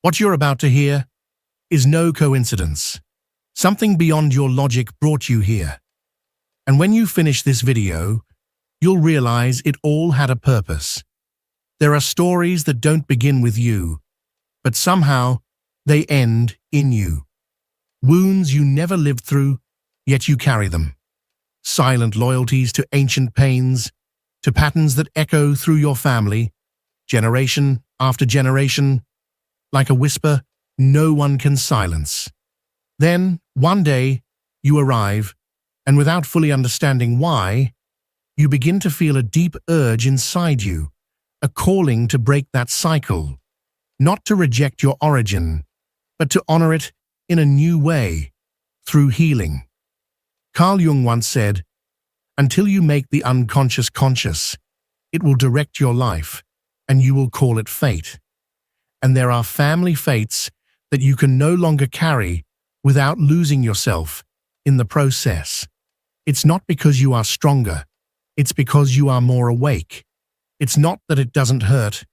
What you're about to hear is no coincidence. Something beyond your logic brought you here. And when you finish this video, you'll realize it all had a purpose. There are stories that don't begin with you, but somehow they end in you. Wounds you never lived through, yet you carry them. Silent loyalties to ancient pains, to patterns that echo through your family, generation after generation, like a whisper no one can silence. Then, one day, you arrive, and without fully understanding why, you begin to feel a deep urge inside you, a calling to break that cycle, not to reject your origin, but to honor it in a new way, through healing. Carl Jung once said, "Until you make the unconscious conscious, it will direct your life, and you will call it fate." And there are family fates that you can no longer carry without losing yourself in the process. It's not because you are stronger, it's because you are more awake. It's not that it doesn't hurt,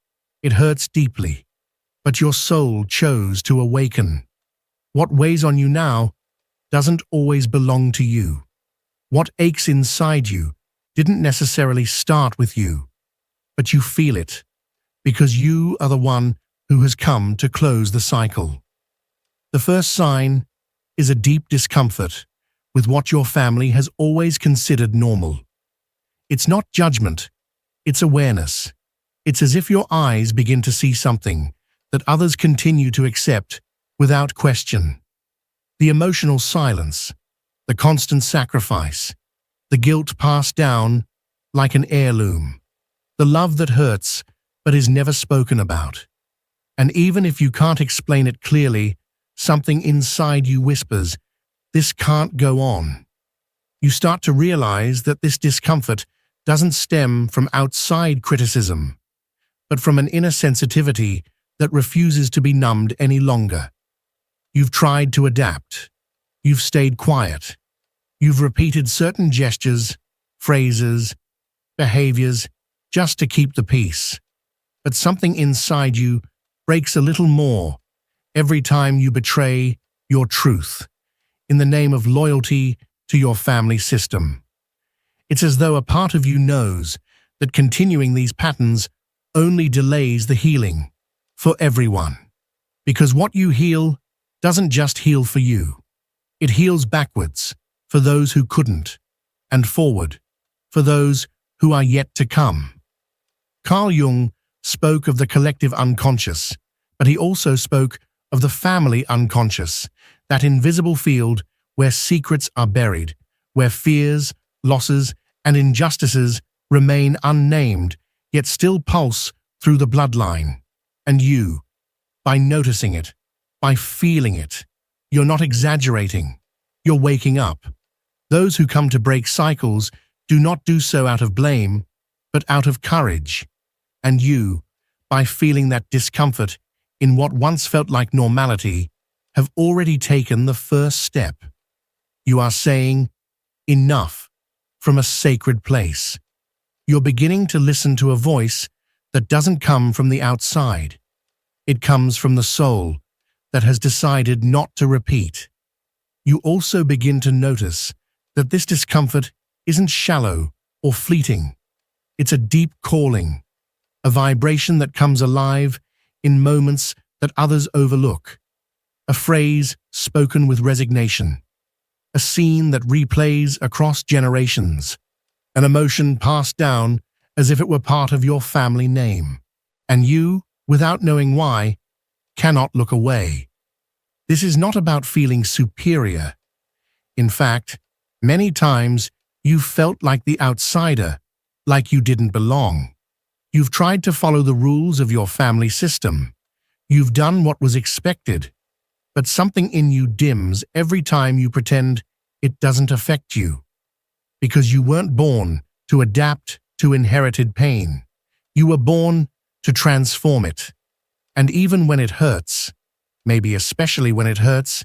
it hurts deeply, but your soul chose to awaken. What weighs on you now doesn't always belong to you. What aches inside you didn't necessarily start with you, but you feel it, because you are the one who has come to close the cycle. The first sign is a deep discomfort with what your family has always considered normal. It's not judgment, it's awareness. It's as if your eyes begin to see something that others continue to accept without question. The emotional silence, the constant sacrifice, the guilt passed down like an heirloom, the love that hurts but is never spoken about. And even if you can't explain it clearly, something inside you whispers, "This can't go on." You start to realize that this discomfort doesn't stem from outside criticism, but from an inner sensitivity that refuses to be numbed any longer. You've tried to adapt. You've stayed quiet. You've repeated certain gestures, phrases, behaviors, just to keep the peace. But something inside you breaks a little more every time you betray your truth in the name of loyalty to your family system. It's as though a part of you knows that continuing these patterns only delays the healing for everyone. Because what you heal doesn't just heal for you. It heals backwards for those who couldn't, and forward for those who are yet to come. Carl Jung spoke of the collective unconscious, but he also spoke of the family unconscious, that invisible field where secrets are buried, where fears, losses, and injustices remain unnamed, yet still pulse through the bloodline. And you, by noticing it, by feeling it, you're not exaggerating, you're waking up. Those who come to break cycles do not do so out of blame, but out of courage. And you, by feeling that discomfort in what once felt like normality, have already taken the first step. You are saying, "Enough," from a sacred place. You're beginning to listen to a voice that doesn't come from the outside. It comes from the soul that has decided not to repeat. You also begin to notice that this discomfort isn't shallow or fleeting. It's a deep calling, a vibration that comes alive in moments that others overlook, a phrase spoken with resignation, a scene that replays across generations, an emotion passed down as if it were part of your family name, and you, without knowing why, cannot look away. This is not about feeling superior. In fact, many times you've felt like the outsider, like you didn't belong. You've tried to follow the rules of your family system. You've done what was expected, but something in you dims every time you pretend it doesn't affect you. Because you weren't born to adapt to inherited pain. You were born to transform it. And even when it hurts, maybe especially when it hurts,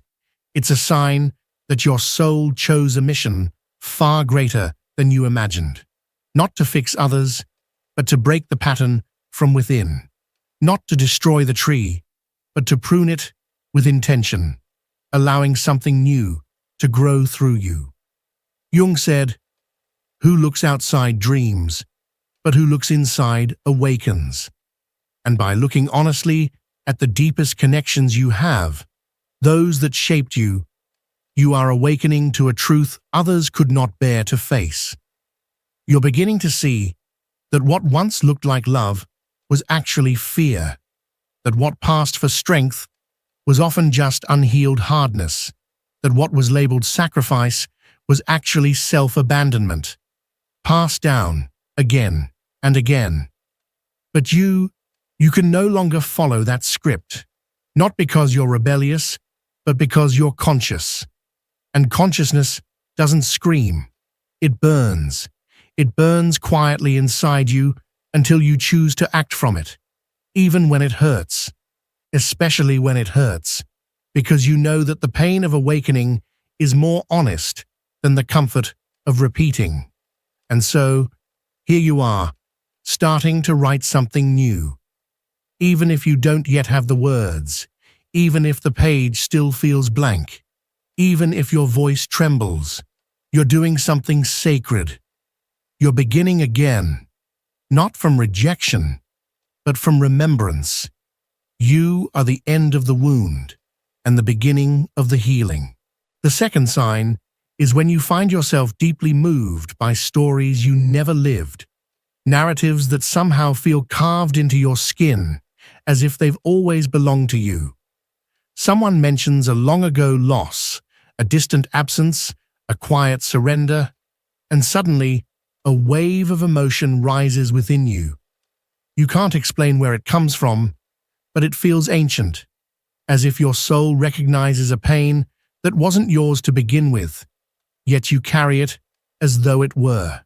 it's a sign that your soul chose a mission far greater than you imagined. Not to fix others, but to break the pattern from within. Not to destroy the tree, but to prune it with intention, allowing something new to grow through you. Jung said, "Who looks outside dreams, but who looks inside awakens." And by looking honestly at the deepest connections you have, those that shaped you, you are awakening to a truth others could not bear to face. You're beginning to see that what once looked like love was actually fear, that what passed for strength was often just unhealed hardness, that what was labeled sacrifice was actually self-abandonment, passed down again and again. But you can no longer follow that script, not because you're rebellious, but because you're conscious. And consciousness doesn't scream. It burns. It burns quietly inside you until you choose to act from it, even when it hurts, especially when it hurts, because you know that the pain of awakening is more honest than the comfort of repeating. And so, here you are, starting to write something new. Even if you don't yet have the words, even if the page still feels blank, even if your voice trembles, you're doing something sacred. You're beginning again, not from rejection, but from remembrance. You are the end of the wound and the beginning of the healing. The second sign is when you find yourself deeply moved by stories you never lived, narratives that somehow feel carved into your skin as if they've always belonged to you. Someone mentions a long-ago loss, a distant absence, a quiet surrender, and suddenly a wave of emotion rises within you. You can't explain where it comes from, but it feels ancient, as if your soul recognizes a pain that wasn't yours to begin with, yet you carry it as though it were.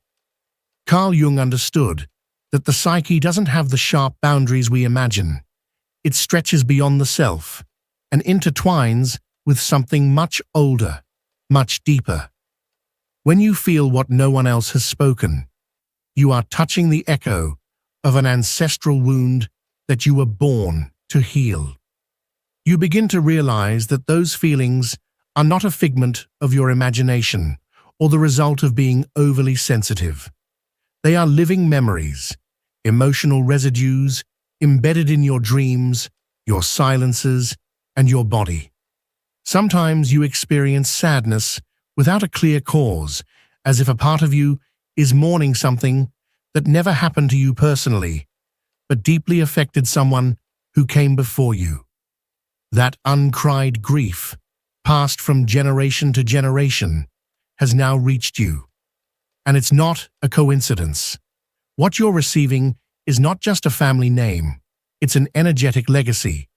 Carl Jung understood that the psyche doesn't have the sharp boundaries we imagine. It stretches beyond the self and intertwines with something much older, much deeper. When you feel what no one else has spoken, you are touching the echo of an ancestral wound that you were born to heal. You begin to realize that those feelings are not a figment of your imagination or the result of being overly sensitive. They are living memories, emotional residues embedded in your dreams, your silences, and your body. Sometimes you experience sadness without a clear cause, as if a part of you is mourning something that never happened to you personally, but deeply affected someone who came before you. That uncried grief, passed from generation to generation, has now reached you. And it's not a coincidence. What you're receiving is not just a family name, it's an energetic legacy.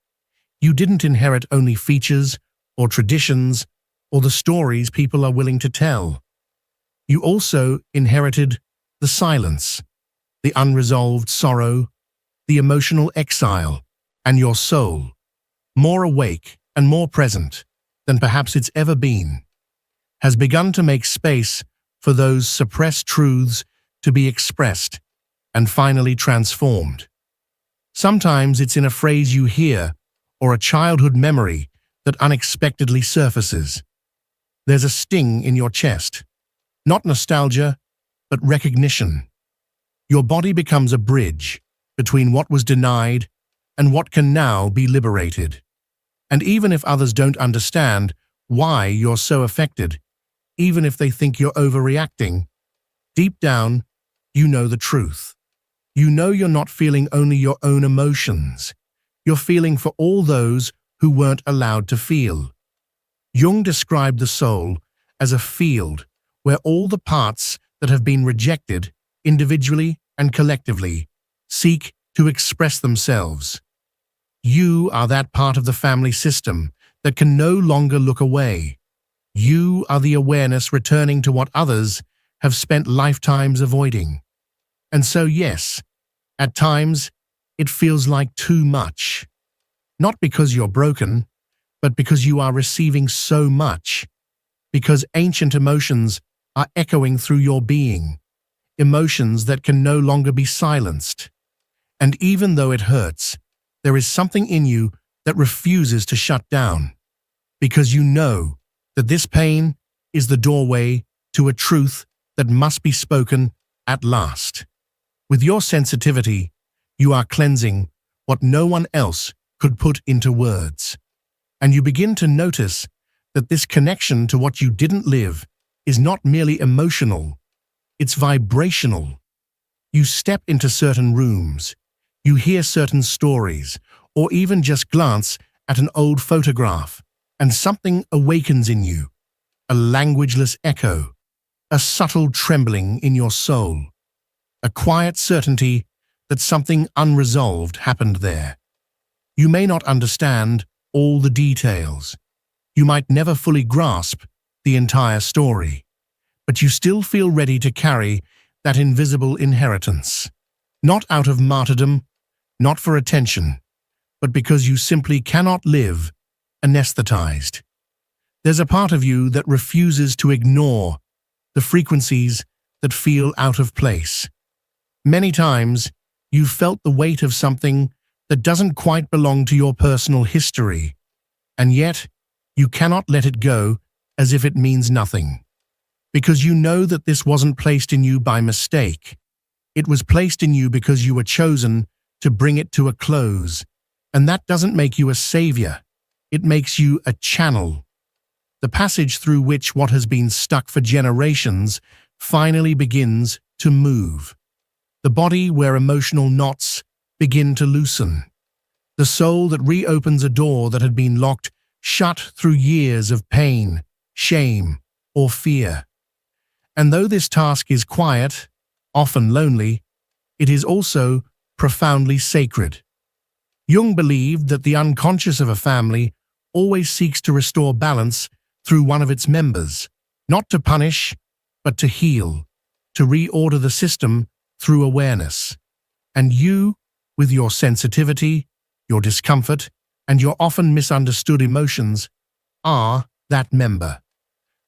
You didn't inherit only features or traditions or the stories people are willing to tell. You also inherited the silence, the unresolved sorrow, the emotional exile, and your soul, more awake and more present than perhaps it's ever been, has begun to make space for those suppressed truths to be expressed and finally transformed. Sometimes it's in a phrase you hear or a childhood memory that unexpectedly surfaces. There's a sting in your chest, not nostalgia, but recognition. Your body becomes a bridge between what was denied and what can now be liberated. And even if others don't understand why you're so affected, even if they think you're overreacting, deep down, you know the truth. You know you're not feeling only your own emotions. You're feeling for all those who weren't allowed to feel. Jung described the soul as a field where all the parts that have been rejected, individually and collectively, seek to express themselves. You are that part of the family system that can no longer look away. You are the awareness returning to what others have spent lifetimes avoiding. And so, yes, at times, it feels like too much. Not because you're broken, but because you are receiving so much. Because ancient emotions are echoing through your being. Emotions that can no longer be silenced. And even though it hurts, there is something in you that refuses to shut down, because you know that this pain is the doorway to a truth that must be spoken at last. With your sensitivity, you are cleansing what no one else could put into words. And you begin to notice that this connection to what you didn't live is not merely emotional, it's vibrational. You step into certain rooms, you hear certain stories, or even just glance at an old photograph, and something awakens in you, a languageless echo, a subtle trembling in your soul, a quiet certainty that something unresolved happened there. You may not understand all the details. You might never fully grasp the entire story, but you still feel ready to carry that invisible inheritance, not out of martyrdom, not for attention, but because you simply cannot live anesthetized. There's a part of you that refuses to ignore the frequencies that feel out of place. Many times, you've felt the weight of something that doesn't quite belong to your personal history, and yet you cannot let it go as if it means nothing. Because you know that this wasn't placed in you by mistake. It was placed in you because you were chosen to bring it to a close. And that doesn't make you a savior. It makes you a channel. The passage through which what has been stuck for generations finally begins to move. The body where emotional knots begin to loosen. The soul that reopens a door that had been locked shut through years of pain, shame, or fear. And though this task is quiet, often lonely, it is also profoundly sacred. Jung believed that the unconscious of a family always seeks to restore balance through one of its members, not to punish, but to heal, to reorder the system through awareness. And you, with your sensitivity, your discomfort, and your often misunderstood emotions, are that member.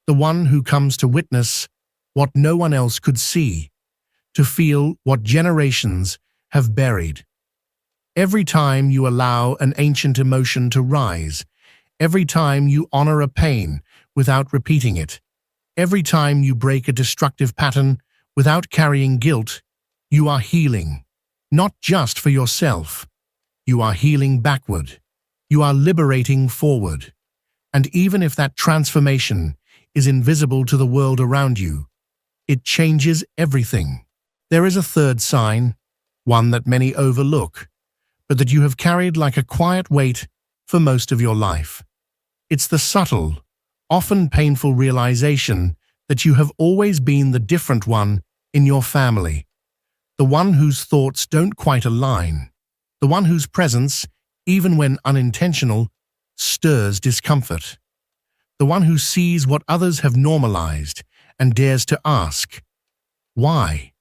The one who comes to witness what no one else could see, to feel what generations have buried. Every time you allow an ancient emotion to rise, every time you honor a pain without repeating it, every time you break a destructive pattern without carrying guilt, you are healing, not just for yourself. You are healing backward. You are liberating forward. And even if that transformation is invisible to the world around you, it changes everything. There is a third sign, one that many overlook, but that you have carried like a quiet weight for most of your life. It's the subtle, often painful realization that you have always been the different one in your family, the one whose thoughts don't quite align, the one whose presence, even when unintentional, stirs discomfort, the one who sees what others have normalized and dares to ask, why?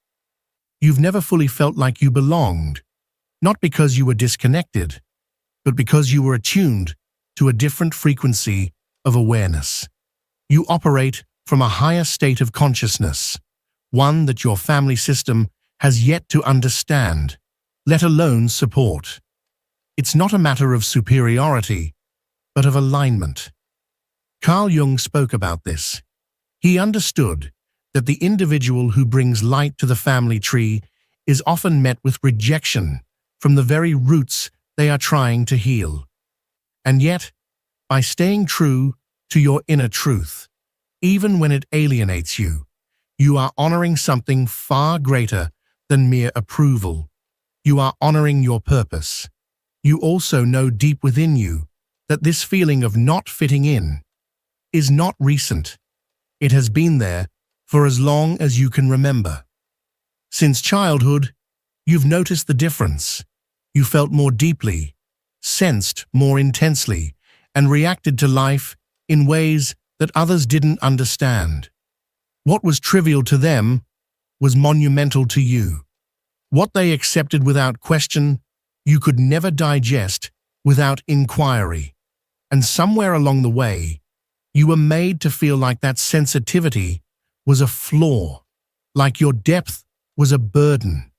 You've never fully felt like you belonged, not because you were disconnected, but because you were attuned to a different frequency of awareness. You operate from a higher state of consciousness, one that your family system has yet to understand, let alone support. It's not a matter of superiority, but of alignment. Carl Jung spoke about this. He understood that the individual who brings light to the family tree is often met with rejection from the very roots they are trying to heal. And yet, by staying true to your inner truth, even when it alienates you, you are honoring something far greater than mere approval. You are honoring your purpose. You also know deep within you that this feeling of not fitting in is not recent. It has been there for as long as you can remember. Since childhood, you've noticed the difference. You felt more deeply, sensed more intensely, and reacted to life in ways that others didn't understand. What was trivial to them was monumental to you. What they accepted without question, you could never digest without inquiry. And somewhere along the way, you were made to feel like that sensitivity was a flaw, like your depth was a burden,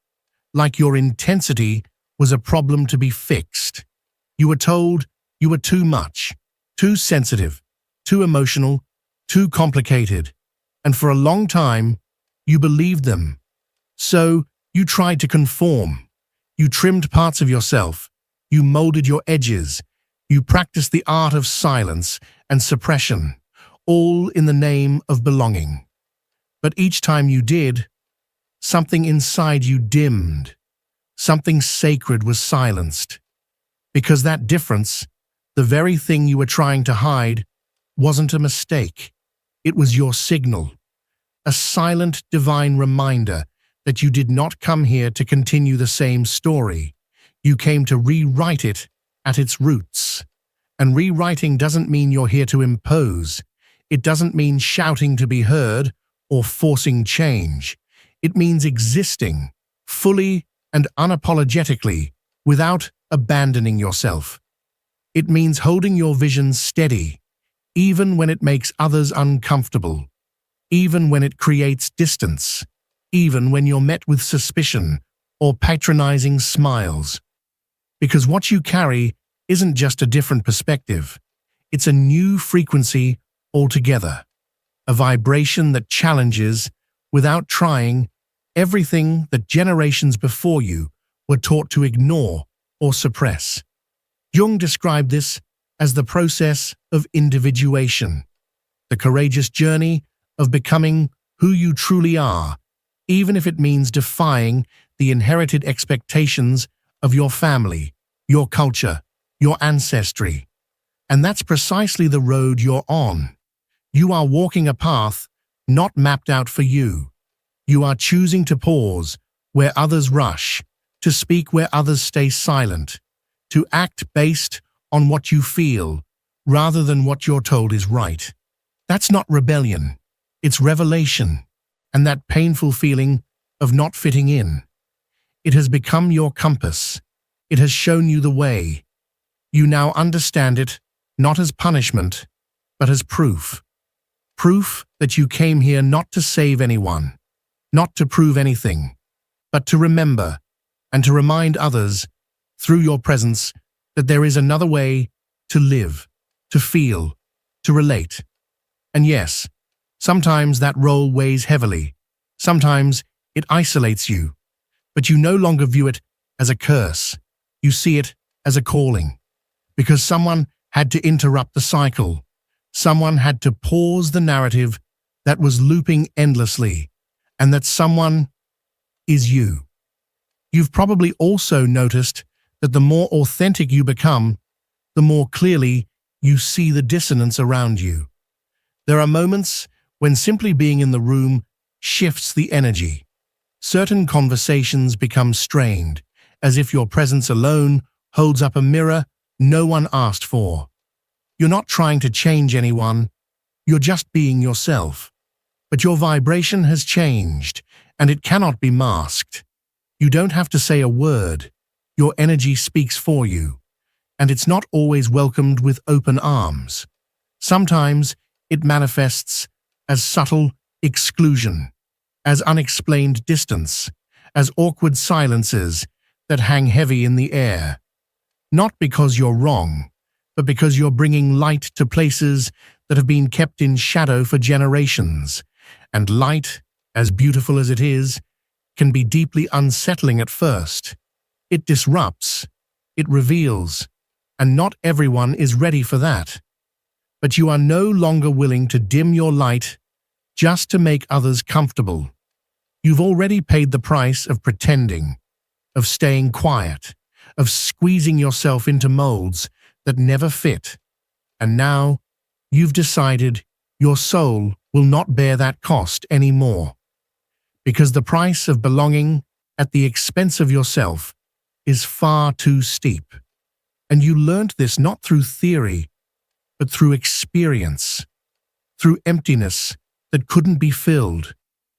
like your intensity was a problem to be fixed. You were told You were too much, too sensitive, too emotional, too complicated, and for a long time, you believed them. So, you tried to conform. You trimmed parts of yourself. You molded your edges. You practiced the art of silence and suppression, all in the name of belonging. But each time you did, something inside you dimmed. Something sacred was silenced. Because that difference, the very thing you were trying to hide, wasn't a mistake. It was your signal. A silent divine reminder that you did not come here to continue the same story. You came to rewrite it at its roots. And rewriting doesn't mean you're here to impose. It doesn't mean shouting to be heard or forcing change. It means existing, fully and unapologetically, without abandoning yourself. It means holding your vision steady, even when it makes others uncomfortable, even when it creates distance, even when you're met with suspicion or patronizing smiles. Because what you carry isn't just a different perspective, it's a new frequency altogether, a vibration that challenges, without trying, everything that generations before you were taught to ignore or suppress. Jung described this as the process of individuation, the courageous journey of becoming who you truly are, even if it means defying the inherited expectations of your family, your culture, your ancestry. And that's precisely the road you're on. You are walking a path not mapped out for you. You are choosing to pause where others rush, to speak where others stay silent, to act based on what you feel rather than what you're told is right. That's not rebellion, it's revelation, and that painful feeling of not fitting in. It has become your compass. It has shown you the way. You now understand it not as punishment, but as proof. Proof that you came here not to save anyone, not to prove anything, but to remember and to remind others through your presence that there is another way to live, to feel, to relate. And yes, sometimes that role weighs heavily. Sometimes it isolates you, but you no longer view it as a curse. You see it as a calling, because someone had to interrupt the cycle. Someone had to pause the narrative that was looping endlessly, and that someone is you. You've probably also noticed that the more authentic you become, the more clearly you see the dissonance around you. There are moments when simply being in the room shifts the energy. Certain conversations become strained, as if your presence alone holds up a mirror no one asked for. You're not trying to change anyone, you're just being yourself. But your vibration has changed, and it cannot be masked. You don't have to say a word. Your energy speaks for you, and it's not always welcomed with open arms. Sometimes it manifests as subtle exclusion, as unexplained distance, as awkward silences that hang heavy in the air. Not because you're wrong, but because you're bringing light to places that have been kept in shadow for generations. And light, as beautiful as it is, can be deeply unsettling at first. It disrupts, it reveals, and not everyone is ready for that. But you are no longer willing to dim your light just to make others comfortable. You've already paid the price of pretending, of staying quiet, of squeezing yourself into molds that never fit. And now, you've decided your soul will not bear that cost anymore. Because the price of belonging at the expense of yourself is far too steep. And you learned this not through theory, but through experience, through emptiness that couldn't be filled,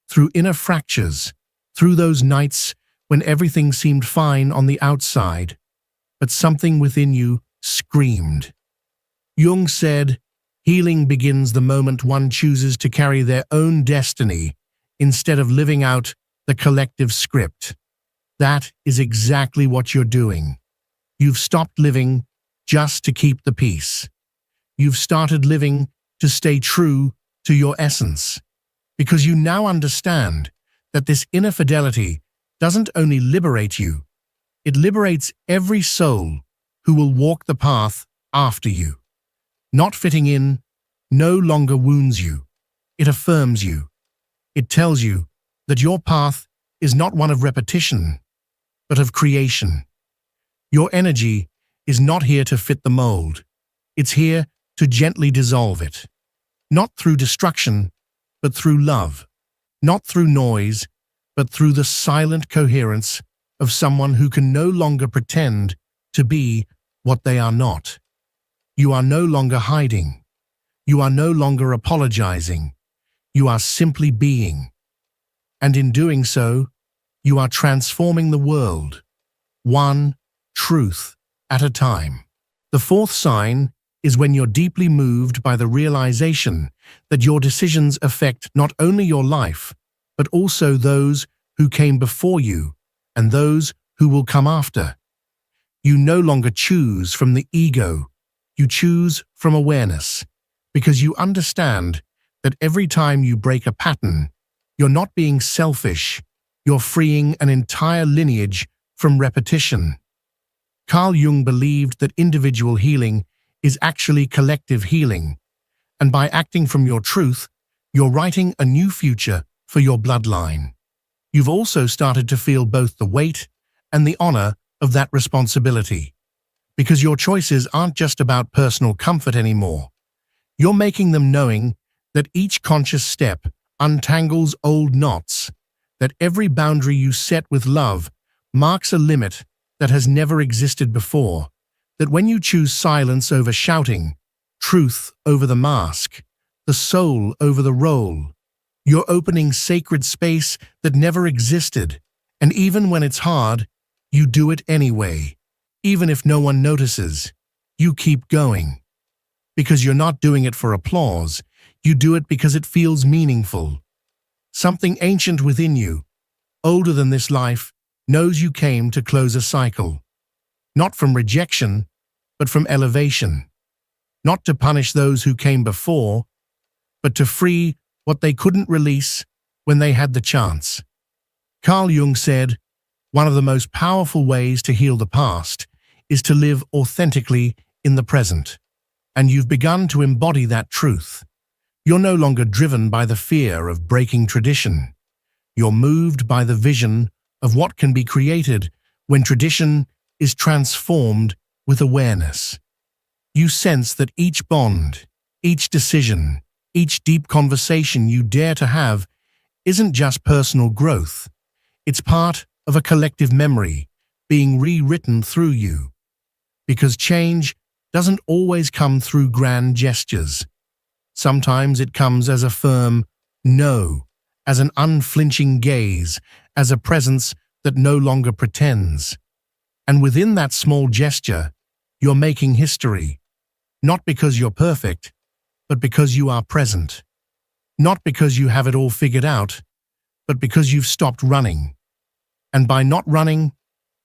through inner fractures, through those nights when everything seemed fine on the outside, but something within you screamed. Jung said, healing begins the moment one chooses to carry their own destiny instead of living out the collective script. That is exactly what you're doing. You've stopped living just to keep the peace. You've started living to stay true to your essence, because you now understand that this inner fidelity doesn't only liberate you, it liberates every soul who will walk the path after you. Not fitting in no longer wounds you, it affirms you. It tells you that your path is not one of repetition, but of creation. Your energy is not here to fit the mold. It's here to gently dissolve it. Not through destruction, but through love. Not through noise, but through the silent coherence of someone who can no longer pretend to be what they are not. You are no longer hiding. You are no longer apologizing. You are simply being. And in doing so, you are transforming the world, one truth at a time. The fourth sign is when you're deeply moved by the realization that your decisions affect not only your life, but also those who came before you and those who will come after. You no longer choose from the ego, you choose from awareness, because you understand that every time you break a pattern, you're not being selfish, you're freeing an entire lineage from repetition. Carl Jung believed that individual healing is actually collective healing, and by acting from your truth, you're writing a new future for your bloodline. You've also started to feel both the weight and the honor of that responsibility, because your choices aren't just about personal comfort anymore. You're making them knowing that each conscious step untangles old knots, that every boundary you set with love marks a limit that has never existed before, that when you choose silence over shouting, truth over the mask, the soul over the role, you're opening sacred space that never existed, and even when it's hard, you do it anyway. Even if no one notices, you keep going. Because you're not doing it for applause, you do it because it feels meaningful. Something ancient within you, older than this life, knows you came to close a cycle. Not from rejection, but from elevation. Not to punish those who came before, but to free what they couldn't release when they had the chance. Carl Jung said, "One of the most powerful ways to heal the past is to live authentically in the present." And you've begun to embody that truth. You're no longer driven by the fear of breaking tradition. You're moved by the vision of what can be created when tradition is transformed with awareness. You sense that each bond, each decision, each deep conversation you dare to have isn't just personal growth. It's part of a collective memory being rewritten through you. Because change doesn't always come through grand gestures. Sometimes it comes as a firm no, as an unflinching gaze, as a presence that no longer pretends. And within that small gesture, you're making history, not because you're perfect, but because you are present. Not because you have it all figured out, but because you've stopped running. And by not running,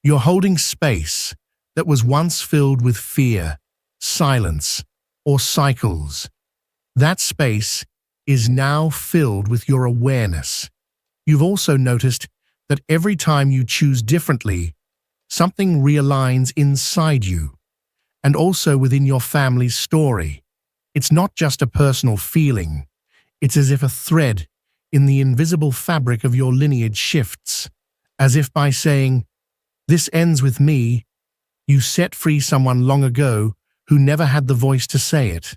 you're holding space that was once filled with fear, silence, or cycles. That space is now filled with your awareness. You've also noticed that every time you choose differently, something realigns inside you, and also within your family's story. It's not just a personal feeling, it's as if a thread in the invisible fabric of your lineage shifts, as if by saying, "This ends with me," you set free someone long ago who never had the voice to say it.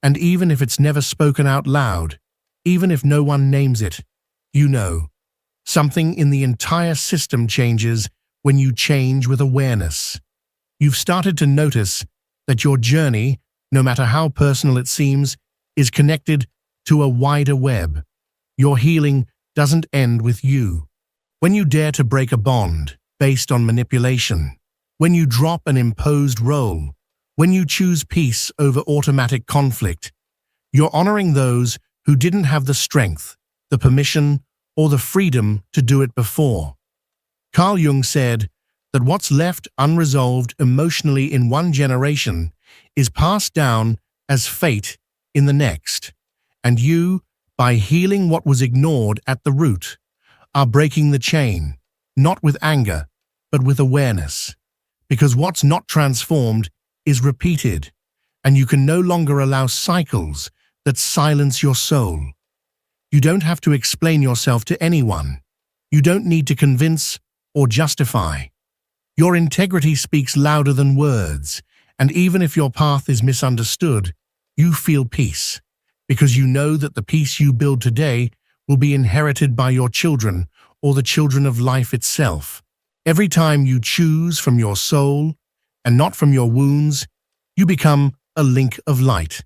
And even if it's never spoken out loud, even if no one names it, you know, something in the entire system changes when you change with awareness. You've started to notice that your journey, no matter how personal it seems, is connected to a wider web. Your healing doesn't end with you. When you dare to break a bond based on manipulation, when you drop an imposed role, when you choose peace over automatic conflict, you're honoring those who didn't have the strength, the permission, or the freedom to do it before. Carl Jung said, that what's left unresolved emotionally in one generation is passed down as fate in the next. And you, by healing what was ignored at the root, are breaking the chain, not with anger, but with awareness. Because what's not transformed is repeated, and you can no longer allow cycles that silence your soul. You don't have to explain yourself to anyone. You don't need to convince or justify. Your integrity speaks louder than words, and even if your path is misunderstood, you feel peace, because you know that the peace you build today will be inherited by your children or the children of life itself. Every time you choose from your soul and not from your wounds, you become a link of light,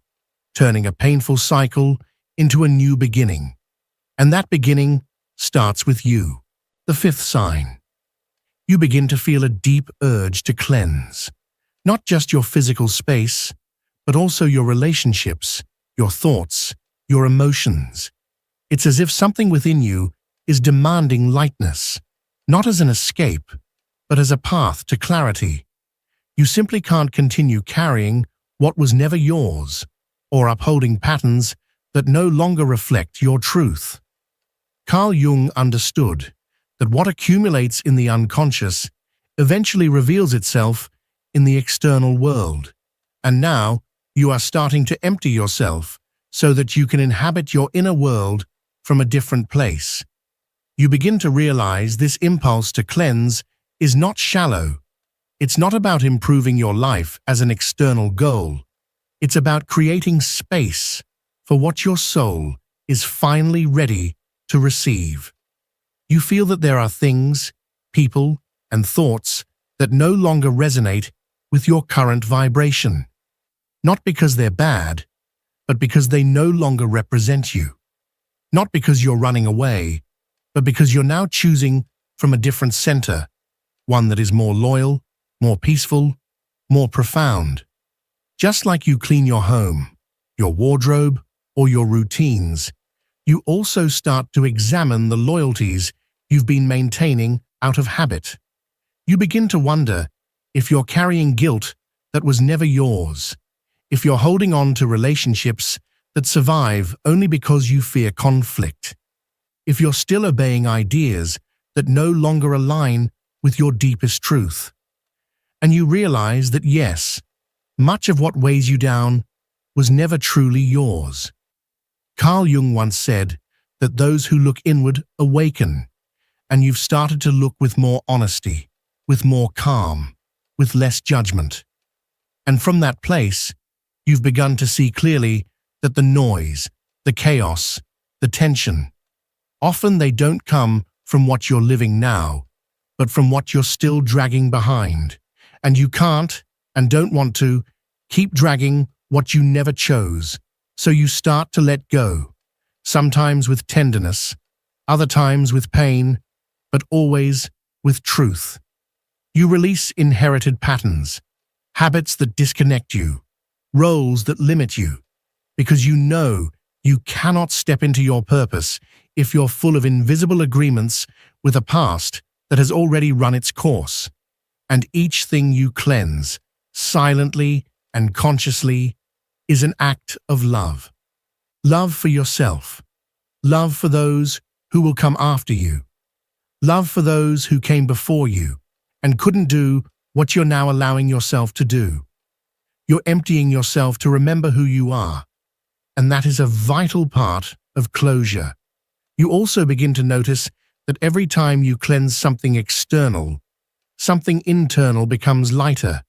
turning a painful cycle into a new beginning. And that beginning starts with you. The fifth sign. You begin to feel a deep urge to cleanse, not just your physical space, but also your relationships, your thoughts, your emotions. It's as if something within you is demanding lightness, not as an escape, but as a path to clarity. You simply can't continue carrying what was never yours, or upholding patterns that no longer reflect your truth. Carl Jung understood that what accumulates in the unconscious eventually reveals itself in the external world. And now you are starting to empty yourself so that you can inhabit your inner world from a different place. You begin to realize this impulse to cleanse is not shallow. It's not about improving your life as an external goal. It's about creating space for what your soul is finally ready to receive. You feel that there are things, people, and thoughts that no longer resonate with your current vibration. Not because they're bad, but because they no longer represent you. Not because you're running away, but because you're now choosing from a different center, one that is more loyal, more peaceful, more profound. Just like you clean your home, your wardrobe, or your routines, you also start to examine the loyalties you've been maintaining out of habit. You begin to wonder if you're carrying guilt that was never yours, if you're holding on to relationships that survive only because you fear conflict, if you're still obeying ideas that no longer align with your deepest truth. And you realize that yes, much of what weighs you down was never truly yours. Carl Jung once said that those who look inward awaken, and you've started to look with more honesty, with more calm, with less judgment. And from that place, you've begun to see clearly that the noise, the chaos, the tension, often they don't come from what you're living now, but from what you're still dragging behind. And you can't, and don't want to, keep dragging what you never chose. So you start to let go, sometimes with tenderness, other times with pain, but always with truth. You release inherited patterns, habits that disconnect you, roles that limit you, because you know you cannot step into your purpose if you're full of invisible agreements with a past that has already run its course. And each thing you cleanse, silently and consciously, is an act of love. Love for yourself. Love for those who will come after you. Love for those who came before you and couldn't do what you're now allowing yourself to do. You're emptying yourself to remember who you are, and that is a vital part of closure. You also begin to notice that every time you cleanse something external, something internal becomes lighter.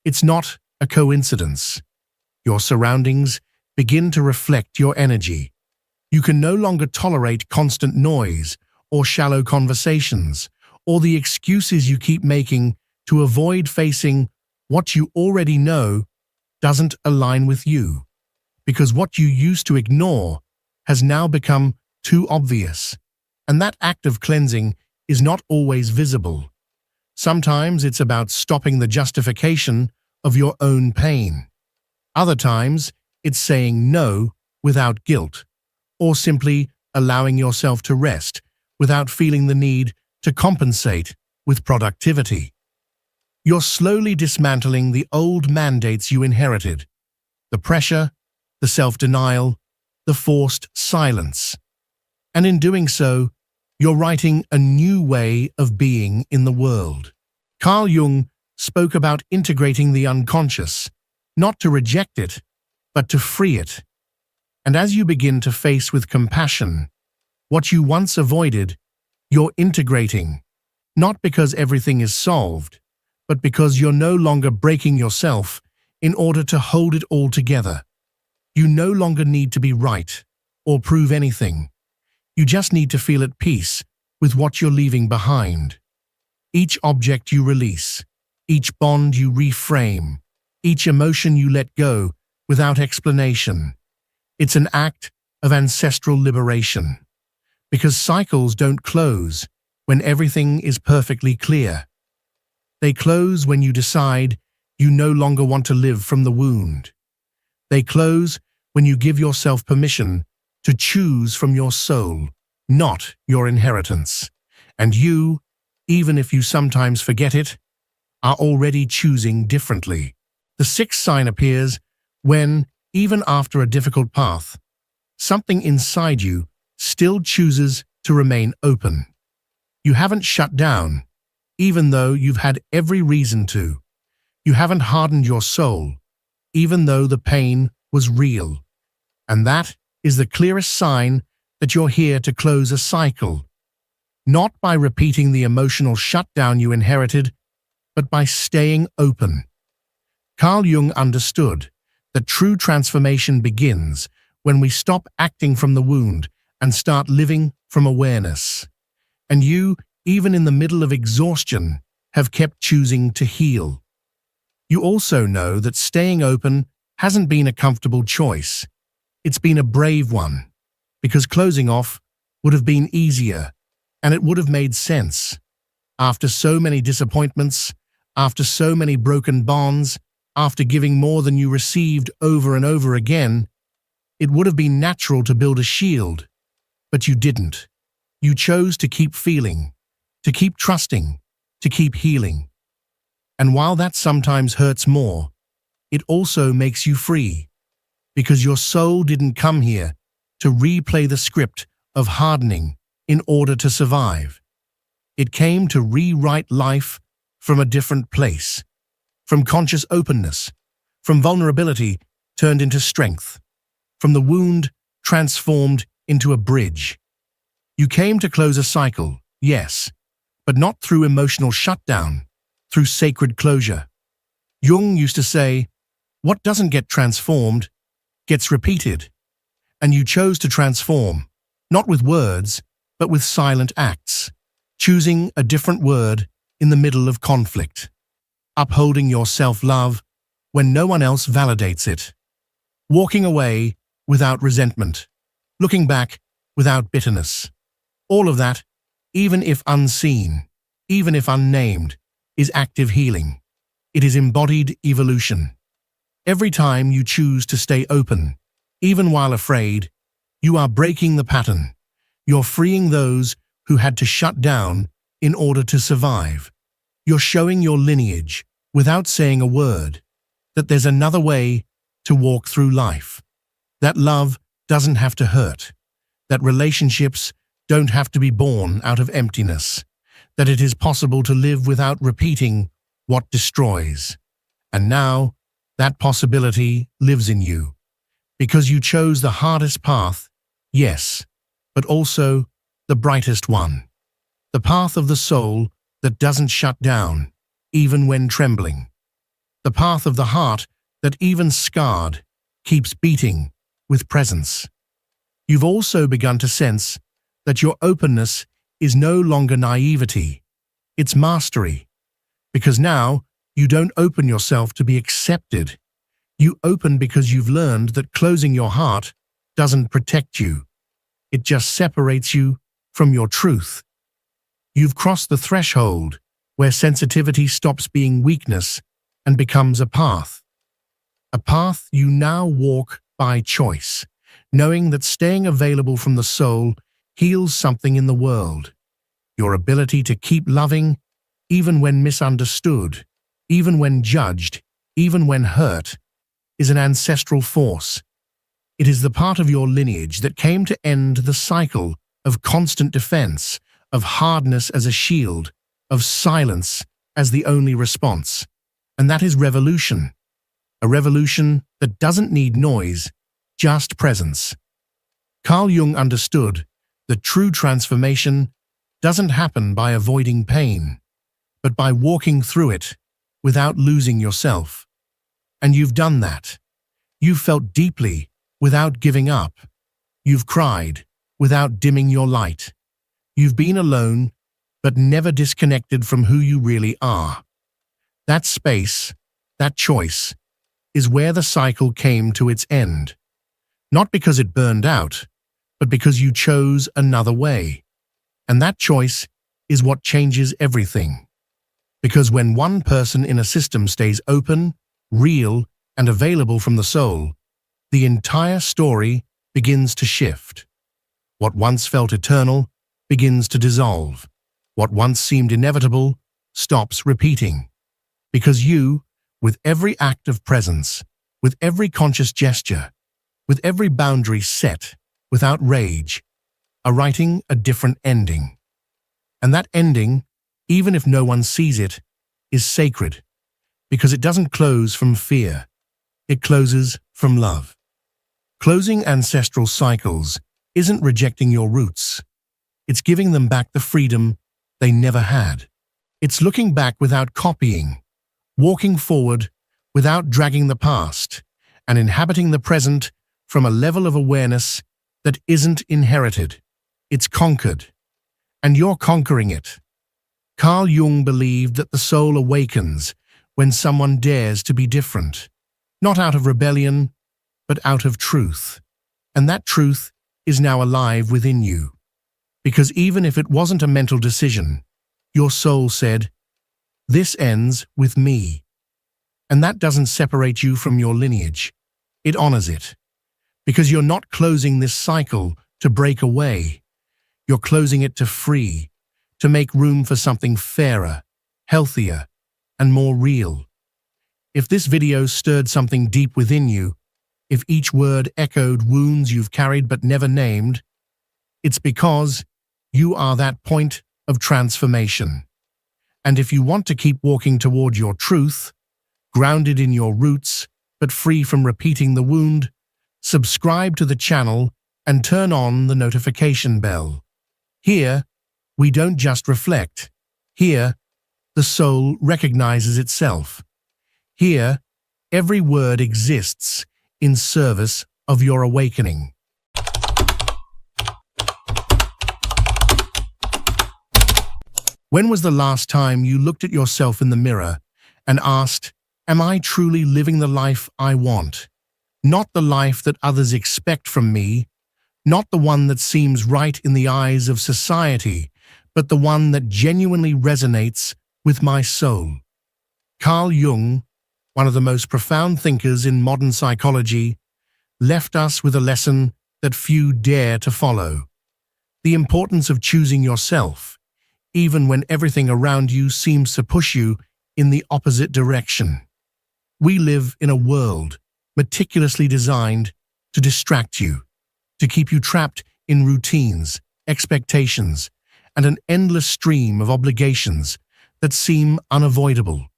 It's not a coincidence. Your surroundings begin to reflect your energy. You can no longer tolerate constant noise or shallow conversations or the excuses you keep making to avoid facing what you already know doesn't align with you, because what you used to ignore has now become too obvious. And that act of cleansing is not always visible. Sometimes it's about stopping the justification of your own pain. Other times, it's saying no without guilt, or simply allowing yourself to rest without feeling the need to compensate with productivity. You're slowly dismantling the old mandates you inherited, the pressure, the self-denial, the forced silence. And in doing so, you're writing a new way of being in the world. Carl Jung spoke about integrating the unconscious, not to reject it, but to free it. And as you begin to face with compassion what you once avoided, you're integrating, not because everything is solved, but because you're no longer breaking yourself in order to hold it all together. You no longer need to be right or prove anything. You just need to feel at peace with what you're leaving behind. Each object you release, each bond you reframe, each emotion you let go without explanation. It's an act of ancestral liberation. Because cycles don't close when everything is perfectly clear. They close when you decide you no longer want to live from the wound. They close when you give yourself permission to choose from your soul, not your inheritance. And you, even if you sometimes forget it, are already choosing differently. The sixth sign appears when, even after a difficult path, something inside you still chooses to remain open. You haven't shut down, even though you've had every reason to. You haven't hardened your soul, even though the pain was real. And that is the clearest sign that you're here to close a cycle, not by repeating the emotional shutdown you inherited, but by staying open. Carl Jung understood that true transformation begins when we stop acting from the wound and start living from awareness. And you, even in the middle of exhaustion, have kept choosing to heal. You also know that staying open hasn't been a comfortable choice. It's been a brave one, because closing off would have been easier, and it would have made sense. After so many disappointments, after so many broken bonds, after giving more than you received over and over again, it would have been natural to build a shield. But you didn't. You chose to keep feeling, to keep trusting, to keep healing. And while that sometimes hurts more, it also makes you free, because your soul didn't come here to replay the script of hardening in order to survive. It came to rewrite life from a different place, from conscious openness, from vulnerability turned into strength, from the wound transformed into a bridge. You came to close a cycle, yes, but not through emotional shutdown, through sacred closure. Jung used to say, what doesn't get transformed gets repeated. And you chose to transform, not with words, but with silent acts, choosing a different word in the middle of conflict, upholding your self-love when no one else validates it, walking away without resentment, looking back without bitterness. All of that, even if unseen, even if unnamed, is active healing. It is embodied evolution. Every time you choose to stay open, even while afraid, you are breaking the pattern. You're freeing those who had to shut down in order to survive. You're showing your lineage, without saying a word, that there's another way to walk through life. That love doesn't have to hurt. That relationships don't have to be born out of emptiness. That it is possible to live without repeating what destroys. And now, that possibility lives in you. Because you chose the hardest path, yes, but also the brightest one. The path of the soul that doesn't shut down, even when trembling. The path of the heart that, even scarred, keeps beating with presence. You've also begun to sense that your openness is no longer naivety, it's mastery. Because now, you don't open yourself to be accepted. You open because you've learned that closing your heart doesn't protect you. It just separates you from your truth. You've crossed the threshold where sensitivity stops being weakness and becomes a path. A path you now walk by choice, knowing that staying available from the soul heals something in the world. Your ability to keep loving, even when misunderstood. even when judged, even when hurt, is an ancestral force. It is the part of your lineage that came to end the cycle of constant defense, of hardness as a shield, of silence as the only response. And that is revolution. A revolution that doesn't need noise, just presence. Carl Jung understood that true transformation doesn't happen by avoiding pain, but by walking through it without losing yourself. And you've done that. You've felt deeply without giving up. You've cried without dimming your light. You've been alone, but never disconnected from who you really are. That space, that choice, is where the cycle came to its end. Not because it burned out, but because you chose another way. And that choice is what changes everything. Because when one person in a system stays open, real, and available from the soul, the entire story begins to shift. What once felt eternal begins to dissolve. What once seemed inevitable stops repeating. Because you, with every act of presence, with every conscious gesture, with every boundary set, without rage, are writing a different ending. And that ending, even if no one sees it, is sacred, because it doesn't close from fear. It closes from love. Closing ancestral cycles isn't rejecting your roots. It's giving them back the freedom they never had. It's looking back without copying, walking forward without dragging the past, and inhabiting the present from a level of awareness that isn't inherited. It's conquered. And you're conquering it. Carl Jung believed that the soul awakens when someone dares to be different, not out of rebellion, but out of truth. And that truth is now alive within you. Because even if it wasn't a mental decision, your soul said, "This ends with me." And that doesn't separate you from your lineage. It honors it. Because you're not closing this cycle to break away. You're closing it to free, to make room for something fairer, healthier, and more real. If this video stirred something deep within you, if each word echoed wounds you've carried but never named, it's because you are that point of transformation. And if you want to keep walking toward your truth, grounded in your roots, but free from repeating the wound, subscribe to the channel and turn on the notification bell. Here, we don't just reflect. Here, the soul recognizes itself. Here, every word exists in service of your awakening. When was the last time you looked at yourself in the mirror and asked, "Am I truly living the life I want?" Not the life that others expect from me, not the one that seems right in the eyes of society, but the one that genuinely resonates with my soul. Carl Jung, one of the most profound thinkers in modern psychology, left us with a lesson that few dare to follow. The importance of choosing yourself, even when everything around you seems to push you in the opposite direction. We live in a world meticulously designed to distract you, to keep you trapped in routines, expectations, and an endless stream of obligations that seem unavoidable.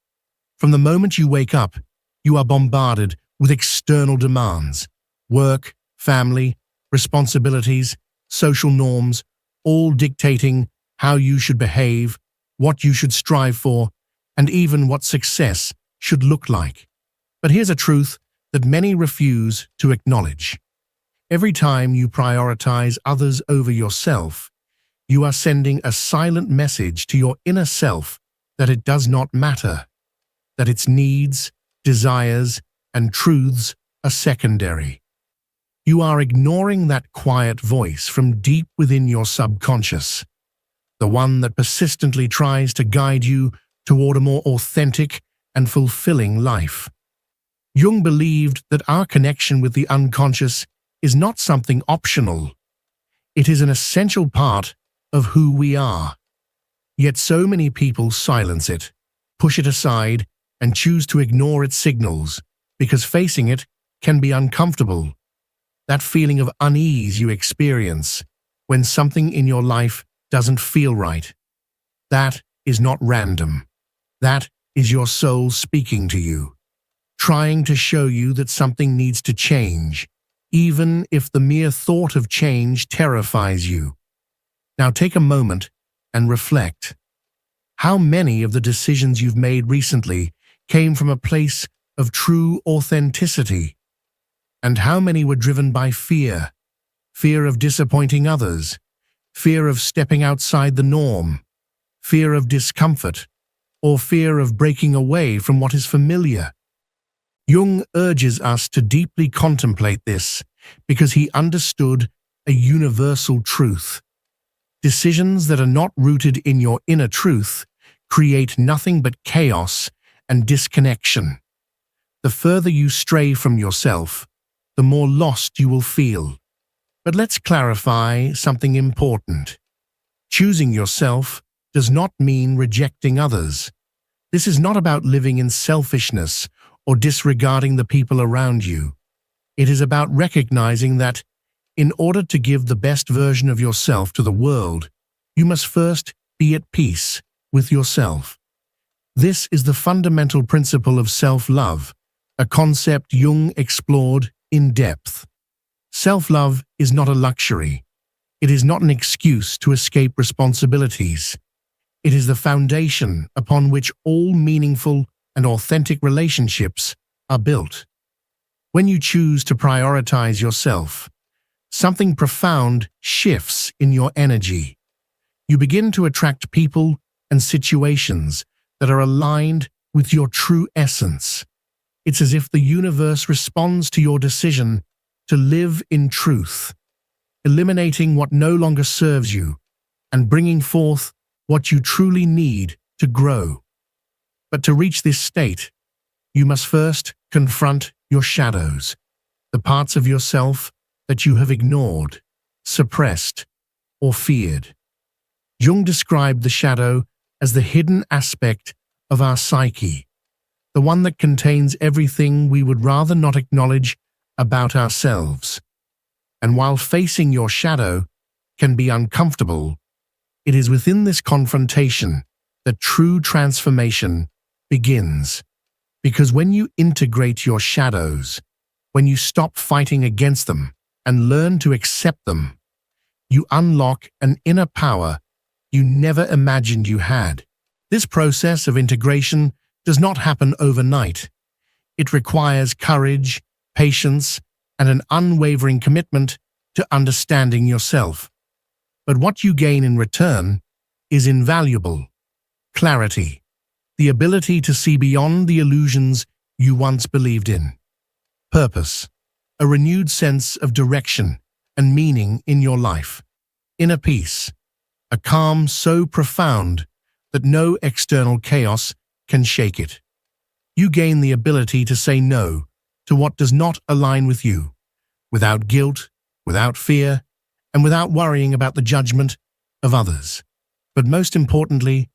From the moment you wake up, you are bombarded with external demands, work, family, responsibilities, social norms, all dictating how you should behave, what you should strive for, and even what success should look like. But here's a truth that many refuse to acknowledge. Every time you prioritize others over yourself, you are sending a silent message to your inner self that it does not matter, that its needs, desires, and truths are secondary. You are ignoring that quiet voice from deep within your subconscious, the one that persistently tries to guide you toward a more authentic and fulfilling life. Jung believed that our connection with the unconscious is not something optional. It is an essential part of who we are. Yet so many people silence it, push it aside, and choose to ignore its signals, because facing it can be uncomfortable. That feeling of unease you experience when something in your life doesn't feel right, that is not random. That is your soul speaking to you, trying to show you that something needs to change, even if the mere thought of change terrifies you. Now take a moment and reflect. How many of the decisions you've made recently came from a place of true authenticity? And how many were driven by fear? Fear of disappointing others, fear of stepping outside the norm, fear of discomfort, or fear of breaking away from what is familiar? Jung urges us to deeply contemplate this because he understood a universal truth. Decisions that are not rooted in your inner truth create nothing but chaos and disconnection. The further you stray from yourself, the more lost you will feel. But let's clarify something important. Choosing yourself does not mean rejecting others. This is not about living in selfishness or disregarding the people around you. It is about recognizing that, in order to give the best version of yourself to the world, you must first be at peace with yourself. This is the fundamental principle of self-love, a concept Jung explored in depth. Self-love is not a luxury. It is not an excuse to escape responsibilities. It is the foundation upon which all meaningful and authentic relationships are built. When you choose to prioritize yourself, something profound shifts in your energy. You begin to attract people and situations that are aligned with your true essence. It's as if the universe responds to your decision to live in truth, eliminating what no longer serves you and bringing forth what you truly need to grow. But to reach this state, you must first confront your shadows, the parts of yourself that you have ignored, suppressed, or feared. Jung described the shadow as the hidden aspect of our psyche, the one that contains everything we would rather not acknowledge about ourselves. And while facing your shadow can be uncomfortable, it is within this confrontation that true transformation begins. Because when you integrate your shadows, when you stop fighting against them and learn to accept them, you unlock an inner power you never imagined you had. This process of integration does not happen overnight. It requires courage, patience, and an unwavering commitment to understanding yourself. But what you gain in return is invaluable. Clarity, the ability to see beyond the illusions you once believed in. Purpose, a renewed sense of direction and meaning in your life. Inner peace, a calm so profound that no external chaos can shake it. You gain the ability to say no to what does not align with you, without guilt, without fear, and without worrying about the judgment of others. But most importantly,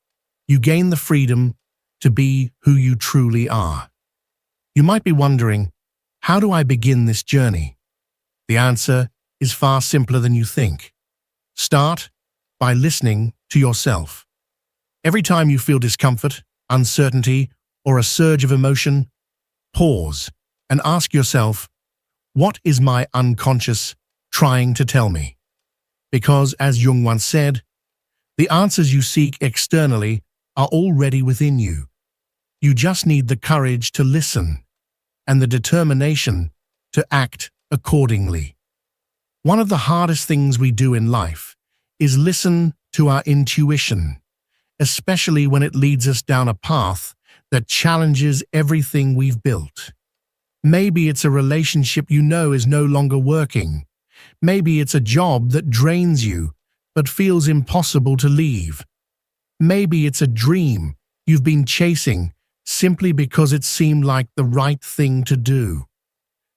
you gain the freedom to be who you truly are. You might be wondering, how do I begin this journey? The answer is far simpler than you think. Start by listening to yourself. Every time you feel discomfort, uncertainty, or a surge of emotion, pause and ask yourself, what is my unconscious trying to tell me? Because, as Jung once said, the answers you seek externally are already within you. You just need the courage to listen and the determination to act accordingly. One of the hardest things we do in life is listen to our intuition, especially when it leads us down a path that challenges everything we've built. Maybe it's a relationship you know is no longer working. Maybe it's a job that drains you but feels impossible to leave. Maybe it's a dream you've been chasing simply because it seemed like the right thing to do.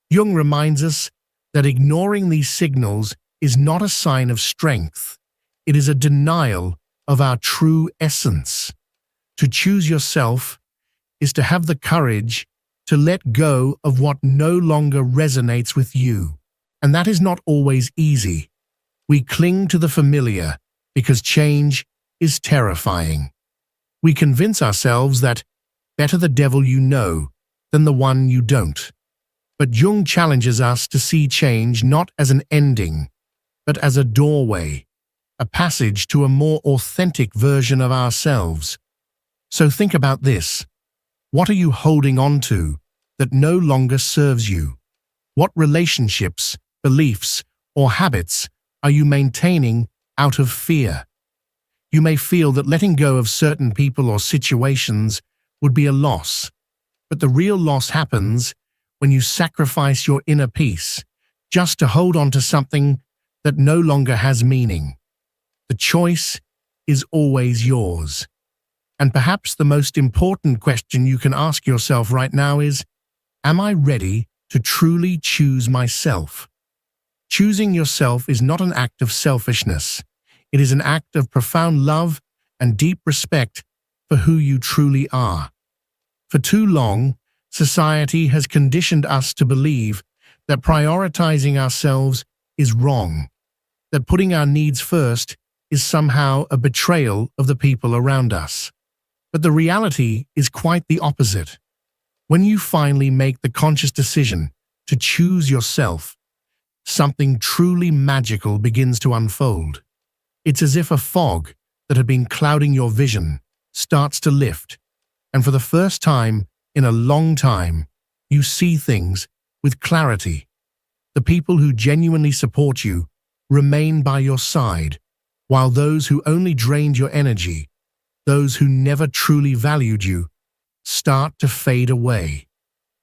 Jung reminds us that ignoring these signals is not a sign of strength. It is a denial of our true essence. To choose yourself is to have the courage to let go of what no longer resonates with you. And that is not always easy. We cling to the familiar because change is terrifying. We convince ourselves that better the devil you know than the one you don't. But Jung challenges us to see change not as an ending, but as a doorway, a passage to a more authentic version of ourselves. So think about this. What are you holding on to that no longer serves you? What relationships, beliefs, or habits are you maintaining out of fear? You may feel that letting go of certain people or situations would be a loss, but the real loss happens when you sacrifice your inner peace just to hold on to something that no longer has meaning. The choice is always yours. And perhaps the most important question you can ask yourself right now is, am I ready to truly choose myself? Choosing yourself is not an act of selfishness. It is an act of profound love and deep respect for who you truly are. For too long, society has conditioned us to believe that prioritizing ourselves is wrong, that putting our needs first is somehow a betrayal of the people around us. But the reality is quite the opposite. When you finally make the conscious decision to choose yourself, something truly magical begins to unfold. It's as if a fog that had been clouding your vision starts to lift, and for the first time in a long time, you see things with clarity. The people who genuinely support you remain by your side, while those who only drained your energy, those who never truly valued you, start to fade away.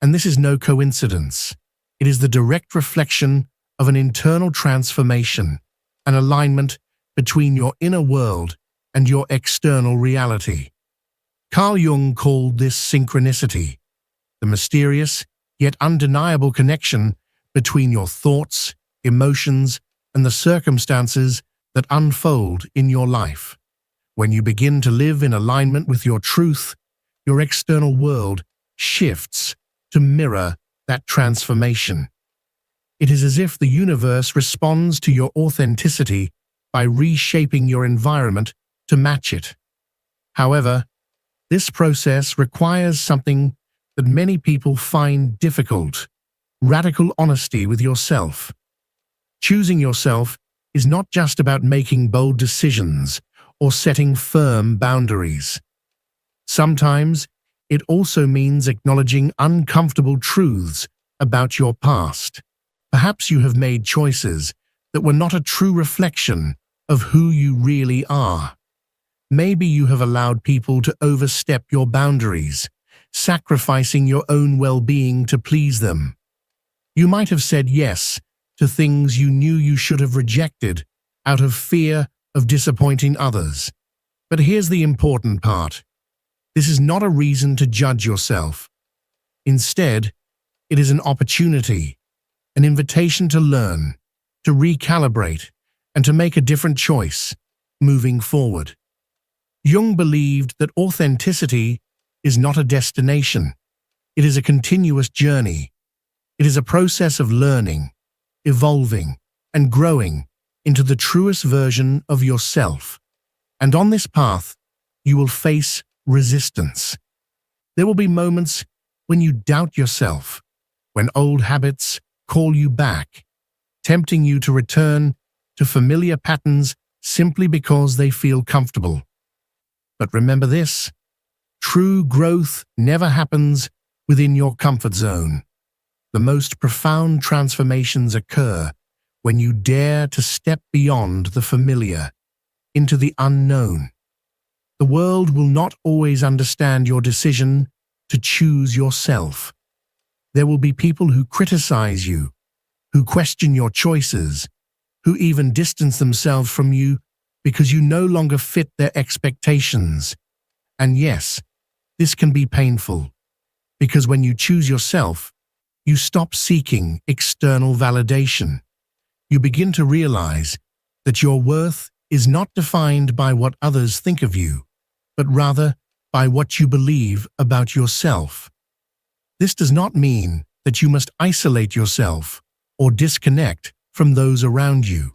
And this is no coincidence. It is the direct reflection of an internal transformation, an alignment between your inner world and your external reality. Carl Jung called this synchronicity, the mysterious yet undeniable connection between your thoughts, emotions, and the circumstances that unfold in your life. When you begin to live in alignment with your truth, your external world shifts to mirror that transformation. It is as if the universe responds to your authenticity by reshaping your environment to match it. However, this process requires something that many people find difficult: radical honesty with yourself. Choosing yourself is not just about making bold decisions or setting firm boundaries. Sometimes it also means acknowledging uncomfortable truths about your past. Perhaps you have made choices that were not a true reflection of who you really are. Maybe you have allowed people to overstep your boundaries, sacrificing your own well-being to please them. You might have said yes to things you knew you should have rejected out of fear of disappointing others. But here's the important part. This is not a reason to judge yourself. Instead, it is an opportunity, an invitation to learn, to recalibrate, and to make a different choice moving forward. Jung believed that authenticity is not a destination. It is a continuous journey. It is a process of learning, evolving, and growing into the truest version of yourself. And on this path, you will face resistance. There will be moments when you doubt yourself, when old habits call you back, tempting you to return to familiar patterns simply because they feel comfortable. But remember this: true growth never happens within your comfort zone. The most profound transformations occur when you dare to step beyond the familiar, into the unknown. The world will not always understand your decision to choose yourself. There will be people who criticize you, who question your choices, who even distance themselves from you because you no longer fit their expectations. And yes, this can be painful, because when you choose yourself, you stop seeking external validation. You begin to realize that your worth is not defined by what others think of you, but rather by what you believe about yourself. This does not mean that you must isolate yourself or disconnect from those around you.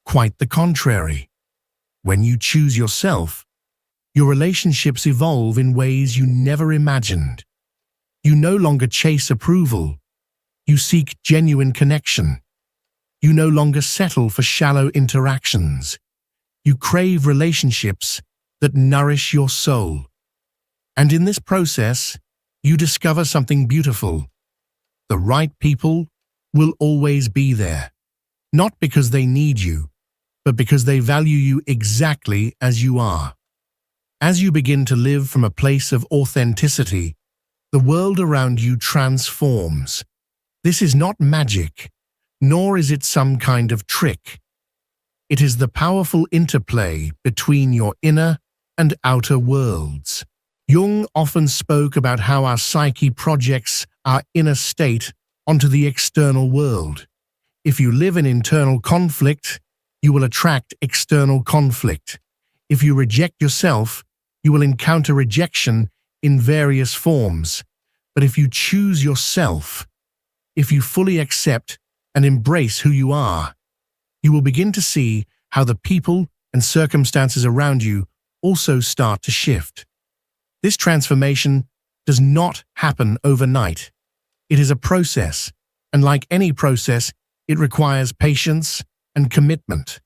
Quite the contrary. When you choose yourself, your relationships evolve in ways you never imagined. You no longer chase approval. You seek genuine connection. You no longer settle for shallow interactions. You crave relationships that nourish your soul. And in this process, you discover something beautiful. The right people will always be there, not because they need you, but because they value you exactly as you are. As you begin to live from a place of authenticity, the world around you transforms. This is not magic, nor is it some kind of trick. It is the powerful interplay between your inner and outer worlds. Jung often spoke about how our psyche projects our inner state onto the external world. If you live in internal conflict, you will attract external conflict. If you reject yourself, you will encounter rejection in various forms. But if you choose yourself, if you fully accept and embrace who you are, you will begin to see how the people and circumstances around you also start to shift. This transformation does not happen overnight. It is a process, and like any process, it requires patience and commitment.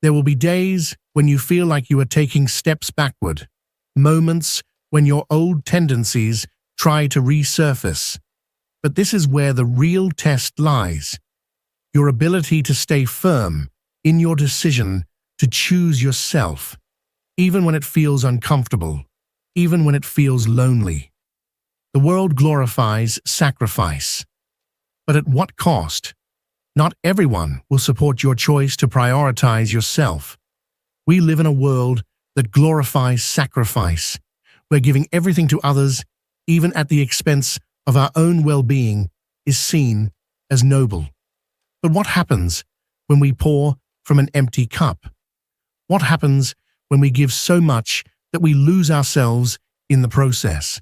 There will be days when you feel like you are taking steps backward, moments when your old tendencies try to resurface. But this is where the real test lies: your ability to stay firm in your decision to choose yourself, even when it feels uncomfortable, even when it feels lonely. The world glorifies sacrifice. But at what cost? Not everyone will support your choice to prioritize yourself. We live in a world that glorifies sacrifice, where giving everything to others, even at the expense of our own well-being, is seen as noble. But what happens when we pour from an empty cup? What happens when we give so much that we lose ourselves in the process?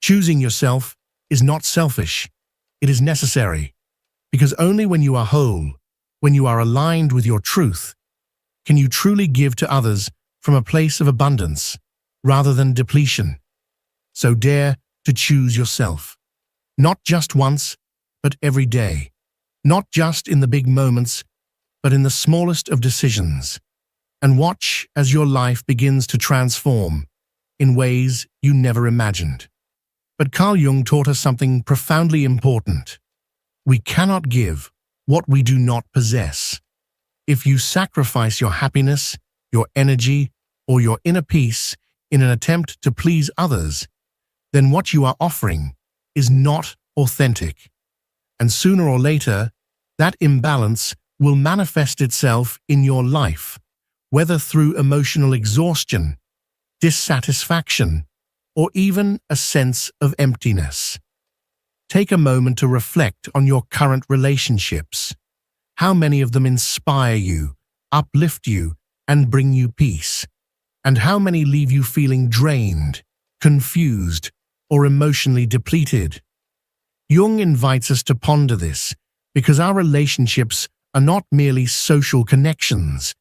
Choosing yourself is not selfish. It is necessary, because only when you are whole, when you are aligned with your truth, can you truly give to others from a place of abundance rather than depletion. So dare to choose yourself, not just once, but every day, not just in the big moments, but in the smallest of decisions, and watch as your life begins to transform in ways you never imagined. But Carl Jung taught us something profoundly important. We cannot give what we do not possess. If you sacrifice your happiness, your energy, or your inner peace in an attempt to please others, then what you are offering is not authentic. And sooner or later, that imbalance will manifest itself in your life, whether through emotional exhaustion, dissatisfaction, or even a sense of emptiness. Take a moment to reflect on your current relationships. How many of them inspire you, uplift you, and bring you peace? And how many leave you feeling drained, confused, or emotionally depleted? Jung invites us to ponder this because our relationships are not merely social connections.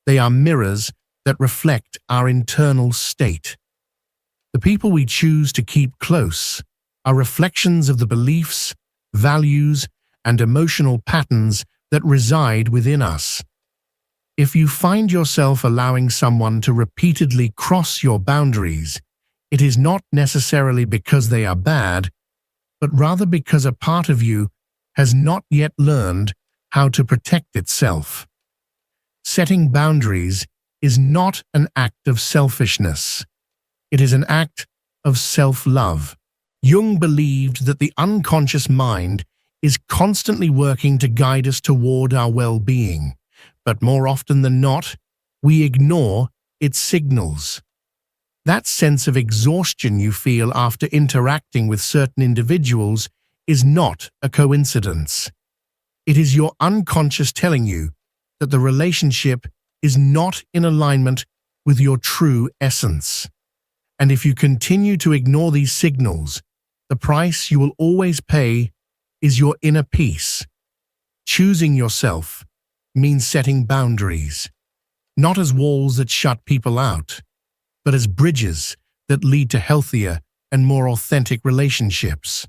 They are mirrors that reflect our internal state. The people we choose to keep close are reflections of the beliefs, values, and emotional patterns that reside within us. If you find yourself allowing someone to repeatedly cross your boundaries, it is not necessarily because they are bad, but rather because a part of you has not yet learned how to protect itself. Setting boundaries is not an act of selfishness. It is an act of self-love. Jung believed that the unconscious mind is constantly working to guide us toward our well-being, but more often than not, we ignore its signals. That sense of exhaustion you feel after interacting with certain individuals is not a coincidence. It is your unconscious telling you that the relationship is not in alignment with your true essence. And if you continue to ignore these signals, the price you will always pay is your inner peace. Choosing yourself means setting boundaries, not as walls that shut people out, but as bridges that lead to healthier and more authentic relationships.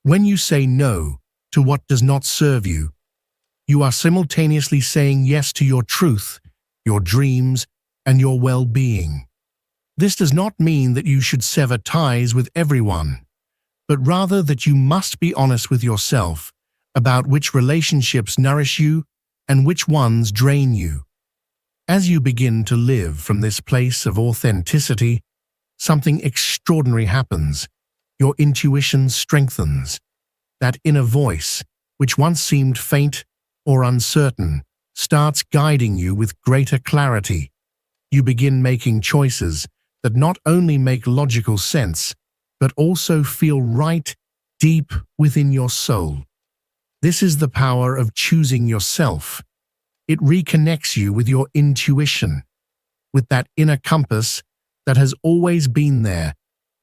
When you say no to what does not serve you, you are simultaneously saying yes to your truth, your dreams, and your well-being. This does not mean that you should sever ties with everyone, but rather that you must be honest with yourself about which relationships nourish you and which ones drain you. As you begin to live from this place of authenticity, something extraordinary happens. Your intuition strengthens. That inner voice, which once seemed faint or uncertain, starts guiding you with greater clarity. You begin making choices that not only make logical sense, but also feel right deep within your soul. This is the power of choosing yourself. It reconnects you with your intuition, with that inner compass that has always been there,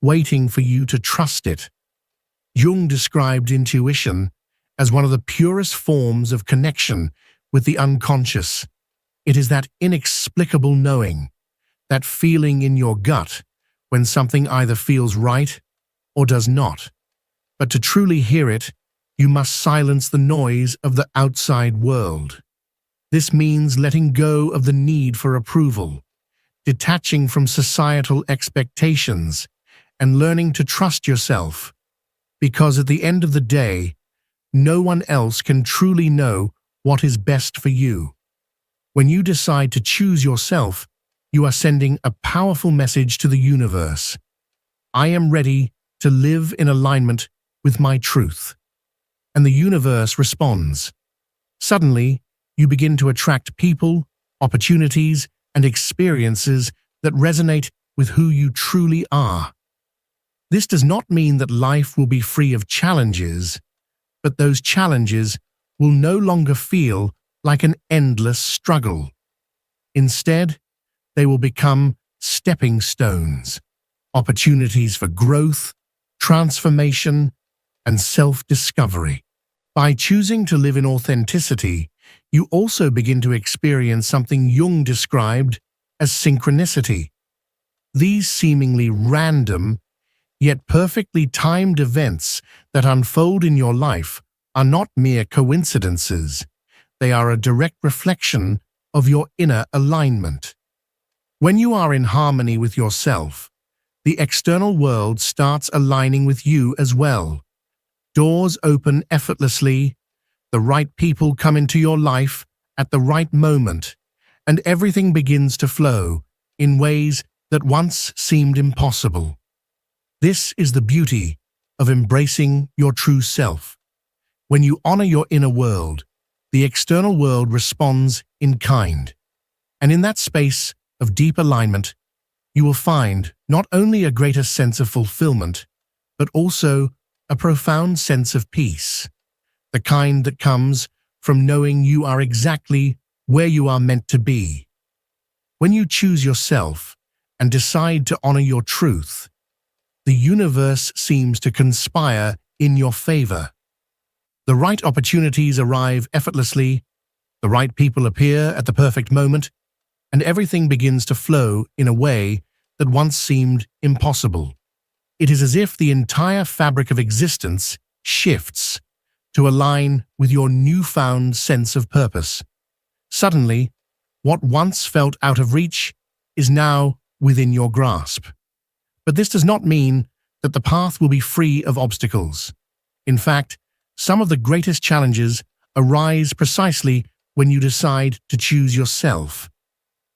waiting for you to trust it. Jung described intuition as one of the purest forms of connection with the unconscious. It is that inexplicable knowing, that feeling in your gut when something either feels right or does not. But to truly hear it, you must silence the noise of the outside world. This means letting go of the need for approval, detaching from societal expectations, and learning to trust yourself. Because at the end of the day, no one else can truly know what is best for you. When you decide to choose yourself, you are sending a powerful message to the universe. I am ready to live in alignment with my truth. And the universe responds. Suddenly, you begin to attract people, opportunities, and experiences that resonate with who you truly are. This does not mean that life will be free of challenges, but those challenges will no longer feel like an endless struggle. Instead, they will become stepping stones, opportunities for growth, transformation, and self-discovery. By choosing to live in authenticity, you also begin to experience something Jung described as synchronicity. These seemingly random, yet perfectly timed events that unfold in your life are not mere coincidences. They are a direct reflection of your inner alignment. When you are in harmony with yourself, the external world starts aligning with you as well. Doors open effortlessly, the right people come into your life at the right moment, and everything begins to flow in ways that once seemed impossible. This is the beauty of embracing your true self. When you honor your inner world, the external world responds in kind. And in that space of deep alignment, you will find not only a greater sense of fulfillment, but also a profound sense of peace, the kind that comes from knowing you are exactly where you are meant to be. When you choose yourself and decide to honor your truth, the universe seems to conspire in your favor. The right opportunities arrive effortlessly, the right people appear at the perfect moment, and everything begins to flow in a way that once seemed impossible. It is as if the entire fabric of existence shifts to align with your newfound sense of purpose. Suddenly, what once felt out of reach is now within your grasp. But this does not mean that the path will be free of obstacles. In fact, some of the greatest challenges arise precisely when you decide to choose yourself.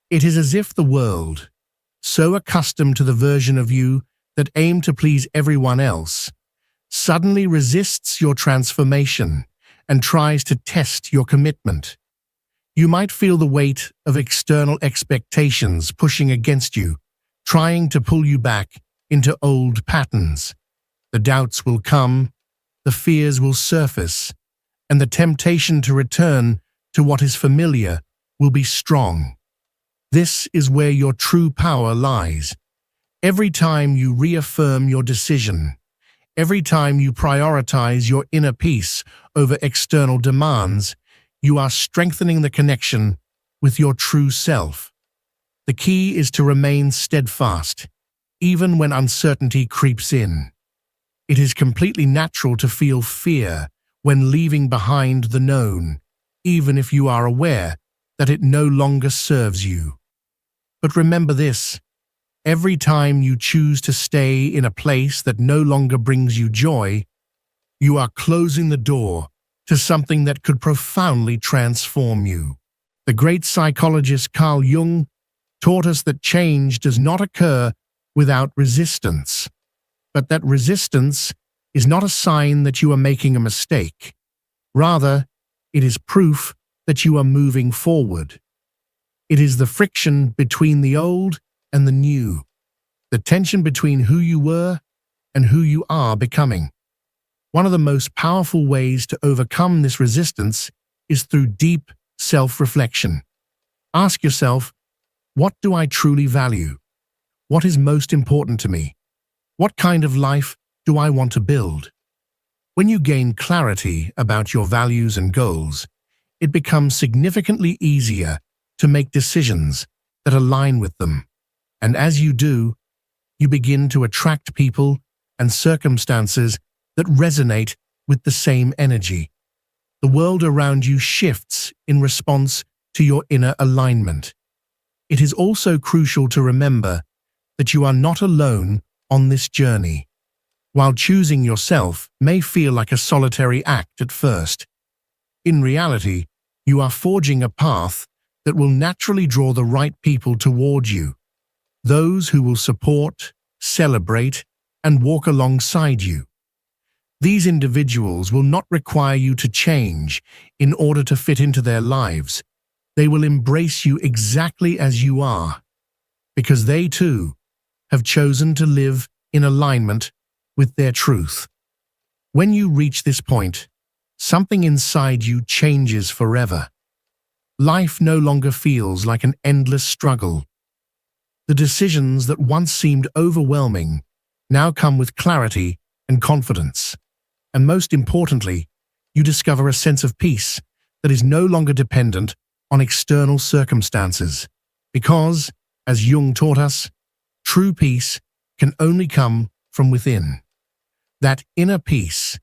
It is as if the world, so accustomed to the version of you that aimed to please everyone else, suddenly resists your transformation and tries to test your commitment. You might feel the weight of external expectations pushing against you, trying to pull you back into old patterns. The doubts will come, the fears will surface, and the temptation to return to what is familiar will be strong. This is where your true power lies. Every time you reaffirm your decision, every time you prioritize your inner peace over external demands, you are strengthening the connection with your true self. The key is to remain steadfast, even when uncertainty creeps in. It is completely natural to feel fear when leaving behind the known, even if you are aware that it no longer serves you. But remember this: every time you choose to stay in a place that no longer brings you joy, you are closing the door to something that could profoundly transform you. The great psychologist Carl Jung taught us that change does not occur without resistance, but that resistance is not a sign that you are making a mistake. Rather, it is proof that you are moving forward. It is the friction between the old and the new, the tension between who you were and who you are becoming. One of the most powerful ways to overcome this resistance is through deep self-reflection. Ask yourself, what do I truly value? What is most important to me? What kind of life do I want to build? When you gain clarity about your values and goals, it becomes significantly easier to make decisions that align with them. And as you do, you begin to attract people and circumstances that resonate with the same energy. The world around you shifts in response to your inner alignment. It is also crucial to remember that you are not alone on this journey. While choosing yourself may feel like a solitary act at first, in reality, you are forging a path that will naturally draw the right people toward you, those who will support, celebrate, and walk alongside you. These individuals will not require you to change in order to fit into their lives. They will embrace you exactly as you are, because they too have chosen to live in alignment with their truth. When you reach this point, something inside you changes forever. Life no longer feels like an endless struggle. The decisions that once seemed overwhelming now come with clarity and confidence. And most importantly, you discover a sense of peace that is no longer dependent on external circumstances. Because, as Jung taught us, true peace can only come from within. That inner peace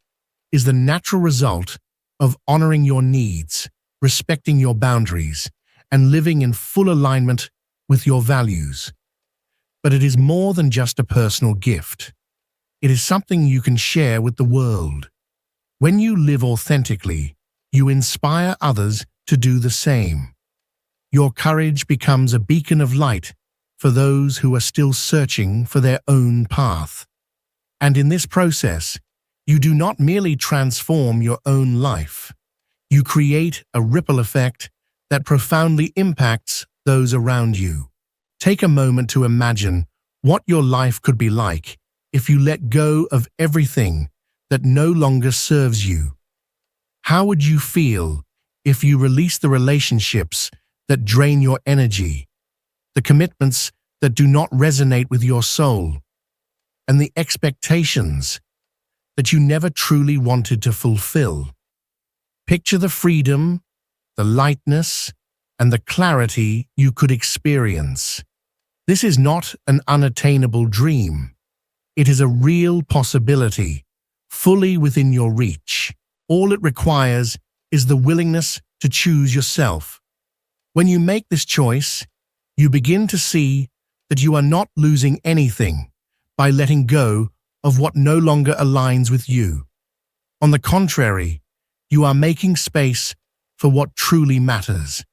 is the natural result of honoring your needs, respecting your boundaries, and living in full alignment with your values. But it is more than just a personal gift. It is something you can share with the world. When you live authentically, you inspire others to do the same. Your courage becomes a beacon of light for those who are still searching for their own path. And in this process, you do not merely transform your own life. You create a ripple effect that profoundly impacts those around you. Take a moment to imagine what your life could be like if you let go of everything that no longer serves you. How would you feel if you release the relationships that drain your energy, the commitments that do not resonate with your soul, and the expectations that you never truly wanted to fulfill? Picture the freedom, the lightness, and the clarity you could experience. This is not an unattainable dream. It is a real possibility, fully within your reach. All it requires is the willingness to choose yourself. When you make this choice, you begin to see that you are not losing anything by letting go of what no longer aligns with you. On the contrary, you are making space for what truly matters.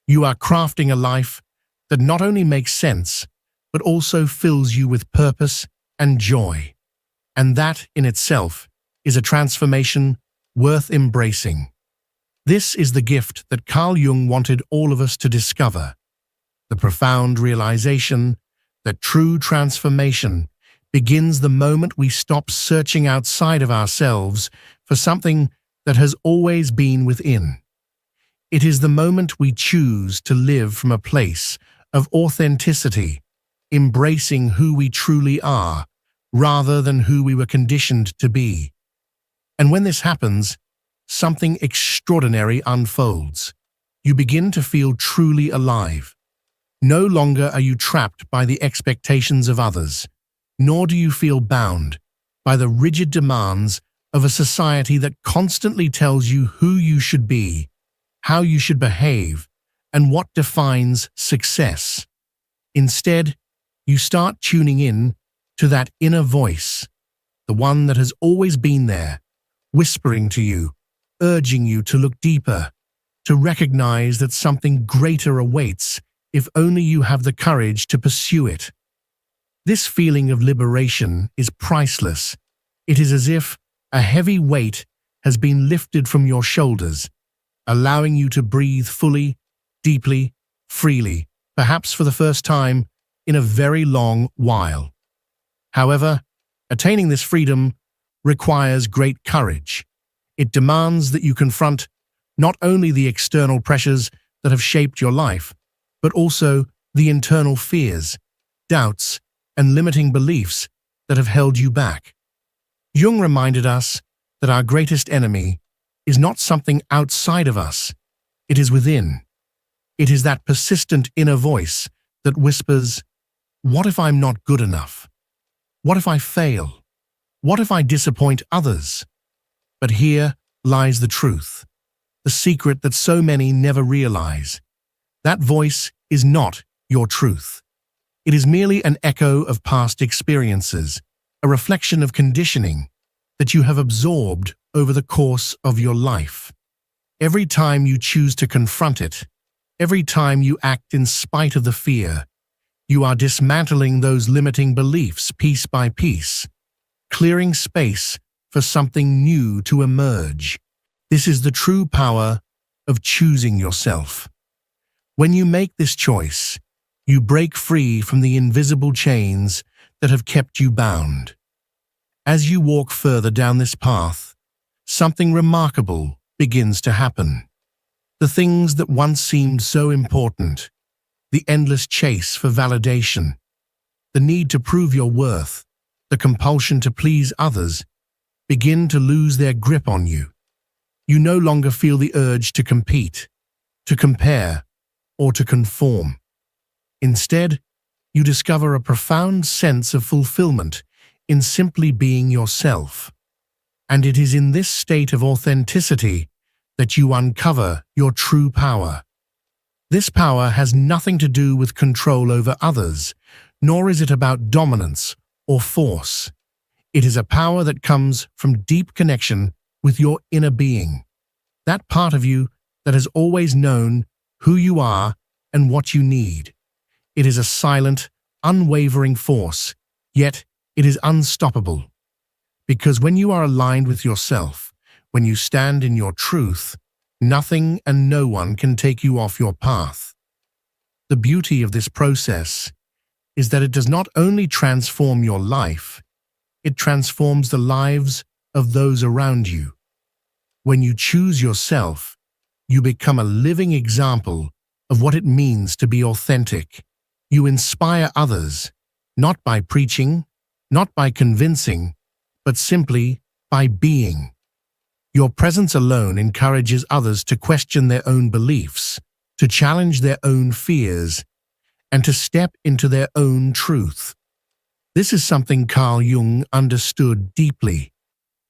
You are crafting a life that not only makes sense, but also fills you with purpose and joy. And that, in itself, is a transformation worth embracing. This is the gift that Carl Jung wanted all of us to discover: the profound realization that true transformation begins the moment we stop searching outside of ourselves for something that has always been within. It is the moment we choose to live from a place of authenticity, embracing who we truly are, rather than who we were conditioned to be. And when this happens, something extraordinary unfolds. You begin to feel truly alive. No longer are you trapped by the expectations of others, nor do you feel bound by the rigid demands of a society that constantly tells you who you should be, how you should behave, and what defines success. Instead, you start tuning in to that inner voice, the one that has always been there, whispering to you, urging you to look deeper, to recognize that something greater awaits if only you have the courage to pursue it. This feeling of liberation is priceless. It is as if a heavy weight has been lifted from your shoulders, allowing you to breathe fully, deeply, freely, perhaps for the first time in a very long while. However, attaining this freedom requires great courage. It demands that you confront not only the external pressures that have shaped your life, but also the internal fears, doubts, and limiting beliefs that have held you back. Jung reminded us that our greatest enemy is not something outside of us, it is within. It is that persistent inner voice that whispers, "What if I'm not good enough? What if I fail? What if I disappoint others?" But here lies the truth, the secret that so many never realize. That voice is not your truth. It is merely an echo of past experiences, a reflection of conditioning that you have absorbed over the course of your life. Every time you choose to confront it, every time you act in spite of the fear, you are dismantling those limiting beliefs piece by piece, clearing space for something new to emerge. This is the true power of choosing yourself. When you make this choice, you break free from the invisible chains that have kept you bound. As you walk further down this path, something remarkable begins to happen. The things that once seemed so important, the endless chase for validation, the need to prove your worth, the compulsion to please others, begin to lose their grip on you. You no longer feel the urge to compete, to compare, or to conform. Instead, you discover a profound sense of fulfillment in simply being yourself. And it is in this state of authenticity that you uncover your true power. This power has nothing to do with control over others, nor is it about dominance or force. It is a power that comes from deep connection with your inner being, that part of you that has always known who you are and what you need. It is a silent, unwavering force, yet it is unstoppable. Because when you are aligned with yourself, when you stand in your truth, nothing and no one can take you off your path. The beauty of this process is that it does not only transform your life, it transforms the lives of those around you. When you choose yourself, you become a living example of what it means to be authentic. You inspire others, not by preaching, not by convincing, but simply by being. Your presence alone encourages others to question their own beliefs, to challenge their own fears, and to step into their own truth. This is something Carl Jung understood deeply.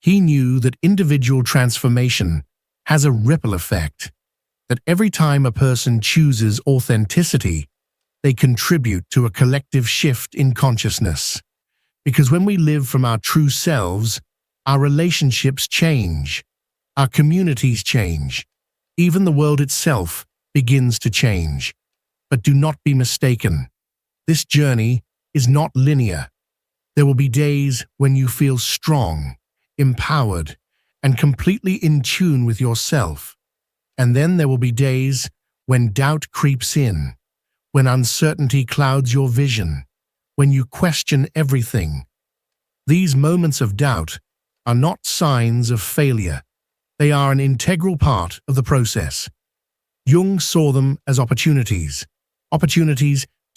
He knew that individual transformation has a ripple effect, that every time a person chooses authenticity, they contribute to a collective shift in consciousness. Because when we live from our true selves, our relationships change, our communities change, even the world itself begins to change. But do not be mistaken. This journey is not linear. There will be days when you feel strong, empowered, and completely in tune with yourself. And then there will be days when doubt creeps in, when uncertainty clouds your vision, when you question everything. These moments of doubt are not signs of failure. They are an integral part of the process. Jung saw them as opportunities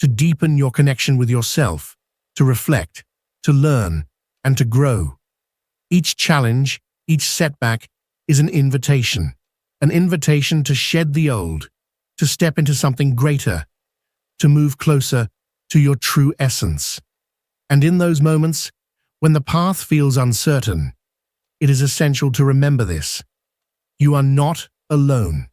to deepen your connection with yourself, to reflect, to learn, and to grow. Each challenge, each setback is an invitation to shed the old, to step into something greater, to move closer to your true essence. And in those moments, when the path feels uncertain, it is essential to remember this. You are not alone.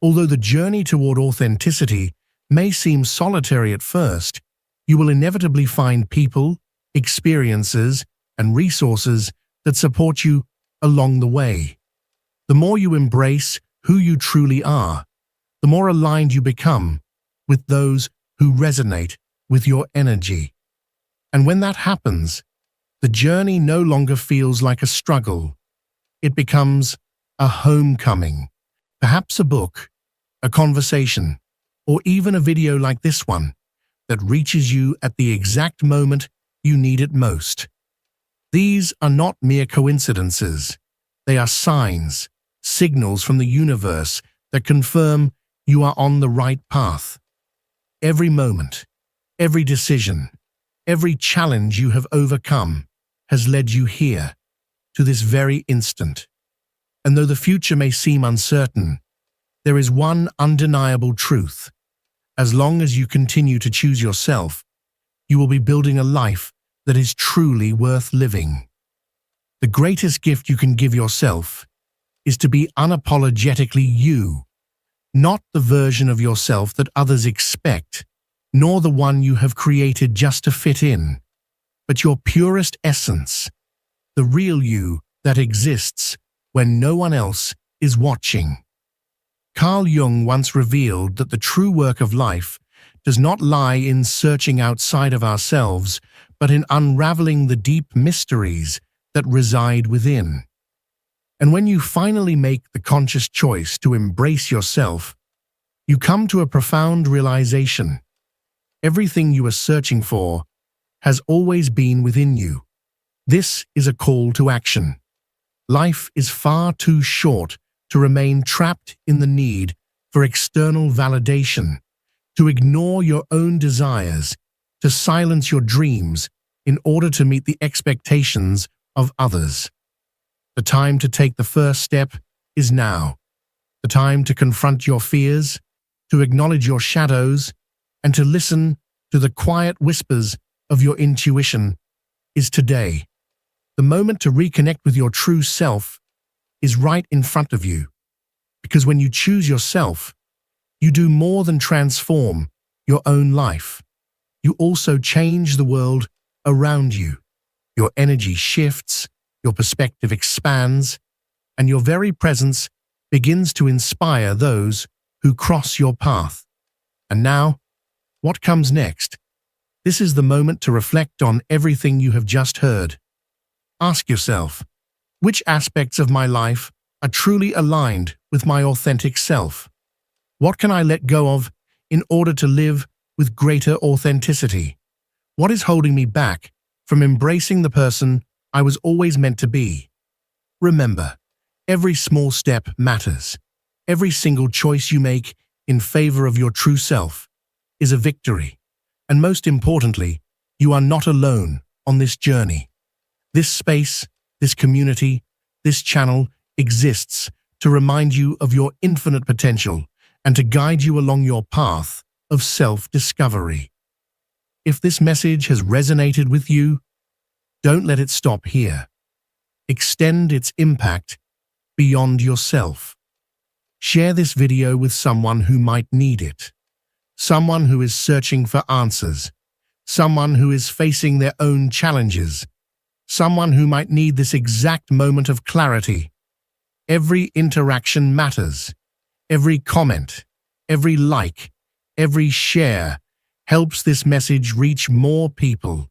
Although the journey toward authenticity may seem solitary at first, you will inevitably find people, experiences, and resources that support you along the way. The more you embrace who you truly are, the more aligned you become with those who resonate with your energy. And when that happens, the journey no longer feels like a struggle. It becomes a homecoming, perhaps a book, a conversation, or even a video like this one that reaches you at the exact moment you need it most. These are not mere coincidences. They are signs, signals from the universe that confirm you are on the right path. Every moment, every decision, every challenge you have overcome has led you here, to this very instant. And though the future may seem uncertain, there is one undeniable truth. As long as you continue to choose yourself, you will be building a life that is truly worth living. The greatest gift you can give yourself is to be unapologetically you, not the version of yourself that others expect, nor the one you have created just to fit in, but your purest essence, the real you that exists when no one else is watching. Carl Jung once revealed that the true work of life does not lie in searching outside of ourselves, but in unraveling the deep mysteries that reside within. And when you finally make the conscious choice to embrace yourself, you come to a profound realization. Everything you are searching for has always been within you. This is a call to action. Life is far too short to remain trapped in the need for external validation, to ignore your own desires, to silence your dreams in order to meet the expectations of others. The time to take the first step is now. The time to confront your fears, to acknowledge your shadows, and to listen to the quiet whispers of your intuition is today. The moment to reconnect with your true self is right in front of you. Because when you choose yourself, you do more than transform your own life. You also change the world around you. Your energy shifts, your perspective expands, and your very presence begins to inspire those who cross your path. And now, what comes next? This is the moment to reflect on everything you have just heard. Ask yourself, which aspects of my life are truly aligned with my authentic self? What can I let go of in order to live with greater authenticity? What is holding me back from embracing the person I was always meant to be? Remember, every small step matters. Every single choice you make in favor of your true self is a victory. And most importantly, you are not alone on this journey. This space, this community, this channel exists to remind you of your infinite potential and to guide you along your path of self-discovery. If this message has resonated with you, don't let it stop here. Extend its impact beyond yourself. Share this video with someone who might need it. Someone who is searching for answers. Someone who is facing their own challenges. Someone who might need this exact moment of clarity. Every interaction matters. Every comment, every like, every share helps this message reach more people.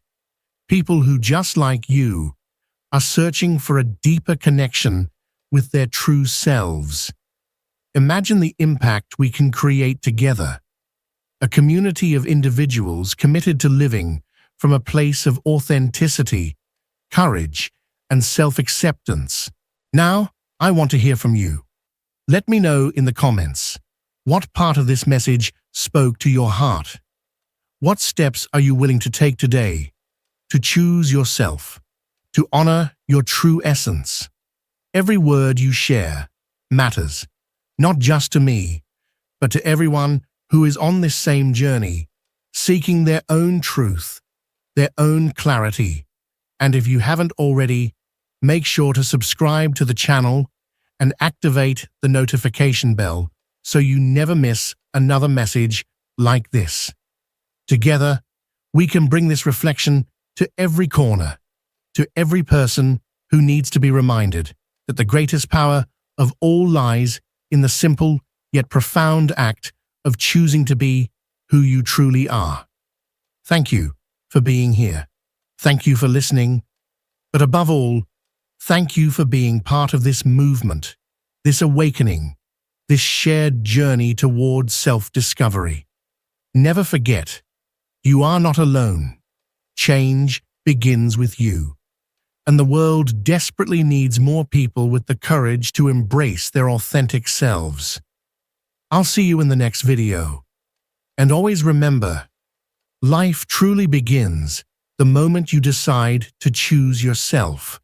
People who, just like you, are searching for a deeper connection with their true selves. Imagine the impact we can create together. A community of individuals committed to living from a place of authenticity, courage, and self-acceptance. Now, I want to hear from you. Let me know in the comments, what part of this message spoke to your heart? What steps are you willing to take today to choose yourself, to honor your true essence? Every word you share matters, not just to me, but to everyone who is on this same journey, seeking their own truth, their own clarity. And if you haven't already, make sure to subscribe to the channel and activate the notification bell so you never miss another message like this. Together, we can bring this reflection to every corner, to every person who needs to be reminded that the greatest power of all lies in the simple yet profound act of choosing to be who you truly are. Thank you for being here. Thank you for listening. But above all, thank you for being part of this movement, this awakening, this shared journey towards self-discovery. Never forget, you are not alone. Change begins with you. And the world desperately needs more people with the courage to embrace their authentic selves. I'll see you in the next video. And always remember, life truly begins the moment you decide to choose yourself.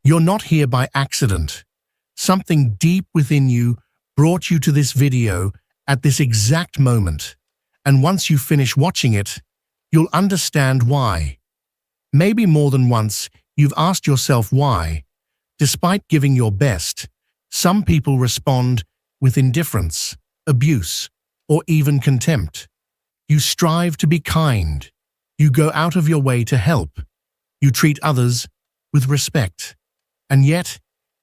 You're not here by accident. Something deep within you brought you to this video at this exact moment. And once you finish watching it, you'll understand why. Maybe more than once, you've asked yourself why. Despite giving your best, some people respond with indifference, abuse, or even contempt. You strive to be kind. You go out of your way to help. You treat others with respect. And yet,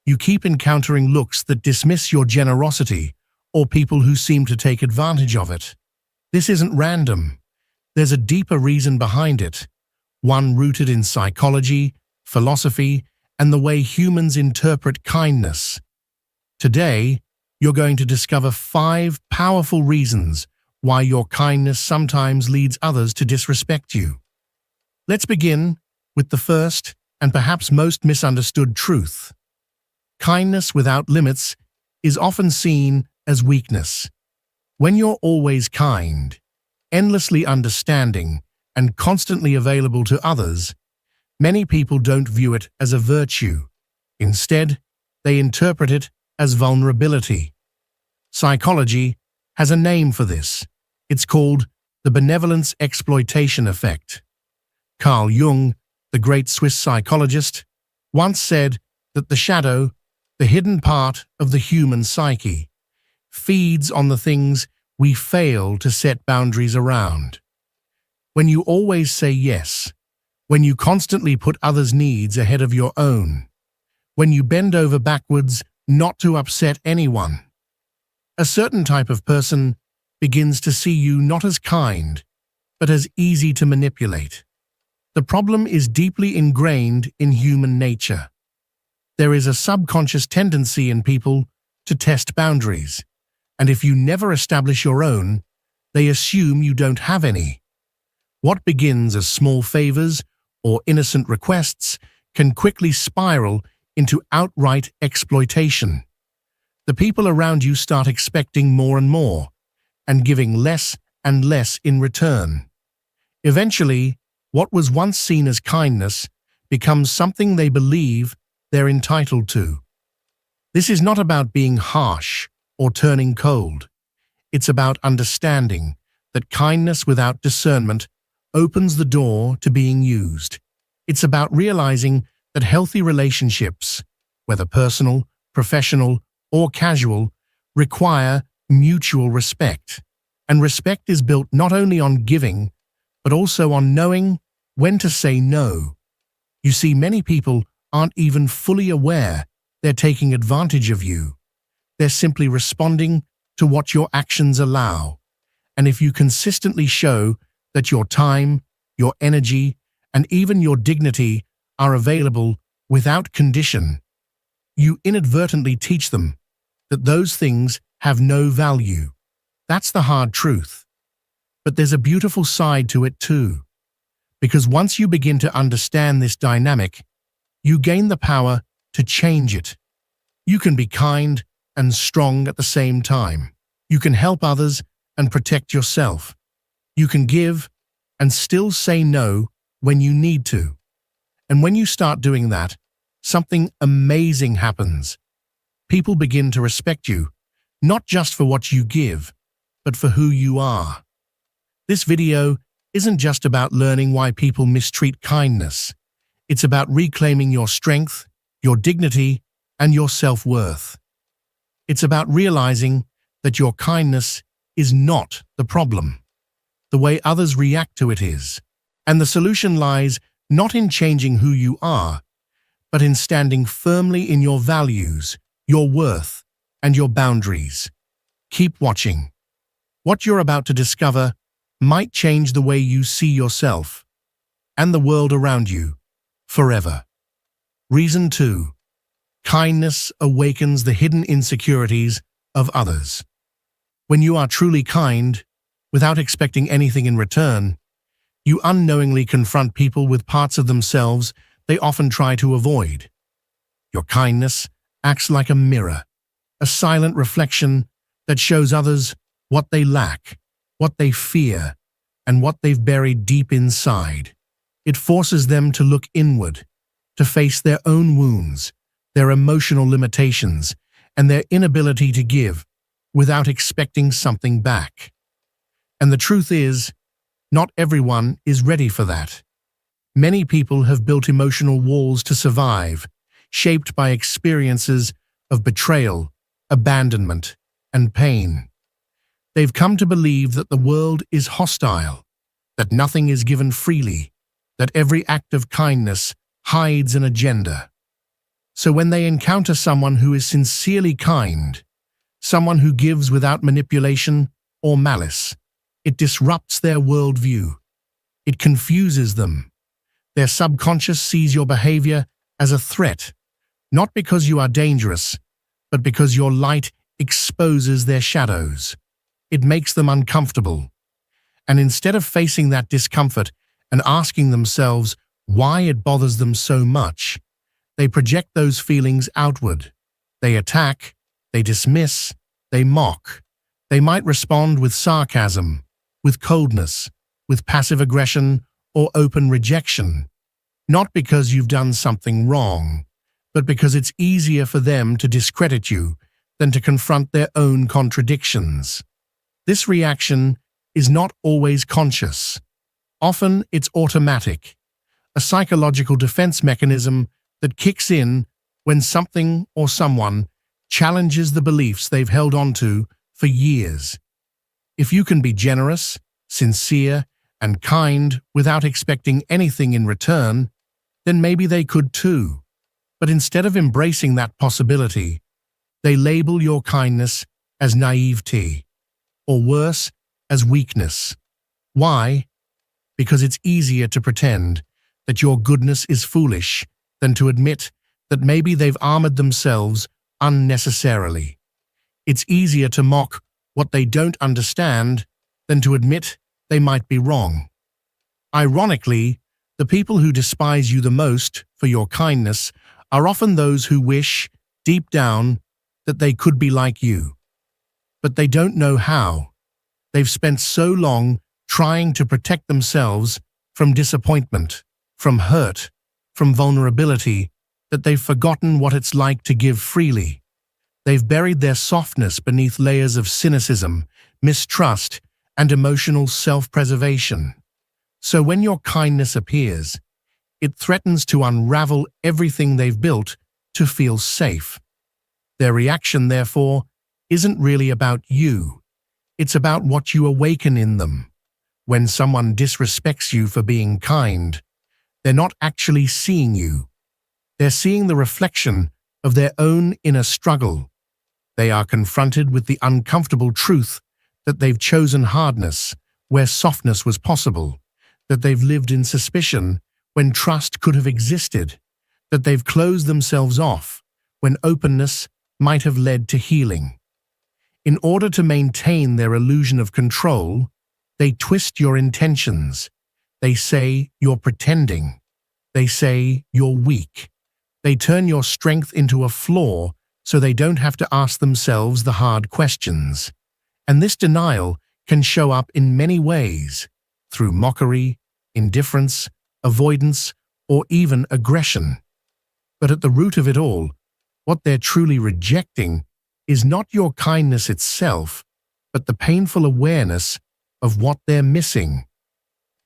you keep encountering looks that dismiss your generosity or people who seem to take advantage of it. This isn't random. There's a deeper reason behind it, one rooted in psychology, philosophy, and the way humans interpret kindness. Today, you're going to discover 5 powerful reasons why your kindness sometimes leads others to disrespect you. Let's begin with the first and perhaps most misunderstood truth. Kindness without limits is often seen as weakness. When you're always kind, endlessly understanding, and constantly available to others, many people don't view it as a virtue. Instead, they interpret it as vulnerability. Psychology has a name for this. It's called the benevolence exploitation effect. Carl Jung, the great Swiss psychologist, once said that the shadow, the hidden part of the human psyche, feeds on the things we fail to set boundaries around. When you always say yes, when you constantly put others' needs ahead of your own, when you bend over backwards not to upset anyone, a certain type of person begins to see you not as kind, but as easy to manipulate. The problem is deeply ingrained in human nature. There is a subconscious tendency in people to test boundaries, and if you never establish your own, they assume you don't have any. What begins as small favors or innocent requests can quickly spiral into outright exploitation. The people around you start expecting more and more, and giving less and less in return. Eventually, what was once seen as kindness becomes something they believe they're entitled to. This is not about being harsh or turning cold. It's about understanding that kindness without discernment opens the door to being used. It's about realizing that healthy relationships, whether personal, professional, or casual, require mutual respect. And respect is built not only on giving, but also on knowing when to say no. You see, many people aren't even fully aware they're taking advantage of you. They're simply responding to what your actions allow. And if you consistently show that your time, your energy, and even your dignity are available without condition, you inadvertently teach them that those things have no value. That's the hard truth. But there's a beautiful side to it too. Because once you begin to understand this dynamic, you gain the power to change it. You can be kind and strong at the same time. You can help others and protect yourself. You can give and still say no when you need to. And when you start doing that, something amazing happens. People begin to respect you, not just for what you give, but for who you are. This video isn't just about learning why people mistreat kindness. It's about reclaiming your strength, your dignity, and your self-worth. It's about realizing that your kindness is not the problem. The way others react to it is. And the solution lies not in changing who you are, but in standing firmly in your values, your worth, and your boundaries. Keep watching. What you're about to discover might change the way you see yourself and the world around you forever. Reason 2. Kindness awakens the hidden insecurities of others. When you are truly kind, without expecting anything in return, you unknowingly confront people with parts of themselves they often try to avoid. Your kindness acts like a mirror, a silent reflection that shows others what they lack, what they fear, and what they've buried deep inside. It forces them to look inward, to face their own wounds, their emotional limitations, and their inability to give without expecting something back. And the truth is, not everyone is ready for that. Many people have built emotional walls to survive, shaped by experiences of betrayal, abandonment, and pain. They've come to believe that the world is hostile, that nothing is given freely, that every act of kindness hides an agenda. So when they encounter someone who is sincerely kind, someone who gives without manipulation or malice, it disrupts their worldview. It confuses them. Their subconscious sees your behavior as a threat, not because you are dangerous, but because your light exposes their shadows. It makes them uncomfortable. And instead of facing that discomfort and asking themselves why it bothers them so much, they project those feelings outward. They attack, they dismiss, they mock. They might respond with sarcasm, with coldness, with passive aggression, or open rejection, not because you've done something wrong, but because it's easier for them to discredit you than to confront their own contradictions. This reaction is not always conscious. Often it's automatic, a psychological defense mechanism that kicks in when something or someone challenges the beliefs they've held onto for years. If you can be generous, sincere, and kind without expecting anything in return, then maybe they could too. But instead of embracing that possibility, they label your kindness as naivety, or worse, as weakness. Why? Because it's easier to pretend that your goodness is foolish than to admit that maybe they've armored themselves unnecessarily. It's easier to mock what they don't understand than to admit they might be wrong. Ironically, the people who despise you the most for your kindness are often those who wish, deep down, that they could be like you. But they don't know how. They've spent so long trying to protect themselves from disappointment, from hurt, from vulnerability, that they've forgotten what it's like to give freely. They've buried their softness beneath layers of cynicism, mistrust, and emotional self-preservation. So when your kindness appears, it threatens to unravel everything they've built to feel safe. Their reaction, therefore, isn't really about you. It's about what you awaken in them. When someone disrespects you for being kind, they're not actually seeing you. They're seeing the reflection of their own inner struggle. They are confronted with the uncomfortable truth that they've chosen hardness where softness was possible, that they've lived in suspicion when trust could have existed, that they've closed themselves off when openness might have led to healing. In order to maintain their illusion of control, they twist your intentions. They say you're pretending. They say you're weak. They turn your strength into a flaw so they don't have to ask themselves the hard questions. And this denial can show up in many ways, through mockery, indifference, avoidance, or even aggression. But at the root of it all, what they're truly rejecting is not your kindness itself, but the painful awareness of what they're missing.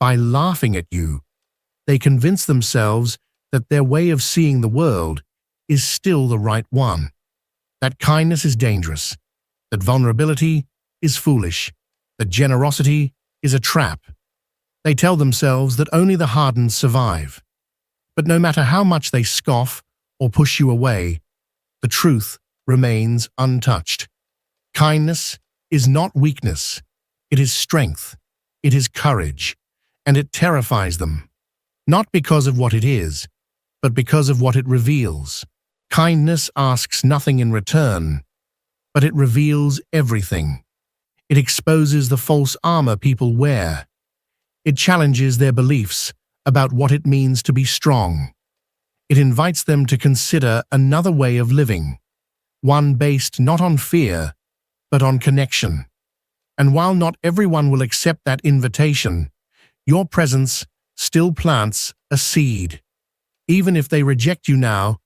By laughing at you, they convince themselves that their way of seeing the world is still the right one, that kindness is dangerous, that vulnerability is foolish, that generosity is a trap. They tell themselves that only the hardened survive. But no matter how much they scoff or push you away, the truth remains untouched. Kindness is not weakness, it is strength, it is courage, and it terrifies them, not because of what it is, but because of what it reveals. Kindness asks nothing in return, but it reveals everything. It exposes the false armor people wear. It challenges their beliefs about what it means to be strong. It invites them to consider another way of living, one based not on fear, but on connection. And while not everyone will accept that invitation, your presence still plants a seed. Even if they reject you now,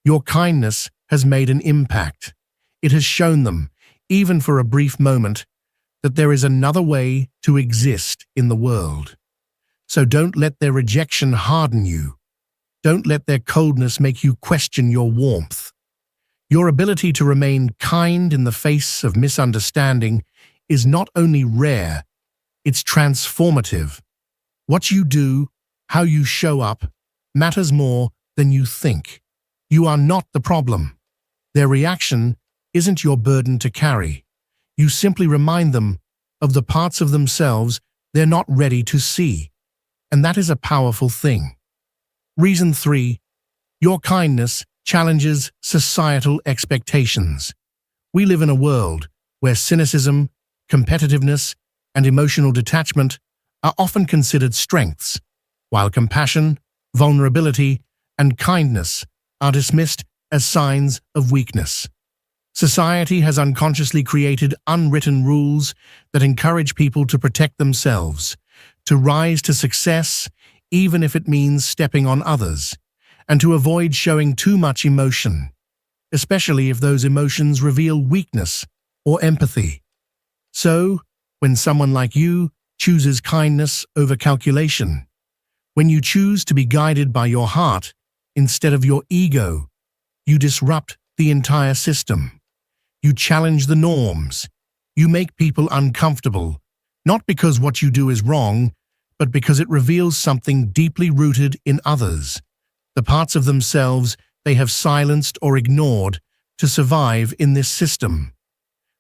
your kindness has made an impact. It has shown them, even for a brief moment, that there is another way to exist in the world. So don't let their rejection harden you. Don't let their coldness make you question your warmth. Your ability to remain kind in the face of misunderstanding is not only rare, it's transformative. What you do, how you show up, matters more than you think. You are not the problem. Their reaction isn't your burden to carry. You simply remind them of the parts of themselves they're not ready to see. And that is a powerful thing. Reason 3. Your kindness challenges societal expectations. We live in a world where cynicism, competitiveness, and emotional detachment are often considered strengths, while compassion, vulnerability, and kindness are dismissed as signs of weakness. Society has unconsciously created unwritten rules that encourage people to protect themselves, to rise to success even if it means stepping on others, and to avoid showing too much emotion, especially if those emotions reveal weakness or empathy. So, when someone like you chooses kindness over calculation, when you choose to be guided by your heart instead of your ego, you disrupt the entire system. You challenge the norms. You make people uncomfortable, not because what you do is wrong, but because it reveals something deeply rooted in others, the parts of themselves they have silenced or ignored to survive in this system.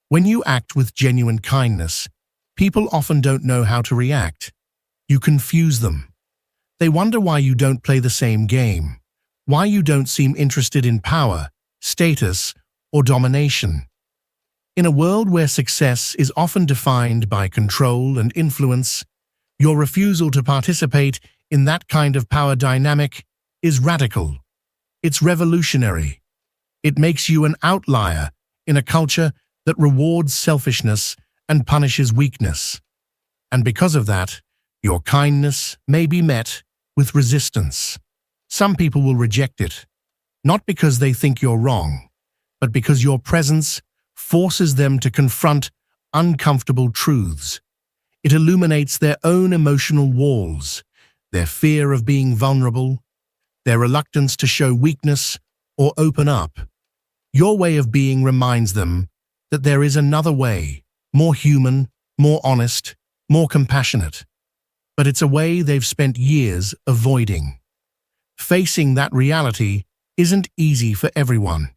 When you act with genuine kindness, people often don't know how to react. You confuse them. They wonder why you don't play the same game, why you don't seem interested in power, status, or domination. In a world where success is often defined by control and influence, your refusal to participate in that kind of power dynamic is radical. It's revolutionary. It makes you an outlier in a culture that rewards selfishness and punishes weakness. And because of that, your kindness may be met with resistance. Some people will reject it, not because they think you're wrong, but because your presence forces them to confront uncomfortable truths. It illuminates their own emotional walls, their fear of being vulnerable, their reluctance to show weakness or open up. Your way of being reminds them that there is another way, more human, more honest, more compassionate. But it's a way they've spent years avoiding. Facing that reality isn't easy for everyone.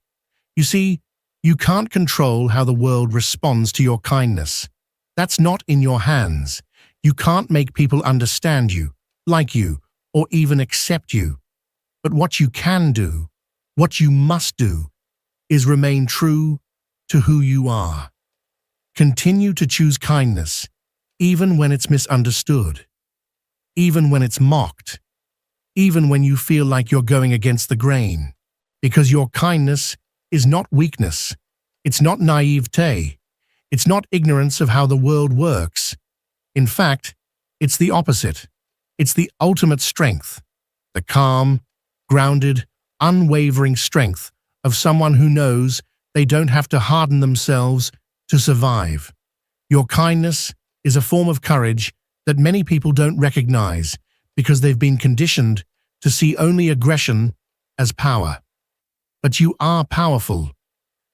You see, you can't control how the world responds to your kindness. That's not in your hands. You can't make people understand you, like you, or even accept you. But what you can do, what you must do, is remain true to who you are. Continue to choose kindness, even when it's misunderstood, even when it's mocked, even when you feel like you're going against the grain, because your kindness is not weakness. It's not naivete. It's not ignorance of how the world works. In fact, it's the opposite. It's the ultimate strength, the calm, grounded, unwavering strength of someone who knows they don't have to harden themselves to survive. Your kindness is a form of courage that many people don't recognize because they've been conditioned to see only aggression as power. But you are powerful,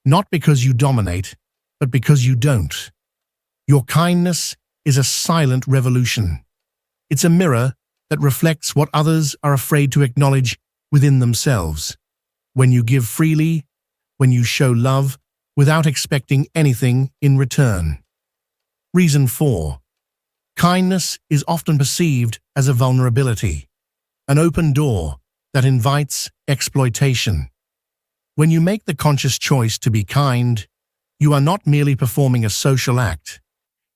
not because you dominate, but because you don't. Your kindness is a silent revolution. It's a mirror that reflects what others are afraid to acknowledge within themselves. When you give freely, when you show love without expecting anything in return. Reason 4. Kindness is often perceived as a vulnerability, an open door that invites exploitation. When you make the conscious choice to be kind, you are not merely performing a social act.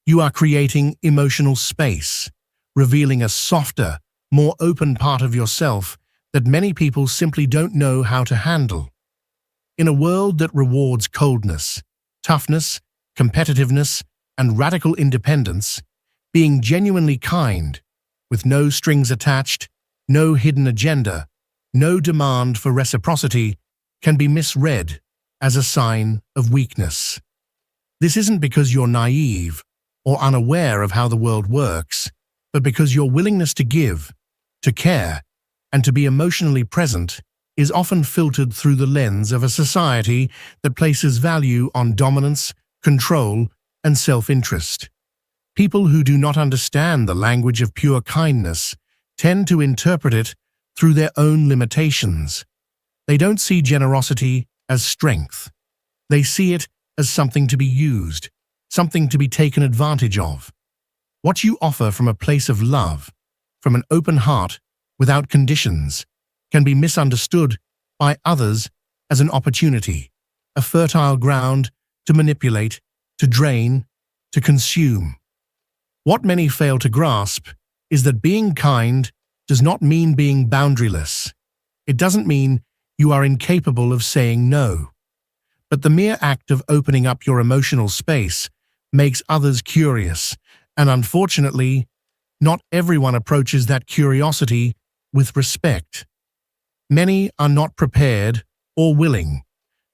You are creating emotional space, revealing a softer, more open part of yourself that many people simply don't know how to handle. In a world that rewards coldness, toughness, competitiveness, and radical independence, being genuinely kind, with no strings attached, no hidden agenda, no demand for reciprocity, can be misread as a sign of weakness. This isn't because you're naive or unaware of how the world works, but because your willingness to give, to care, and to be emotionally present is often filtered through the lens of a society that places value on dominance, control, and self-interest. People who do not understand the language of pure kindness tend to interpret it through their own limitations. They don't see generosity as strength. They see it as something to be used, something to be taken advantage of. What you offer from a place of love, from an open heart, without conditions, can be misunderstood by others as an opportunity, a fertile ground to manipulate, to drain, to consume. What many fail to grasp is that being kind does not mean being boundaryless. It doesn't mean you are incapable of saying no. But the mere act of opening up your emotional space makes others curious, and unfortunately, not everyone approaches that curiosity with respect. Many are not prepared or willing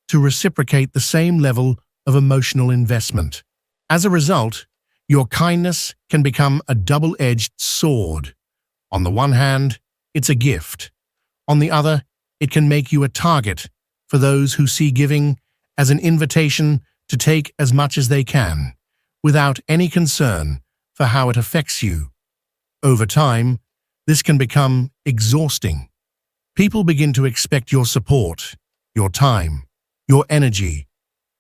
to reciprocate the same level of emotional investment. As a result, your kindness can become a double-edged sword. On the one hand, it's a gift. On the other, it can make you a target for those who see giving as an invitation to take as much as they can, without any concern for how it affects you. Over time, this can become exhausting. People begin to expect your support, your time, your energy,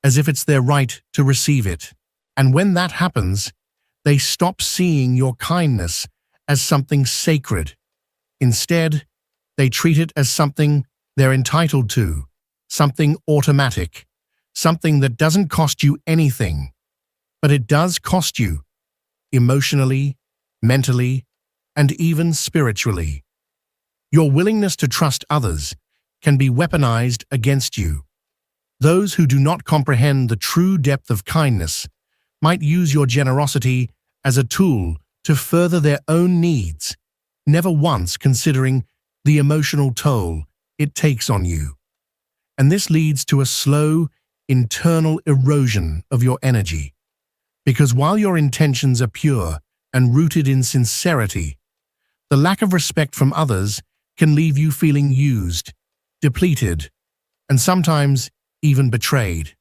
as if it's their right to receive it. And when that happens, they stop seeing your kindness as something sacred. Instead, they treat it as something they're entitled to, something automatic, something that doesn't cost you anything. But it does cost you, emotionally, mentally, and even spiritually. Your willingness to trust others can be weaponized against you. Those who do not comprehend the true depth of kindness might use your generosity as a tool to further their own needs, never once considering the emotional toll it takes on you. And this leads to a slow, internal erosion of your energy. Because while your intentions are pure and rooted in sincerity, the lack of respect from others can leave you feeling used, depleted, and sometimes even betrayed.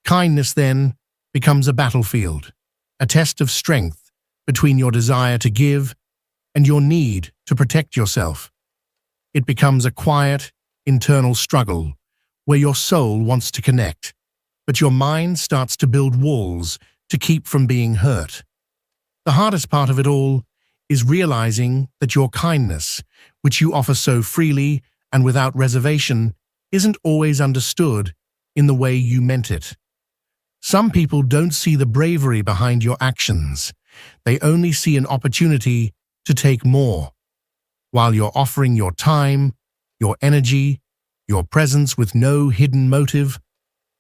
Kindness, then, becomes a battlefield, a test of strength between your desire to give and your need to protect yourself. It becomes a quiet, internal struggle where your soul wants to connect, but your mind starts to build walls to keep from being hurt. The hardest part of it all is realizing that your kindness, which you offer so freely and without reservation, isn't always understood in the way you meant it. Some people don't see the bravery behind your actions. They only see an opportunity to take more. While you're offering your time, your energy, your presence with no hidden motive.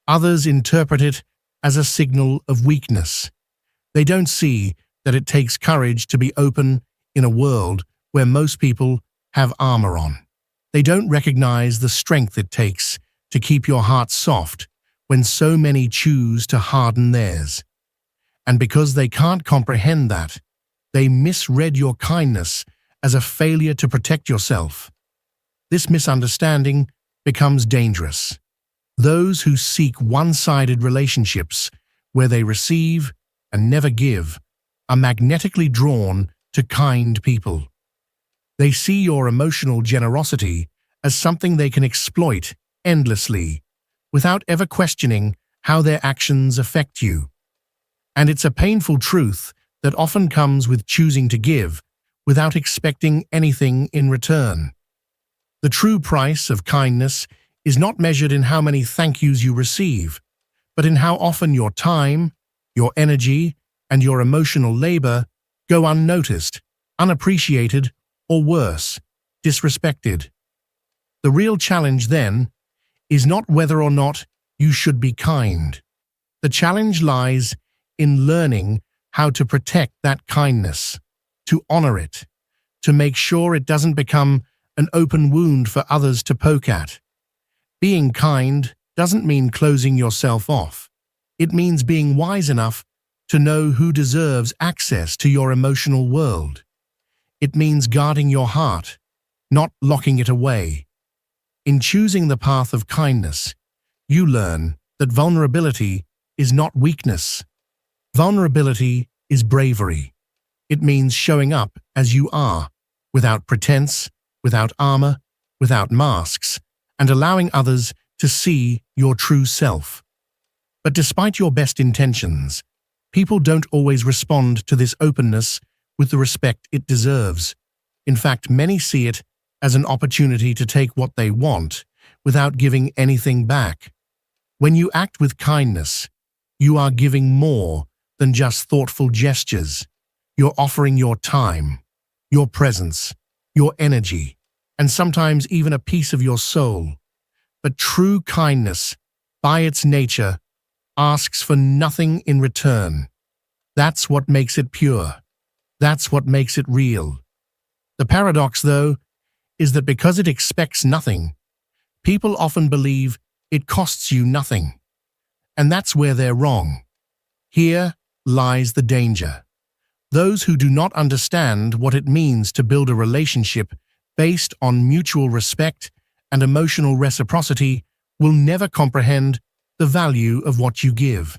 Others interpret it as a signal of weakness. They don't see that it takes courage to be open in a world where most people have armor on. They don't recognize the strength it takes to keep your heart soft when so many choose to harden theirs. And because they can't comprehend that, they misread your kindness as a failure to protect yourself. This misunderstanding becomes dangerous. Those who seek one-sided relationships where they receive and never give are magnetically drawn to kind people. They see your emotional generosity as something they can exploit endlessly without ever questioning how their actions affect you. And it's a painful truth that often comes with choosing to give without expecting anything in return. The true price of kindness is not measured in how many thank yous you receive, but in how often your time, your energy, and your emotional labor go unnoticed, unappreciated, or worse, disrespected. The real challenge, then, is not whether or not you should be kind. The challenge lies in learning how to protect that kindness, to honor it, to make sure it doesn't become an open wound for others to poke at. Being kind doesn't mean closing yourself off. It means being wise enough to know who deserves access to your emotional world. It means guarding your heart, not locking it away. In choosing the path of kindness, you learn that vulnerability is not weakness. Vulnerability is bravery. It means showing up as you are, without pretense, without armor, without masks, and allowing others to see your true self. But despite your best intentions, people don't always respond to this openness with the respect it deserves. In fact, many see it as an opportunity to take what they want without giving anything back. When you act with kindness, you are giving more than just thoughtful gestures. You're offering your time, your presence, your energy, and sometimes even a piece of your soul. But true kindness, by its nature, asks for nothing in return. That's what makes it pure. That's what makes it real. The paradox, though, is that because it expects nothing, people often believe it costs you nothing. And that's where they're wrong. Here lies the danger. Those who do not understand what it means to build a relationship based on mutual respect and emotional reciprocity will never comprehend the value of what you give.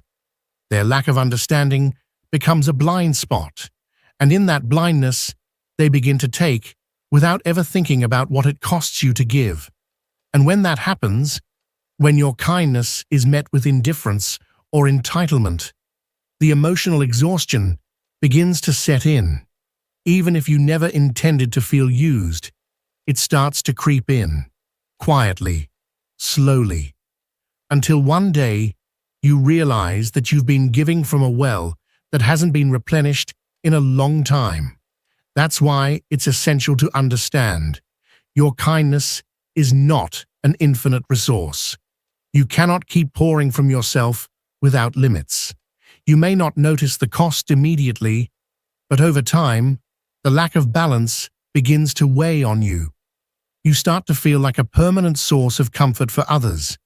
Their lack of understanding becomes a blind spot, and in that blindness, they begin to take without ever thinking about what it costs you to give. And when that happens, when your kindness is met with indifference or entitlement, the emotional exhaustion begins to set in. Even if you never intended to feel used, it starts to creep in, quietly, slowly, until one day you realize that you've been giving from a well that hasn't been replenished in a long time. That's why it's essential to understand your kindness is not an infinite resource. You cannot keep pouring from yourself without limits. You may not notice the cost immediately, but over time, the lack of balance begins to weigh on you. You start to feel like a permanent source of comfort for others,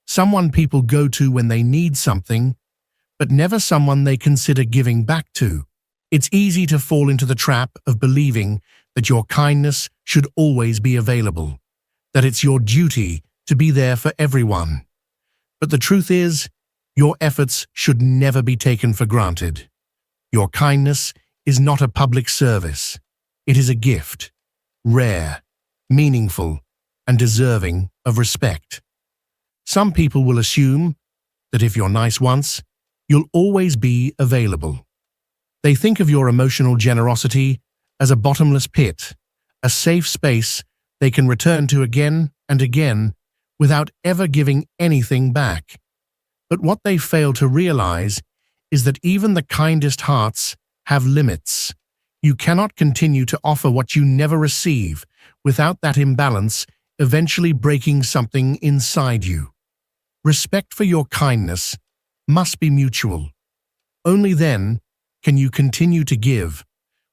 someone people go to when they need something, but never someone they consider giving back to. It's easy to fall into the trap of believing that your kindness should always be available, that it's your duty to be there for everyone. But the truth is, your efforts should never be taken for granted. Your kindness is not a public service. It is a gift, rare, meaningful, and deserving of respect. Some people will assume that if you're nice once, you'll always be available. They think of your emotional generosity as a bottomless pit, a safe space they can return to again and again without ever giving anything back. But what they fail to realize is that even the kindest hearts have limits. You cannot continue to offer what you never receive without that imbalance eventually breaking something inside you. Respect for your kindness must be mutual. Only then can you continue to give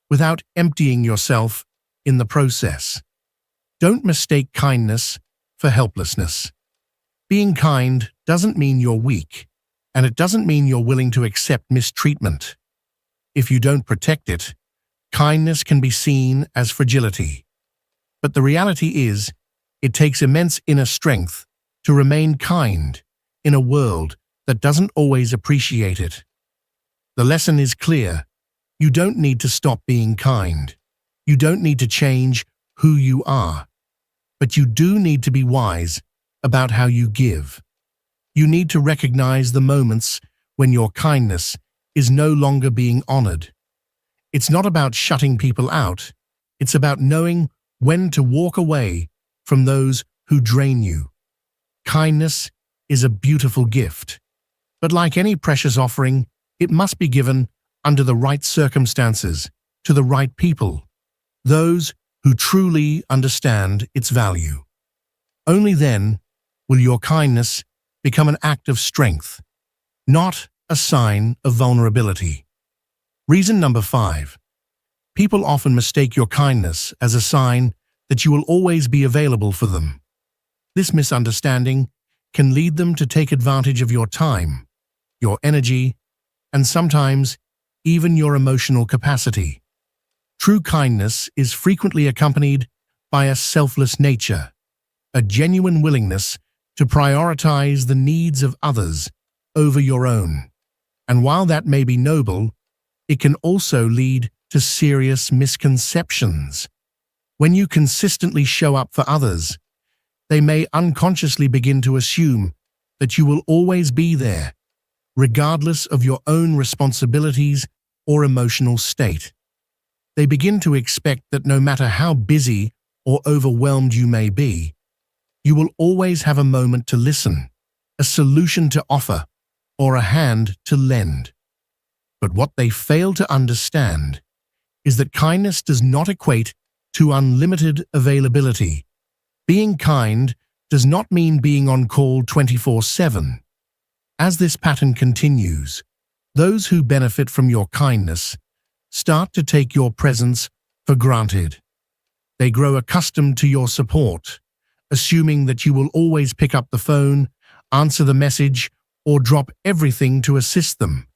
without emptying yourself in the process. Don't mistake kindness for helplessness. Being kind doesn't mean you're weak, and it doesn't mean you're willing to accept mistreatment. If you don't protect it, kindness can be seen as fragility. But the reality is, it takes immense inner strength to remain kind in a world that doesn't always appreciate it. The lesson is clear. You don't need to stop being kind. You don't need to change who you are. But you do need to be wise about how you give. You need to recognize the moments when your kindness is no longer being honored. It's not about shutting people out. It's about knowing when to walk away from those who drain you. Kindness is a beautiful gift, but like any precious offering, it must be given under the right circumstances, to the right people, those who truly understand its value. Only then will your kindness become an act of strength, not a sign of vulnerability. Reason number 5. People often mistake your kindness as a sign that you will always be available for them. This misunderstanding can lead them to take advantage of your time, your energy, and sometimes even your emotional capacity. True kindness is frequently accompanied by a selfless nature, a genuine willingness to prioritize the needs of others over your own. And while that may be noble, it can also lead to serious misconceptions. When you consistently show up for others, they may unconsciously begin to assume that you will always be there, regardless of your own responsibilities or emotional state. They begin to expect that no matter how busy or overwhelmed you may be, you will always have a moment to listen, a solution to offer, or a hand to lend. But what they fail to understand is that kindness does not equate to unlimited availability. Being kind does not mean being on call 24/7. As this pattern continues, those who benefit from your kindness start to take your presence for granted. They grow accustomed to your support, assuming that you will always pick up the phone, answer the message, or drop everything to assist them,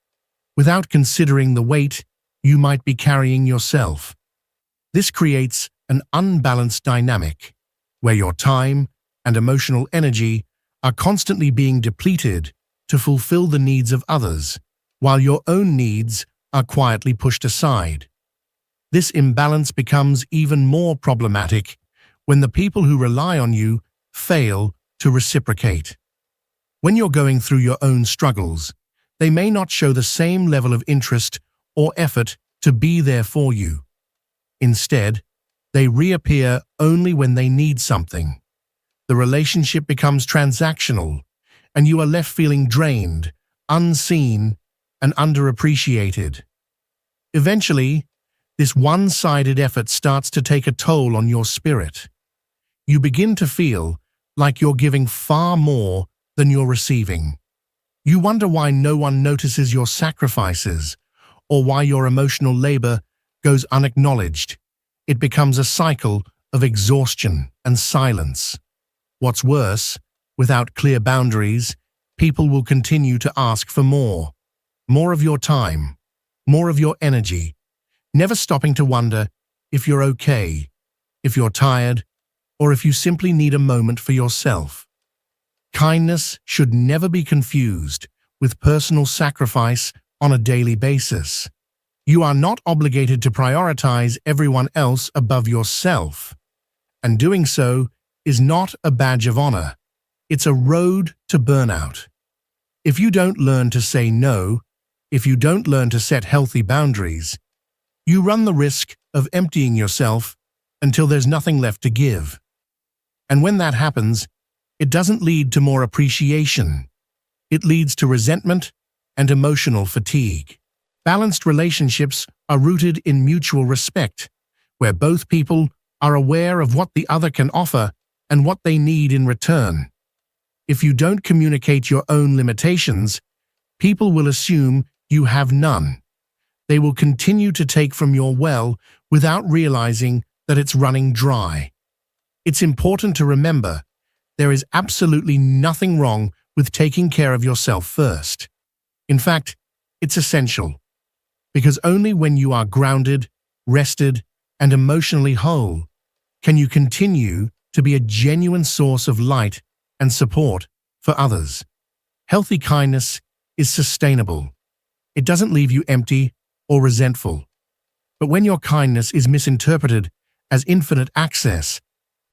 without considering the weight you might be carrying yourself. This creates an unbalanced dynamic, where your time and emotional energy are constantly being depleted to fulfill the needs of others, while your own needs are quietly pushed aside. This imbalance becomes even more problematic when the people who rely on you fail to reciprocate. When you're going through your own struggles, they may not show the same level of interest or effort to be there for you. Instead, they reappear only when they need something. The relationship becomes transactional, and you are left feeling drained, unseen, and underappreciated. Eventually, this one-sided effort starts to take a toll on your spirit. You begin to feel like you're giving far more than you're receiving. You wonder why no one notices your sacrifices, or why your emotional labor goes unacknowledged. It becomes a cycle of exhaustion and silence. What's worse, without clear boundaries, people will continue to ask for more. More of your time, more of your energy, never stopping to wonder if you're okay, if you're tired, or if you simply need a moment for yourself. Kindness should never be confused with personal sacrifice on a daily basis. You are not obligated to prioritize everyone else above yourself, and doing so is not a badge of honor. It's a road to burnout. If you don't learn to say no, if you don't learn to set healthy boundaries, you run the risk of emptying yourself until there's nothing left to give. And when that happens, it doesn't lead to more appreciation. It leads to resentment and emotional fatigue. Balanced relationships are rooted in mutual respect, where both people are aware of what the other can offer and what they need in return. If you don't communicate your own limitations, people will assume you have none. They will continue to take from your well without realizing that it's running dry. It's important to remember there is absolutely nothing wrong with taking care of yourself first. In fact, it's essential, because only when you are grounded, rested, and emotionally whole can you continue to be a genuine source of light and support for others. Healthy kindness is sustainable. It doesn't leave you empty or resentful. But when your kindness is misinterpreted as infinite access,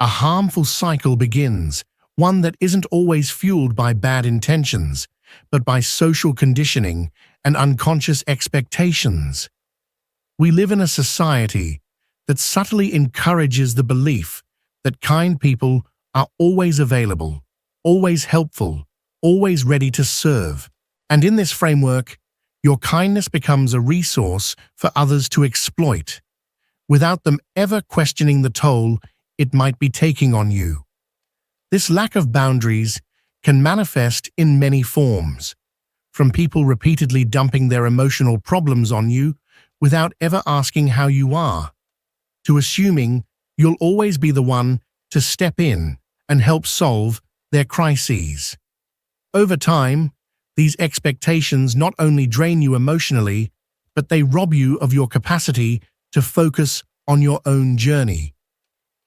a harmful cycle begins, one that isn't always fueled by bad intentions, but by social conditioning and unconscious expectations. We live in a society that subtly encourages the belief that kind people are always available, always helpful, always ready to serve. And in this framework, your kindness becomes a resource for others to exploit, without them ever questioning the toll it might be taking on you. This lack of boundaries can manifest in many forms, from people repeatedly dumping their emotional problems on you without ever asking how you are, to assuming you'll always be the one to step in and help solve their crises. Over time, these expectations not only drain you emotionally, but they rob you of your capacity to focus on your own journey.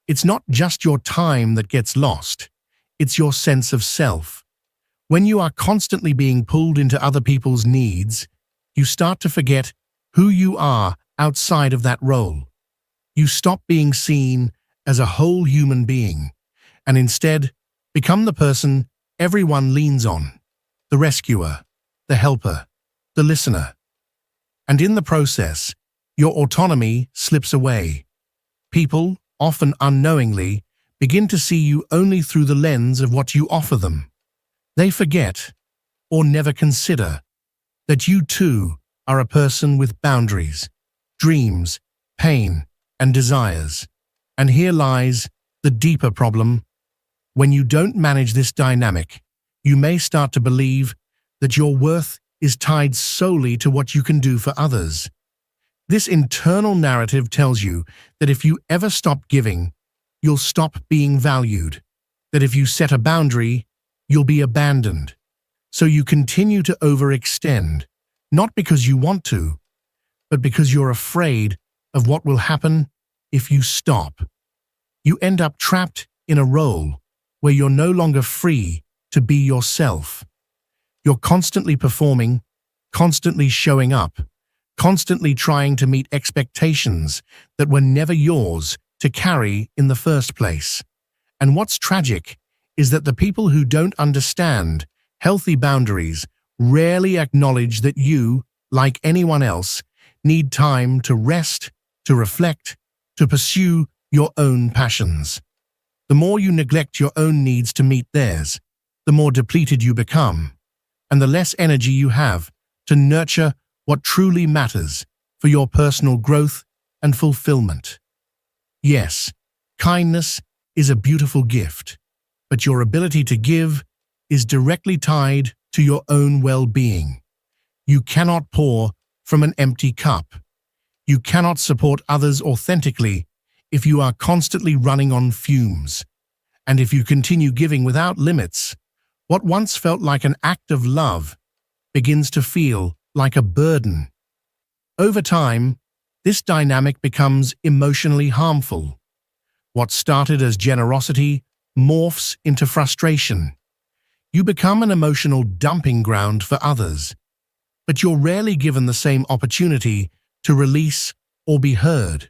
It's not just your time that gets lost, it's your sense of self. When you are constantly being pulled into other people's needs, you start to forget who you are outside of that role. You stop being seen as a whole human being, and instead become the person everyone leans on, the rescuer, the helper, the listener. And in the process, your autonomy slips away. People, often unknowingly, begin to see you only through the lens of what you offer them. They forget, or never consider, that you too are a person with boundaries, dreams, pain, and desires. And here lies the deeper problem. When you don't manage this dynamic, you may start to believe that your worth is tied solely to what you can do for others. This internal narrative tells you that if you ever stop giving, you'll stop being valued, that if you set a boundary, you'll be abandoned. So you continue to overextend, not because you want to, but because you're afraid of what will happen if you stop. You end up trapped in a role where you're no longer free to be yourself. You're constantly performing, constantly showing up, constantly trying to meet expectations that were never yours to carry in the first place. And what's tragic is that the people who don't understand healthy boundaries rarely acknowledge that you, like anyone else, need time to rest, to reflect, to pursue your own passions. The more you neglect your own needs to meet theirs, the more depleted you become, and the less energy you have to nurture what truly matters for your personal growth and fulfillment. Yes, kindness is a beautiful gift, but your ability to give is directly tied to your own well-being. You cannot pour from an empty cup. You cannot support others authentically if you are constantly running on fumes. And if you continue giving without limits, what once felt like an act of love begins to feel like a burden. Over time, this dynamic becomes emotionally harmful. What started as generosity morphs into frustration. You become an emotional dumping ground for others, but you're rarely given the same opportunity to release or be heard.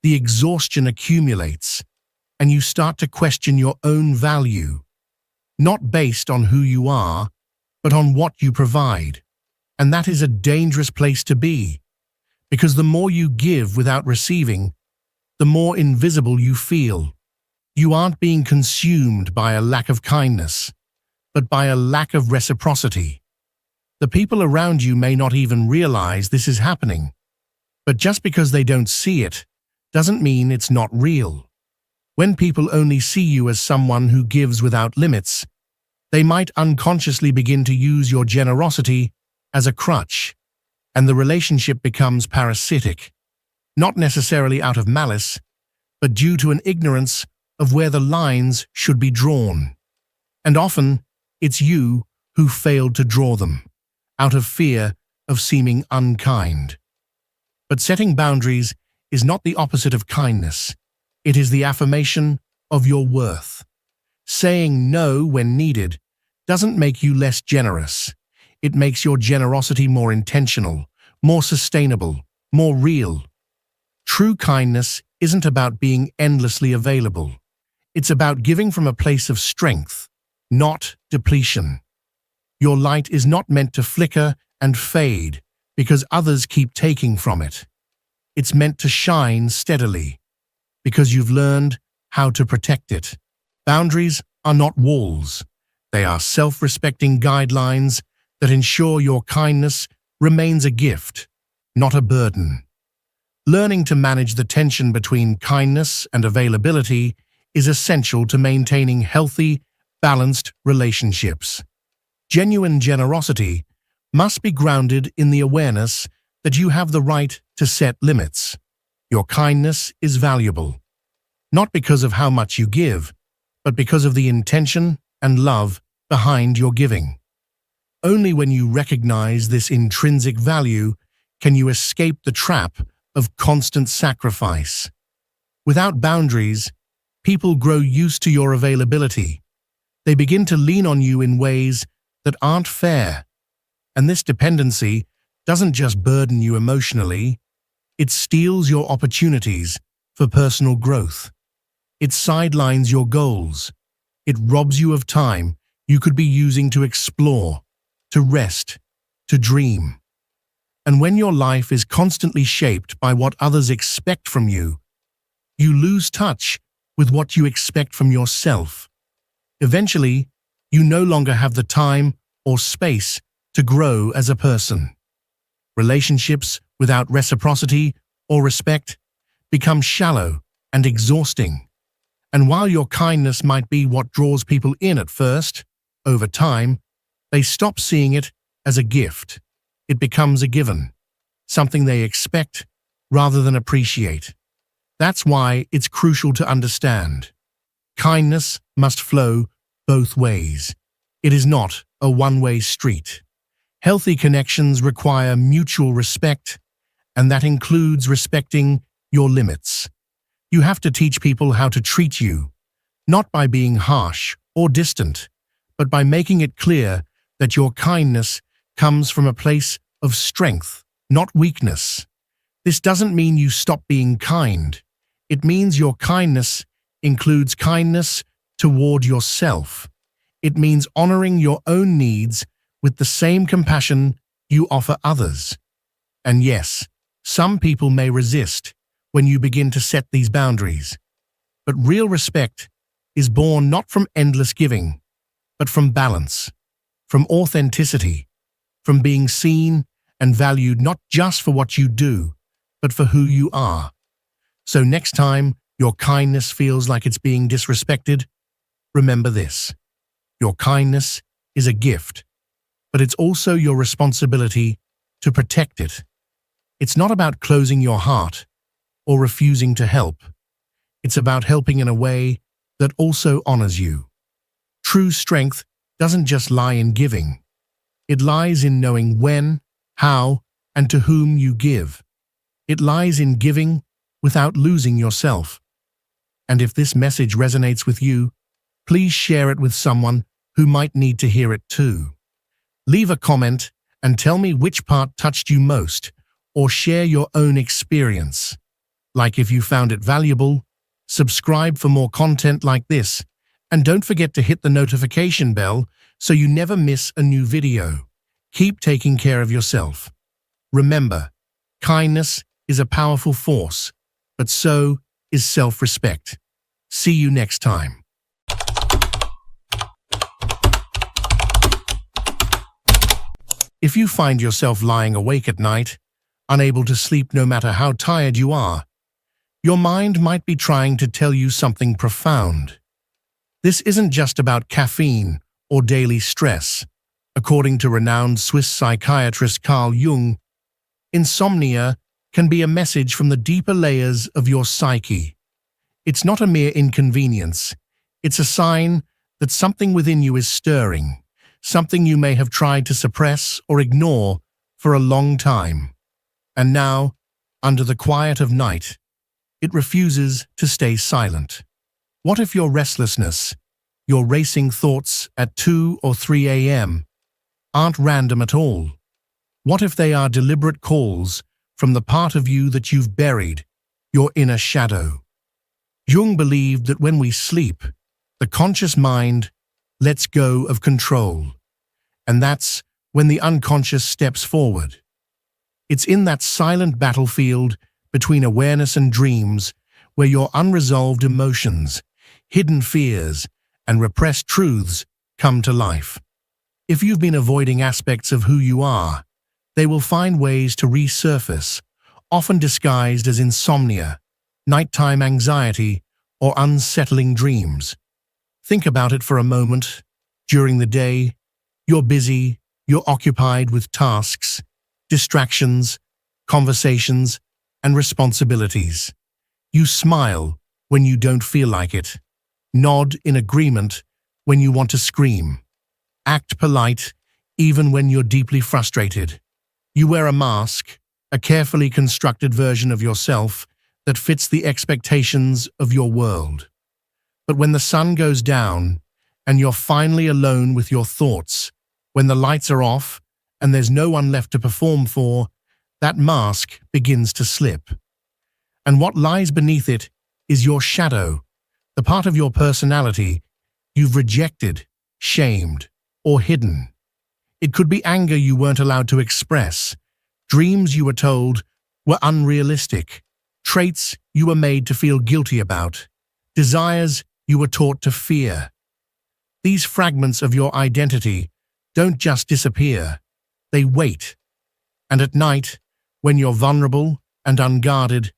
The exhaustion accumulates, and you start to question your own value, not based on who you are, but on what you provide. And that is a dangerous place to be, because the more you give without receiving, the more invisible you feel. You aren't being consumed by a lack of kindness, but by a lack of reciprocity. The people around you may not even realize this is happening, but just because they don't see it doesn't mean it's not real. When people only see you as someone who gives without limits, they might unconsciously begin to use your generosity as a crutch, and the relationship becomes parasitic, not necessarily out of malice, but due to an ignorance of where the lines should be drawn. And often, it's you who failed to draw them, out of fear of seeming unkind. But setting boundaries is not the opposite of kindness. It is the affirmation of your worth. Saying no when needed doesn't make you less generous. It makes your generosity more intentional, more sustainable, more real. True kindness isn't about being endlessly available. It's about giving from a place of strength, not depletion. Your light is not meant to flicker and fade because others keep taking from it. It's meant to shine steadily because you've learned how to protect it. Boundaries are not walls. They are self-respecting guidelines that ensure your kindness remains a gift, not a burden. Learning to manage the tension between kindness and availability is essential to maintaining healthy, balanced relationships. Genuine generosity must be grounded in the awareness that you have the right to set limits. Your kindness is valuable, not because of how much you give, but because of the intention and love behind your giving. Only when you recognize this intrinsic value can you escape the trap of constant sacrifice. Without boundaries, people grow used to your availability. They begin to lean on you in ways that aren't fair. And this dependency doesn't just burden you emotionally, it steals your opportunities for personal growth. It sidelines your goals. It robs you of time you could be using to explore, to rest, to dream. And when your life is constantly shaped by what others expect from you, you lose touch with what you expect from yourself. Eventually, you no longer have the time or space to grow as a person. Relationships without reciprocity or respect become shallow and exhausting. And while your kindness might be what draws people in at first, over time, they stop seeing it as a gift. It becomes a given, something they expect rather than appreciate. That's why it's crucial to understand. Kindness must flow both ways. It is not a one-way street. Healthy connections require mutual respect, and that includes respecting your limits. You have to teach people how to treat you, not by being harsh or distant, but by making it clear that your kindness comes from a place of strength, not weakness. This doesn't mean you stop being kind. It means your kindness includes kindness toward yourself. It means honoring your own needs with the same compassion you offer others. And yes, some people may resist when you begin to set these boundaries. But real respect is born not from endless giving, but from balance, from authenticity, from being seen and valued not just for what you do, but for who you are. So next time your kindness feels like it's being disrespected, remember this. Your kindness is a gift, but it's also your responsibility to protect it. It's not about closing your heart or refusing to help. It's about helping in a way that also honors you. True strength doesn't just lie in giving. It lies in knowing when, how, and to whom you give. It lies in giving without losing yourself. And if this message resonates with you, please share it with someone who might need to hear it too. Leave a comment and tell me which part touched you most, or share your own experience. Like if you found it valuable, subscribe for more content like this, and don't forget to hit the notification bell so you never miss a new video. Keep taking care of yourself. Remember, kindness is a powerful force, but so is self-respect. See you next time. If you find yourself lying awake at night, unable to sleep no matter how tired you are, Your mind might be trying to tell you something profound. This isn't just about caffeine or daily stress. According to renowned Swiss psychiatrist Carl Jung, insomnia can be a message from the deeper layers of your psyche. It's not a mere inconvenience. It's a sign that something within you is stirring, something you may have tried to suppress or ignore for a long time. And now, under the quiet of night, it refuses to stay silent. What if your restlessness, your racing thoughts at 2 or 3 a.m., aren't random at all? What if they are deliberate calls from the part of you that you've buried, your inner shadow? Jung believed that when we sleep, the conscious mind lets go of control, and that's when the unconscious steps forward. It's in that silent battlefield between awareness and dreams where your unresolved emotions, hidden fears, and repressed truths come to life. If you've been avoiding aspects of who you are, they will find ways to resurface, often disguised as insomnia, nighttime anxiety, or unsettling dreams. Think about it for a moment. During the day, you're busy, you're occupied with tasks, distractions, conversations, and responsibilities. You smile when you don't feel like it, nod in agreement when you want to scream, act polite even when you're deeply frustrated. You wear a mask, a carefully constructed version of yourself that fits the expectations of your world. But when the sun goes down and you're finally alone with your thoughts, when the lights are off and there's no one left to perform for, that mask begins to slip. And what lies beneath it is your shadow, the part of your personality you've rejected, shamed, or hidden. It could be anger you weren't allowed to express, dreams you were told were unrealistic, traits you were made to feel guilty about, desires you were taught to fear. These fragments of your identity don't just disappear, they wait. And at night, when you're vulnerable and unguarded,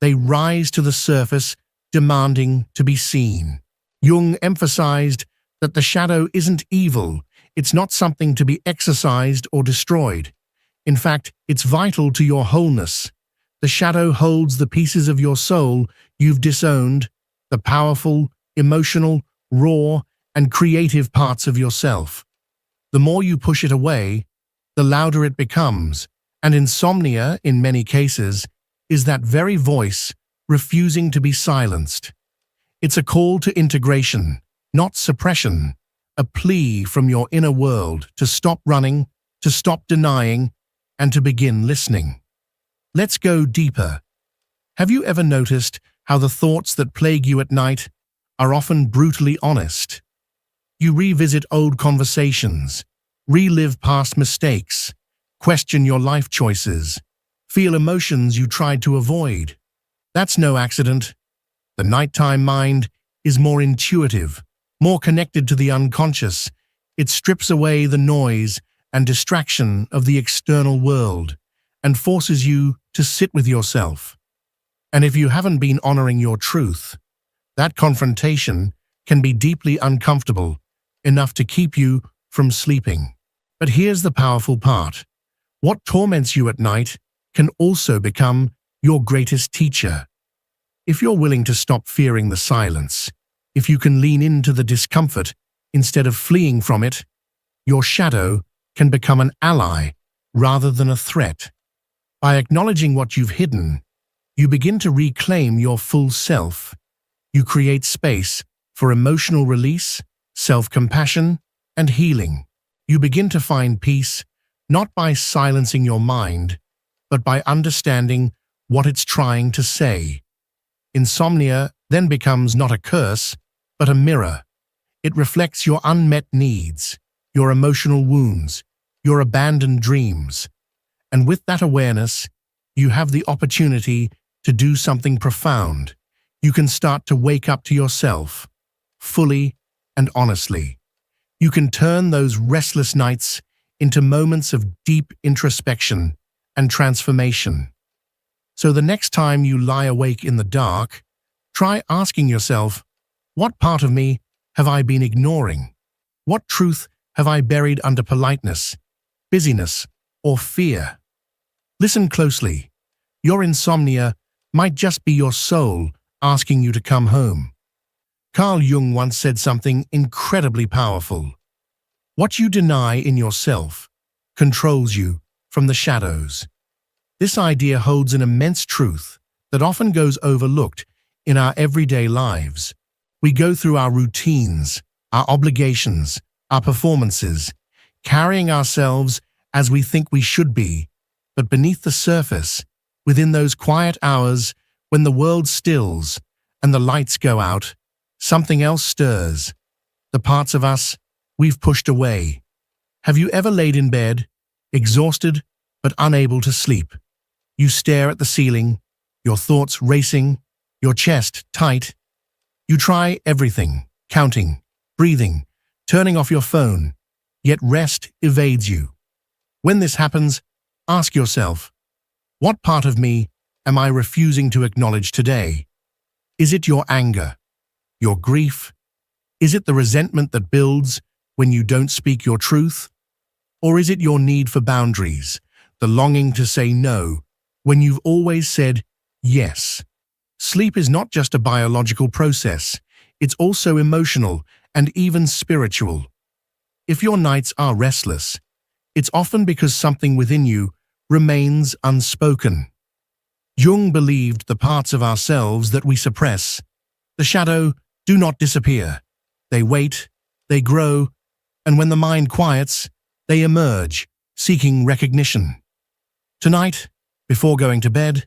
they rise to the surface, demanding to be seen. Jung emphasized that the shadow isn't evil, it's not something to be exorcised or destroyed. In fact, it's vital to your wholeness. The shadow holds the pieces of your soul you've disowned, the powerful, emotional, raw, and creative parts of yourself. The more you push it away, the louder it becomes, and insomnia, in many cases, is that very voice refusing to be silenced. It's a call to integration, not suppression, a plea from your inner world to stop running, to stop denying, and to begin listening. Let's go deeper. Have you ever noticed how the thoughts that plague you at night are often brutally honest? You revisit old conversations, relive past mistakes, question your life choices, feel emotions you tried to avoid. That's no accident. The nighttime mind is more intuitive, more connected to the unconscious. It strips away the noise and distraction of the external world and forces you to sit with yourself. And if you haven't been honoring your truth, that confrontation can be deeply uncomfortable, enough to keep you from sleeping. But here's the powerful part. What torments you at night can also become your greatest teacher. If you're willing to stop fearing the silence, if you can lean into the discomfort instead of fleeing from it, your shadow can become an ally rather than a threat. By acknowledging what you've hidden, you begin to reclaim your full self. You create space for emotional release, self-compassion, and healing. You begin to find peace not by silencing your mind, but by understanding what it's trying to say. Insomnia then becomes not a curse, but a mirror. It reflects your unmet needs, your emotional wounds, your abandoned dreams. And with that awareness, you have the opportunity to do something profound. You can start to wake up to yourself, fully and honestly. You can turn those restless nights into moments of deep introspection and transformation. So the next time you lie awake in the dark, try asking yourself, what part of me have I been ignoring? What truth have I buried under politeness, busyness, or fear? Listen closely. Your insomnia might just be your soul asking you to come home. Carl Jung once said something incredibly powerful. What you deny in yourself controls you from the shadows. This idea holds an immense truth that often goes overlooked in our everyday lives. We go through our routines, our obligations, our performances, carrying ourselves as we think we should be, but beneath the surface, within those quiet hours when the world stills and the lights go out, something else stirs. The parts of us we've pushed away. Have you ever laid in bed, exhausted but unable to sleep? You stare at the ceiling, your thoughts racing, your chest tight. You try everything, counting, breathing, turning off your phone, yet rest evades you. When this happens, ask yourself, what part of me am I refusing to acknowledge today? Is it your anger, your grief? Is it the resentment that builds when you don't speak your truth? Or is it your need for boundaries, the longing to say no when you've always said yes? Sleep is not just a biological process, it's also emotional and even spiritual. If your nights are restless, it's often because something within you remains unspoken. Jung believed the parts of ourselves that we suppress, the shadow, do not disappear. They wait, they grow, and when the mind quiets, they emerge, seeking recognition. Tonight, before going to bed,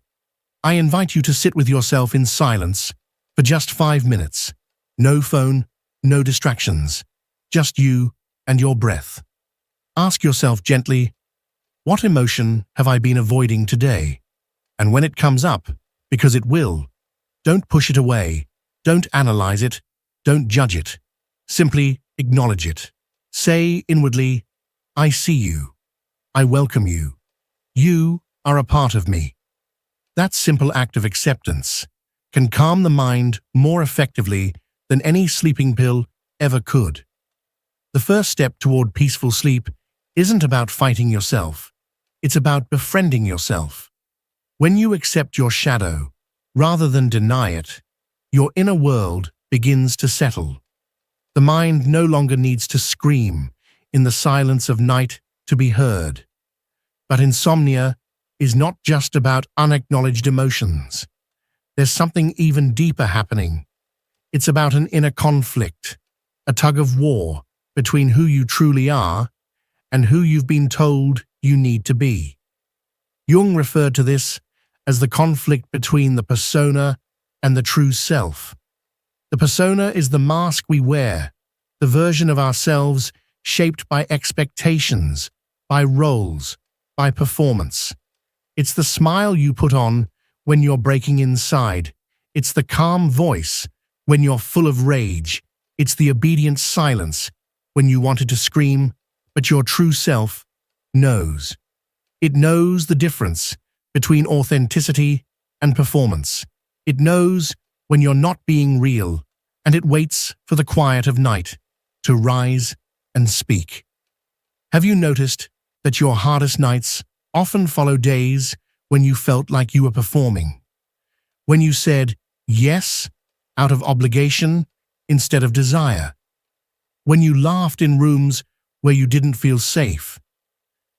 I invite you to sit with yourself in silence for just 5 minutes. No phone, no distractions, just you and your breath. Ask yourself gently, what emotion have I been avoiding today? And when it comes up, because it will, don't push it away, don't analyze it, don't judge it. Simply acknowledge it. Say inwardly, I see you. I welcome you. You are a part of me. That simple act of acceptance can calm the mind more effectively than any sleeping pill ever could. The first step toward peaceful sleep isn't about fighting yourself. It's about befriending yourself. When you accept your shadow, rather than deny it, your inner world begins to settle. The mind no longer needs to scream in the silence of night to be heard. But insomnia is not just about unacknowledged emotions. There's something even deeper happening. It's about an inner conflict, a tug of war between who you truly are and who you've been told you need to be. Jung referred to this as the conflict between the persona and the true self. The persona is the mask we wear, the version of ourselves shaped by expectations, by roles, by performance. It's the smile you put on when you're breaking inside. It's the calm voice when you're full of rage. It's the obedient silence when you wanted to scream, but your true self knows. It knows the difference between authenticity and performance. It knows when you're not being real, and it waits for the quiet of night to rise and speak. Have you noticed that your hardest nights often follow days when you felt like you were performing? When you said yes out of obligation instead of desire? When you laughed in rooms where you didn't feel safe?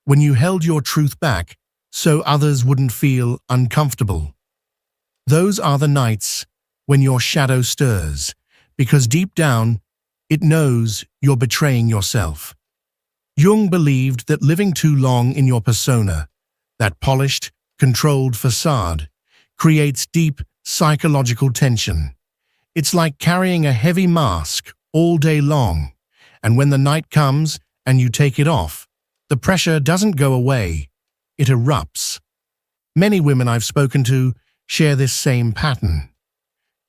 When you held your truth back so others wouldn't feel uncomfortable? Those are the nights when your shadow stirs, because deep down, it knows you're betraying yourself. Jung believed that living too long in your persona, that polished, controlled facade, creates deep psychological tension. It's like carrying a heavy mask all day long, and when the night comes and you take it off, the pressure doesn't go away, it erupts. Many women I've spoken to share this same pattern.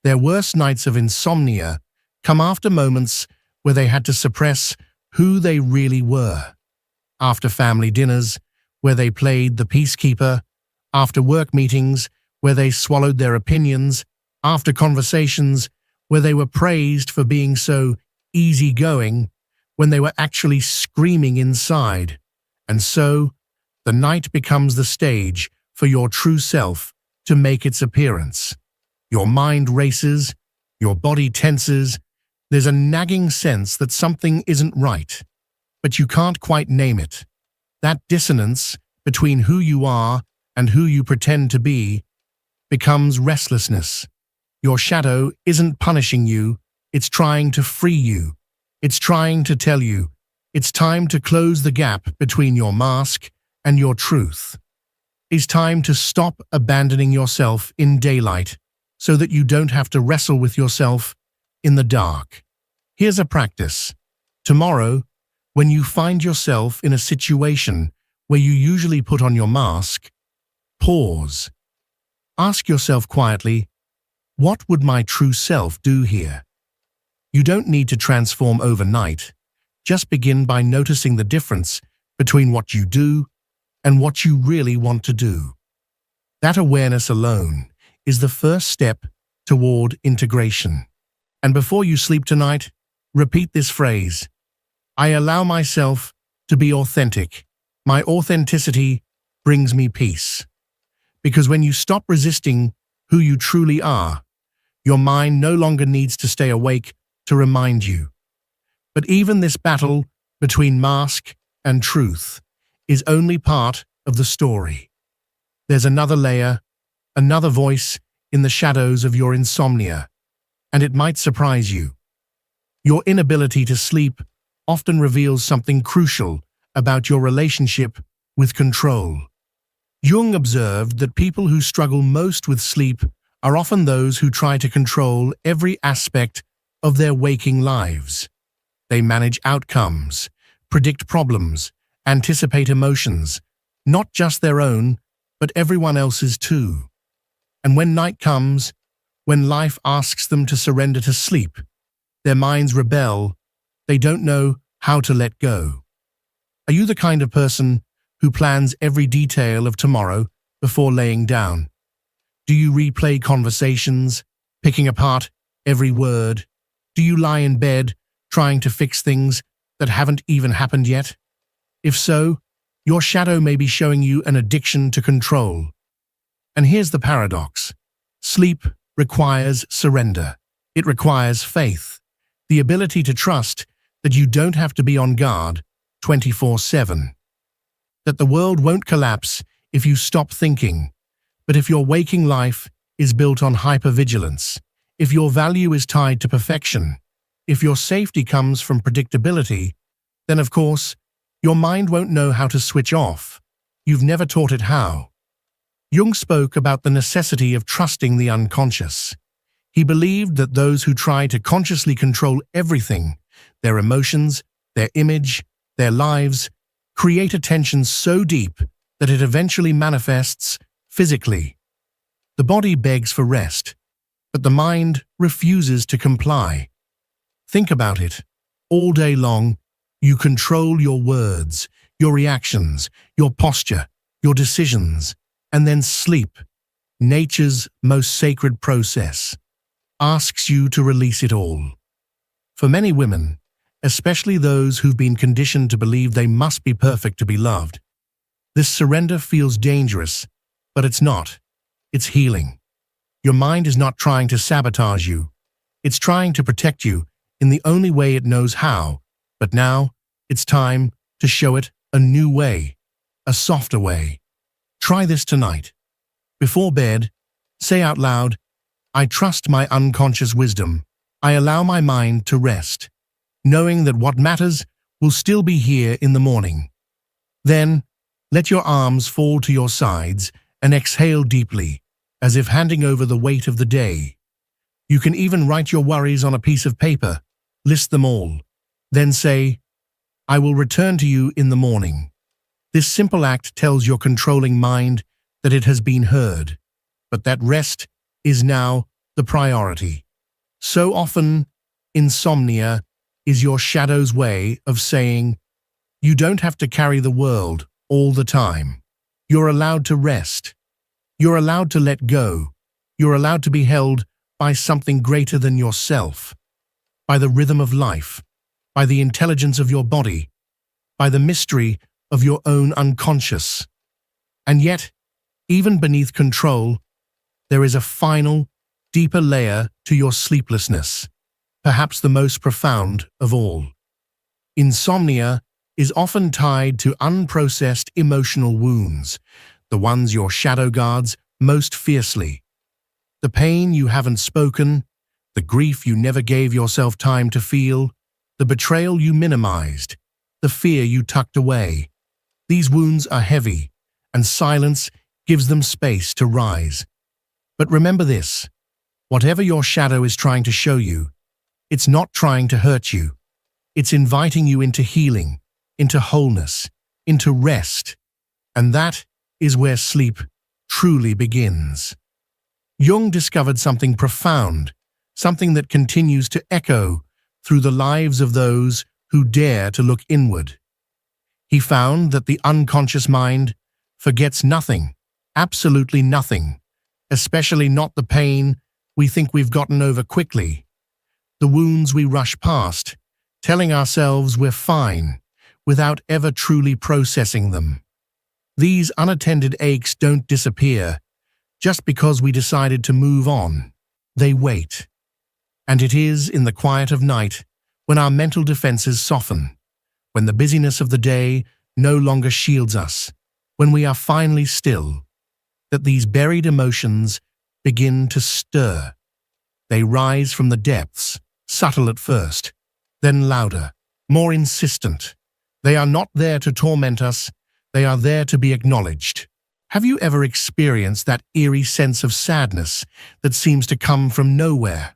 Their worst nights of insomnia come after moments where they had to suppress who they really were. After family dinners, where they played the peacekeeper. After work meetings, where they swallowed their opinions, after conversations where they were praised for being so easygoing when they were actually screaming inside. And so, the night becomes the stage for your true self to make its appearance. Your mind races, your body tenses, there's a nagging sense that something isn't right, but you can't quite name it. That dissonance between who you are and who you pretend to be becomes restlessness. Your shadow isn't punishing you, it's trying to free you. It's trying to tell you, it's time to close the gap between your mask and your truth. It's time to stop abandoning yourself in daylight so that you don't have to wrestle with yourself in the dark. Here's a practice. Tomorrow, when you find yourself in a situation where you usually put on your mask, pause. Ask yourself quietly, what would my true self do here? You don't need to transform overnight. Just begin by noticing the difference between what you do and what you really want to do. That awareness alone is the first step toward integration. And before you sleep tonight, repeat this phrase. I allow myself to be authentic. My authenticity brings me peace. Because when you stop resisting who you truly are, your mind no longer needs to stay awake to remind you. But even this battle between mask and truth is only part of the story. There's another layer, another voice in the shadows of your insomnia, and it might surprise you. Your inability to sleep often reveals something crucial about your relationship with control. Jung observed that people who struggle most with sleep are often those who try to control every aspect of their waking lives. They manage outcomes, predict problems, anticipate emotions, not just their own, but everyone else's too. And when night comes, when life asks them to surrender to sleep, their minds rebel. They don't know how to let go. Are you the kind of person who plans every detail of tomorrow before laying down? Do you replay conversations, picking apart every word? Do you lie in bed trying to fix things that haven't even happened yet? If so, your shadow may be showing you an addiction to control. And here's the paradox. Sleep requires surrender. It requires faith, the ability to trust that you don't have to be on guard 24/7. That the world won't collapse if you stop thinking, but if your waking life is built on hypervigilance, if your value is tied to perfection, if your safety comes from predictability, then of course, your mind won't know how to switch off. You've never taught it how. Jung spoke about the necessity of trusting the unconscious. He believed that those who try to consciously control everything, their emotions, their image, their lives, create a tension so deep that it eventually manifests physically. The body begs for rest, but the mind refuses to comply. Think about it. All day long, you control your words, your reactions, your posture, your decisions, and then sleep, nature's most sacred process, asks you to release it all. For many women, especially those who've been conditioned to believe they must be perfect to be loved, this surrender feels dangerous, but it's not. It's healing. Your mind is not trying to sabotage you. It's trying to protect you in the only way it knows how, but now it's time to show it a new way, a softer way. Try this tonight. Before bed, say out loud, I trust my unconscious wisdom. I allow my mind to rest, knowing that what matters will still be here in the morning. Then, let your arms fall to your sides and exhale deeply, as if handing over the weight of the day. You can even write your worries on a piece of paper, list them all, then say, I will return to you in the morning. This simple act tells your controlling mind that it has been heard, but that rest is now the priority. So often, insomnia is your shadow's way of saying, you don't have to carry the world all the time. You're allowed to rest. You're allowed to let go. You're allowed to be held by something greater than yourself, by the rhythm of life, by the intelligence of your body, by the mystery of your own unconscious. And yet, even beneath control, there is a final, deeper layer to your sleeplessness, perhaps the most profound of all. Insomnia is often tied to unprocessed emotional wounds, the ones your shadow guards most fiercely. The pain you haven't spoken, the grief you never gave yourself time to feel, the betrayal you minimized, the fear you tucked away. These wounds are heavy, and silence gives them space to rise. But remember this, whatever your shadow is trying to show you, it's not trying to hurt you. It's inviting you into healing, into wholeness, into rest. And that is where sleep truly begins. Jung discovered something profound, something that continues to echo through the lives of those who dare to look inward. He found that the unconscious mind forgets nothing, absolutely nothing, especially not the pain we think we've gotten over quickly, the wounds we rush past, telling ourselves we're fine, without ever truly processing them. These unattended aches don't disappear just because we decided to move on. They wait. And it is in the quiet of night, when our mental defenses soften, when the busyness of the day no longer shields us, when we are finally still, that these buried emotions begin to stir. They rise from the depths, subtle at first, then louder, more insistent. They are not there to torment us, they are there to be acknowledged. Have you ever experienced that eerie sense of sadness that seems to come from nowhere?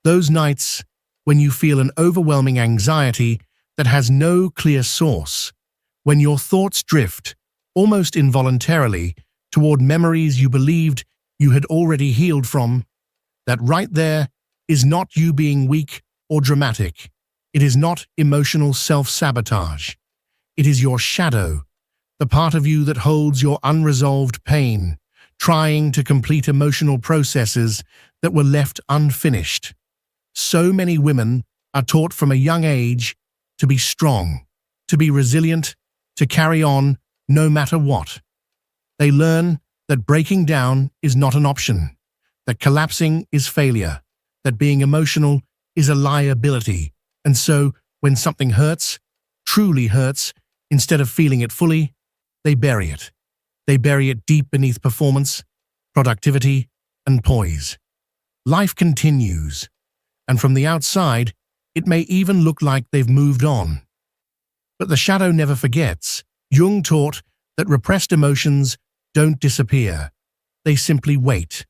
Those nights when you feel an overwhelming anxiety that has no clear source, when your thoughts drift, almost involuntarily, toward memories you believed you had already healed from. That right there is not you being weak or dramatic. It is not emotional self-sabotage. It is your shadow, the part of you that holds your unresolved pain, trying to complete emotional processes that were left unfinished. So many women are taught from a young age to be strong, to be resilient, to carry on no matter what. They learn that breaking down is not an option, that collapsing is failure, that being emotional is a liability. And so, when something hurts, truly hurts, instead of feeling it fully, they bury it. They bury it deep beneath performance, productivity, and poise. Life continues, and from the outside, it may even look like they've moved on. But the shadow never forgets. Jung taught that repressed emotions don't disappear. They simply wait.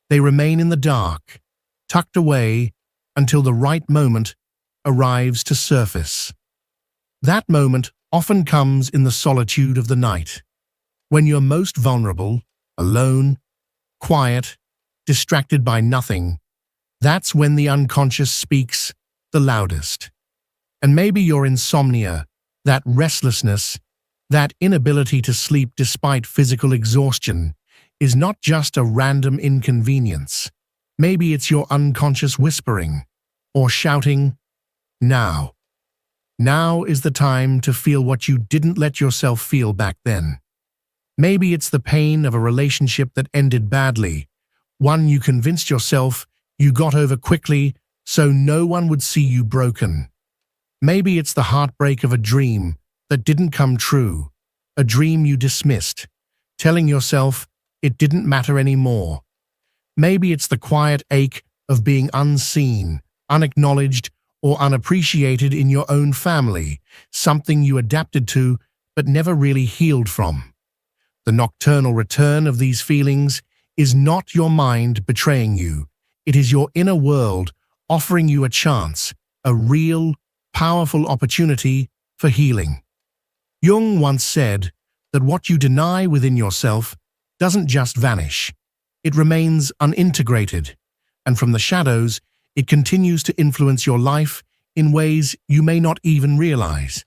They remain in the dark, tucked away until the right moment arrives to surface. That moment often comes in the solitude of the night, when you're most vulnerable, alone, quiet, distracted by nothing. That's when the unconscious speaks the loudest. And maybe your insomnia, that restlessness, that inability to sleep despite physical exhaustion, is not just a random inconvenience. Maybe it's your unconscious whispering or shouting, "Now. Now is the time to feel what you didn't let yourself feel back then." Maybe it's the pain of a relationship that ended badly, one you convinced yourself you got over quickly so no one would see you broken. Maybe it's the heartbreak of a dream that didn't come true, a dream you dismissed, telling yourself it didn't matter anymore. Maybe it's the quiet ache of being unseen, unacknowledged, or unappreciated in your own family, something you adapted to but never really healed from. The nocturnal return of these feelings is not your mind betraying you. It is your inner world offering you a chance, a real, powerful opportunity for healing. Jung once said that what you deny within yourself doesn't just vanish. It remains unintegrated, and from the shadows, it continues to influence your life in ways you may not even realize.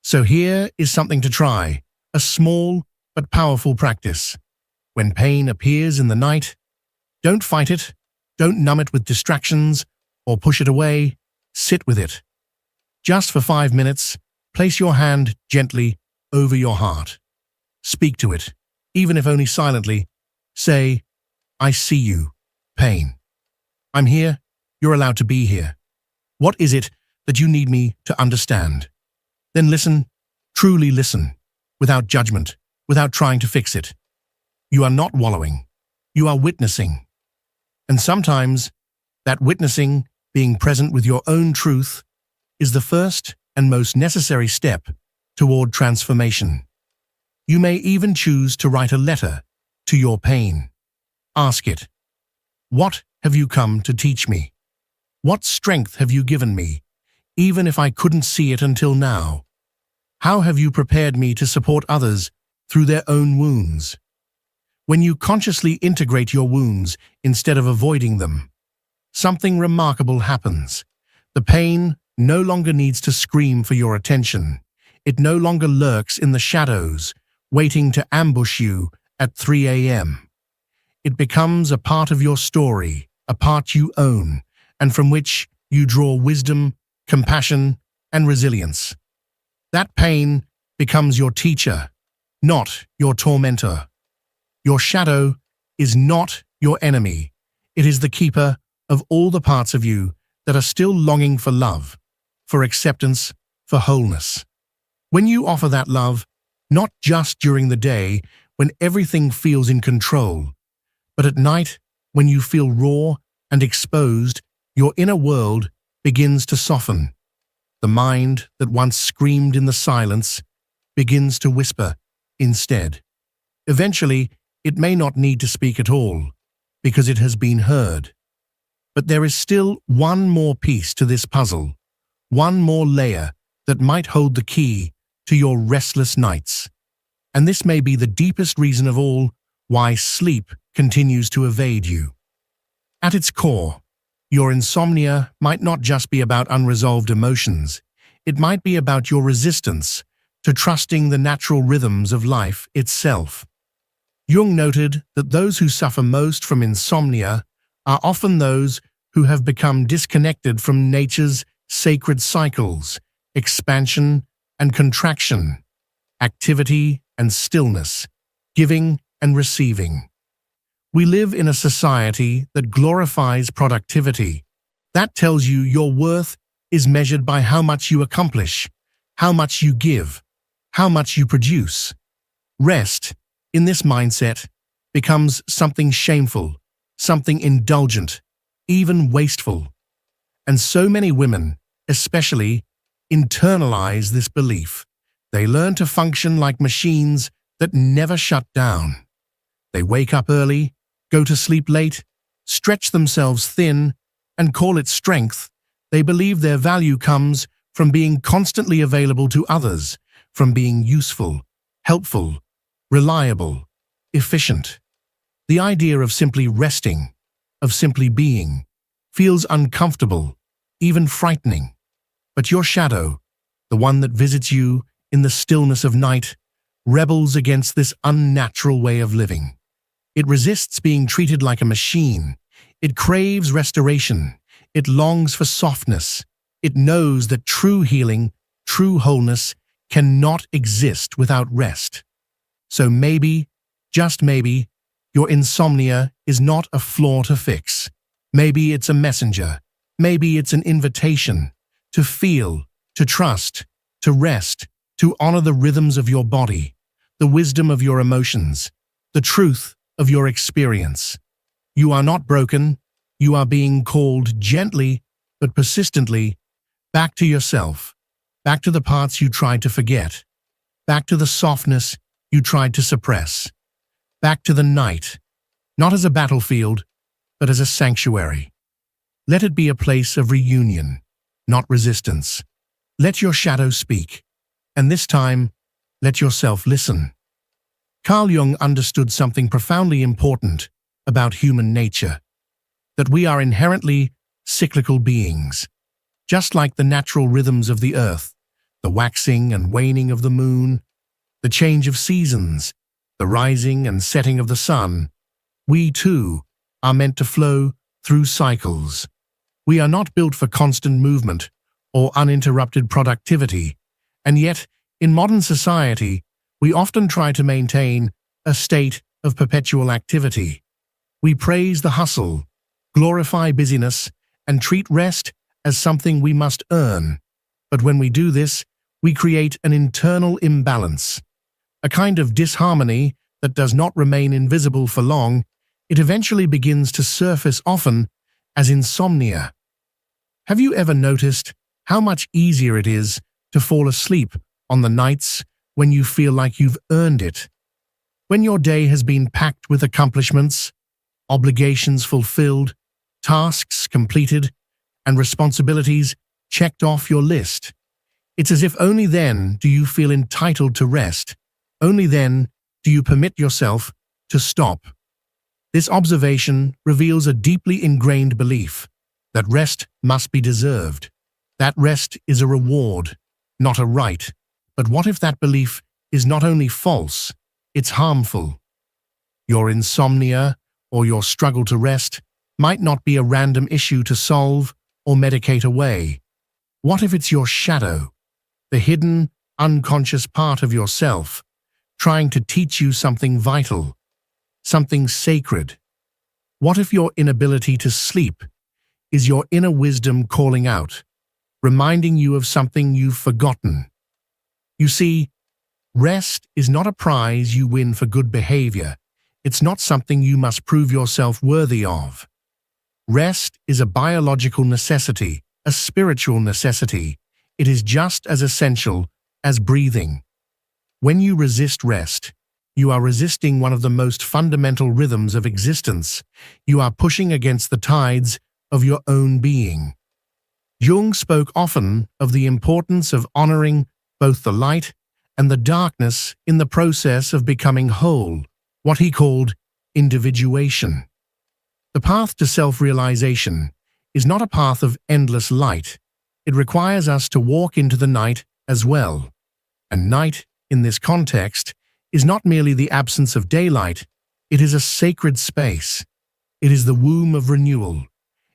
So here is something to try, a small but powerful practice. When pain appears in the night, don't fight it, don't numb it with distractions or push it away, sit with it. Just for 5 minutes, place your hand gently over your heart. Speak to it, even if only silently. Say, I see you, pain. I'm here, you're allowed to be here. What is it that you need me to understand? Then listen, truly listen, without judgment, without trying to fix it. You are not wallowing, you are witnessing. And sometimes, that witnessing, being present with your own truth, is the first and most necessary step toward transformation. You may even choose to write a letter to your pain. Ask it, what have you come to teach me? What strength have you given me, even if I couldn't see it until now? How have you prepared me to support others through their own wounds? When you consciously integrate your wounds instead of avoiding them, something remarkable happens. The pain no longer needs to scream for your attention. It no longer lurks in the shadows, waiting to ambush you at 3 a.m. It becomes a part of your story, a part you own, and from which you draw wisdom, compassion, and resilience. That pain becomes your teacher, not your tormentor. Your shadow is not your enemy. It is the keeper of all the parts of you that are still longing for love, for acceptance, for wholeness. When you offer that love, not just during the day when everything feels in control, but at night when you feel raw and exposed, your inner world begins to soften. The mind that once screamed in the silence begins to whisper instead. Eventually, it may not need to speak at all, because it has been heard. But there is still one more piece to this puzzle, one more layer that might hold the key to your restless nights. And this may be the deepest reason of all why sleep continues to evade you. At its core, your insomnia might not just be about unresolved emotions. It might be about your resistance to trusting the natural rhythms of life itself. Jung noted that those who suffer most from insomnia are often those who have become disconnected from nature's sacred cycles, expansion and contraction, activity and stillness, giving and receiving. We live in a society that glorifies productivity. That tells you your worth is measured by how much you accomplish, how much you give, how much you produce. Rest, in this mindset, becomes something shameful, something indulgent, even wasteful. And so many women, especially, internalize this belief. They learn to function like machines that never shut down. They wake up early, go to sleep late, stretch themselves thin, and call it strength. They believe their value comes from being constantly available to others, from being useful, helpful, reliable, efficient. The idea of simply resting, of simply being, feels uncomfortable, even frightening. But your shadow, the one that visits you in the stillness of night, rebels against this unnatural way of living. It resists being treated like a machine. It craves restoration. It longs for softness. It knows that true healing, true wholeness, cannot exist without rest. So maybe, just maybe, your insomnia is not a flaw to fix. Maybe it's a messenger. Maybe it's an invitation to feel, to trust, to rest, to honor the rhythms of your body, the wisdom of your emotions, the truth of your experience. You are not broken. You are being called gently but persistently back to yourself, back to the parts you tried to forget, back to the softness you tried to suppress, back to the night, not as a battlefield, but as a sanctuary. Let it be a place of reunion, not resistance. Let your shadow speak, and this time, let yourself listen. Carl Jung understood something profoundly important about human nature, that we are inherently cyclical beings. Just like the natural rhythms of the earth, the waxing and waning of the moon, the change of seasons, the rising and setting of the sun, we too are meant to flow through cycles. We are not built for constant movement or uninterrupted productivity, and yet, in modern society, we often try to maintain a state of perpetual activity. We praise the hustle, glorify busyness, and treat rest as something we must earn. But when we do this, we create an internal imbalance, a kind of disharmony that does not remain invisible for long. It eventually begins to surface, often as insomnia. Have you ever noticed how much easier it is to fall asleep on the nights when you feel like you've earned it? When your day has been packed with accomplishments, obligations fulfilled, tasks completed, and responsibilities checked off your list. It's as if only then do you feel entitled to rest. Only then do you permit yourself to stop. This observation reveals a deeply ingrained belief that rest must be deserved. That rest is a reward, not a right. But what if that belief is not only false, it's harmful? Your insomnia or your struggle to rest might not be a random issue to solve or medicate away. What if it's your shadow, the hidden, unconscious part of yourself, trying to teach you something vital, something sacred? What if your inability to sleep is your inner wisdom calling out, reminding you of something you've forgotten? You see, rest is not a prize you win for good behavior. It's not something you must prove yourself worthy of. Rest is a biological necessity, a spiritual necessity. It is just as essential as breathing. When you resist rest, you are resisting one of the most fundamental rhythms of existence. You are pushing against the tides of your own being. Jung spoke often of the importance of honoring both the light and the darkness in the process of becoming whole, what he called individuation. The path to self-realization is not a path of endless light. It requires us to walk into the night as well. And night, in this context, is not merely the absence of daylight. It is a sacred space. It is the womb of renewal.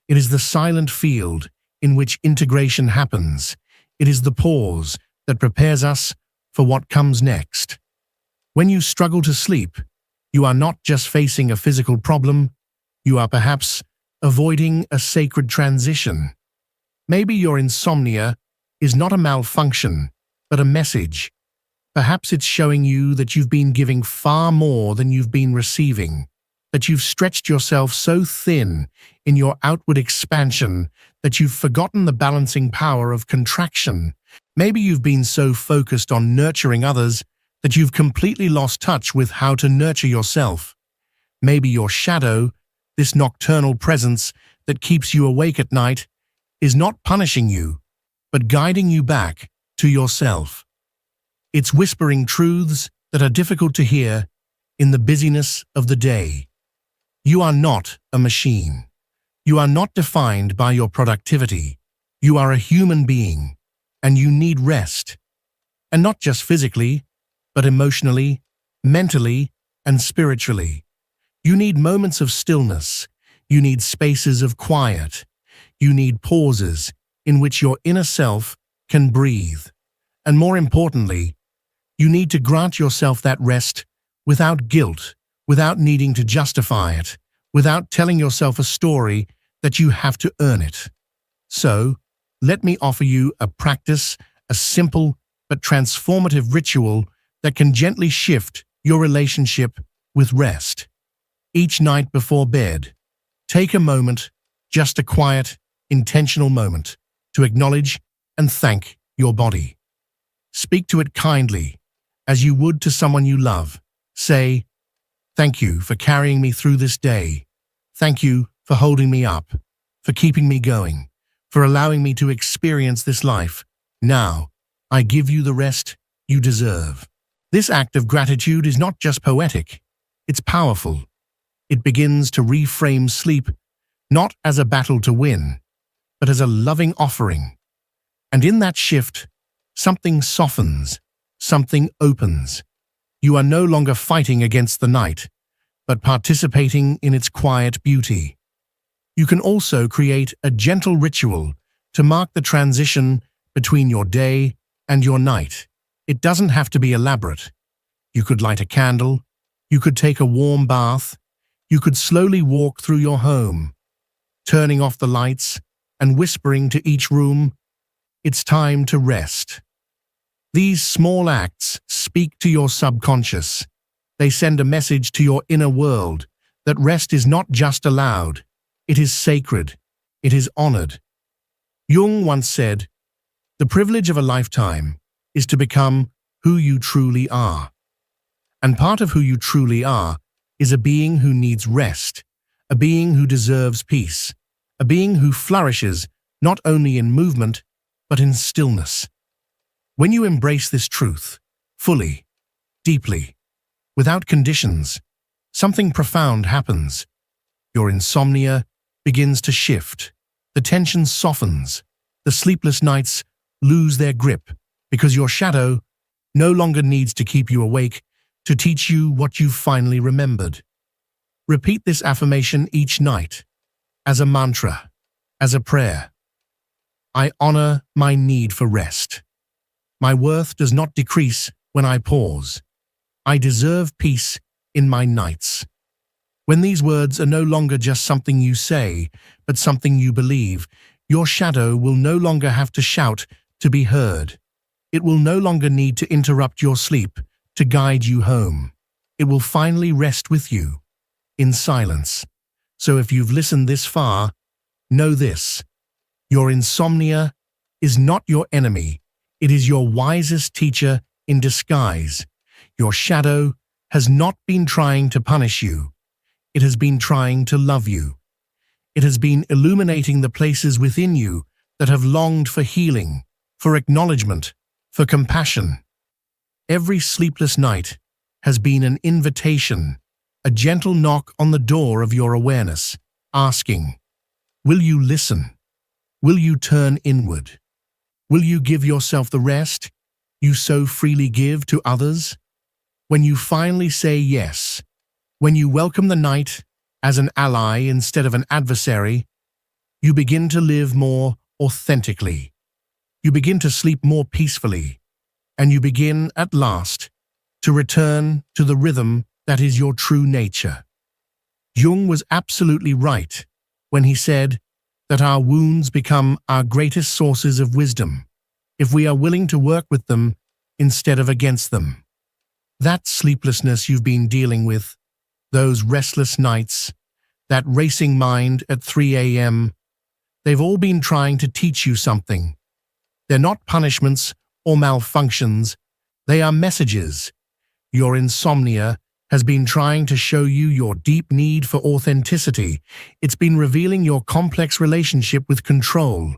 It is the silent field in which integration happens. It is the pause that prepares us for what comes next. When you struggle to sleep, you are not just facing a physical problem, you are perhaps avoiding a sacred transition. Maybe your insomnia is not a malfunction, but a message. Perhaps it's showing you that you've been giving far more than you've been receiving, that you've stretched yourself so thin in your outward expansion that you've forgotten the balancing power of contraction. Maybe you've been so focused on nurturing others that you've completely lost touch with how to nurture yourself. Maybe your shadow, this nocturnal presence that keeps you awake at night, is not punishing you, but guiding you back to yourself. It's whispering truths that are difficult to hear in the busyness of the day. You are not a machine. You are not defined by your productivity. You are a human being, and you need rest. And not just physically, but emotionally, mentally, and spiritually. You need moments of stillness. You need spaces of quiet. You need pauses in which your inner self can breathe. And more importantly, you need to grant yourself that rest without guilt, without needing to justify it, without telling yourself a story that you have to earn it. So, let me offer you a practice, a simple but transformative ritual that can gently shift your relationship with rest. Each night before bed, take a moment, just a quiet, intentional moment, to acknowledge and thank your body. Speak to it kindly, as you would to someone you love. Say, "Thank you for carrying me through this day. Thank you for holding me up, for keeping me going, for allowing me to experience this life. Now, I give you the rest you deserve." This act of gratitude is not just poetic, it's powerful. It begins to reframe sleep not as a battle to win, but as a loving offering. And in that shift, something softens, something opens. You are no longer fighting against the night, but participating in its quiet beauty. You can also create a gentle ritual to mark the transition between your day and your night. It doesn't have to be elaborate. You could light a candle, you could take a warm bath, you could slowly walk through your home, turning off the lights and whispering to each room, "It's time to rest." These small acts speak to your subconscious. They send a message to your inner world that rest is not just allowed, it is sacred, it is honored. Jung once said, "The privilege of a lifetime is to become who you truly are." And part of who you truly are is a being who needs rest, a being who deserves peace, a being who flourishes not only in movement, but in stillness. When you embrace this truth, fully, deeply, without conditions, something profound happens. Your insomnia begins to shift, the tension softens, the sleepless nights lose their grip, because your shadow no longer needs to keep you awake to teach you what you've finally remembered. Repeat this affirmation each night, as a mantra, as a prayer. I honor my need for rest. My worth does not decrease when I pause. I deserve peace in my nights. When these words are no longer just something you say, but something you believe, your shadow will no longer have to shout to be heard. It will no longer need to interrupt your sleep to guide you home. It will finally rest with you, in silence. So if you've listened this far, know this: your insomnia is not your enemy. It is your wisest teacher in disguise. Your shadow has not been trying to punish you. It has been trying to love you. It has been illuminating the places within you that have longed for healing, for acknowledgement, for compassion. Every sleepless night has been an invitation, a gentle knock on the door of your awareness, asking, will you listen? Will you turn inward? Will you give yourself the rest you so freely give to others? When you finally say yes, when you welcome the night as an ally instead of an adversary, you begin to live more authentically. You begin to sleep more peacefully, and you begin, at last, to return to the rhythm that is your true nature. Jung was absolutely right when he said that our wounds become our greatest sources of wisdom if we are willing to work with them instead of against them. That sleeplessness you've been dealing with, those restless nights, that racing mind at 3 a.m., they've all been trying to teach you something. They're not punishments or malfunctions, they are messages. Your insomnia has been trying to show you your deep need for authenticity. It's been revealing your complex relationship with control.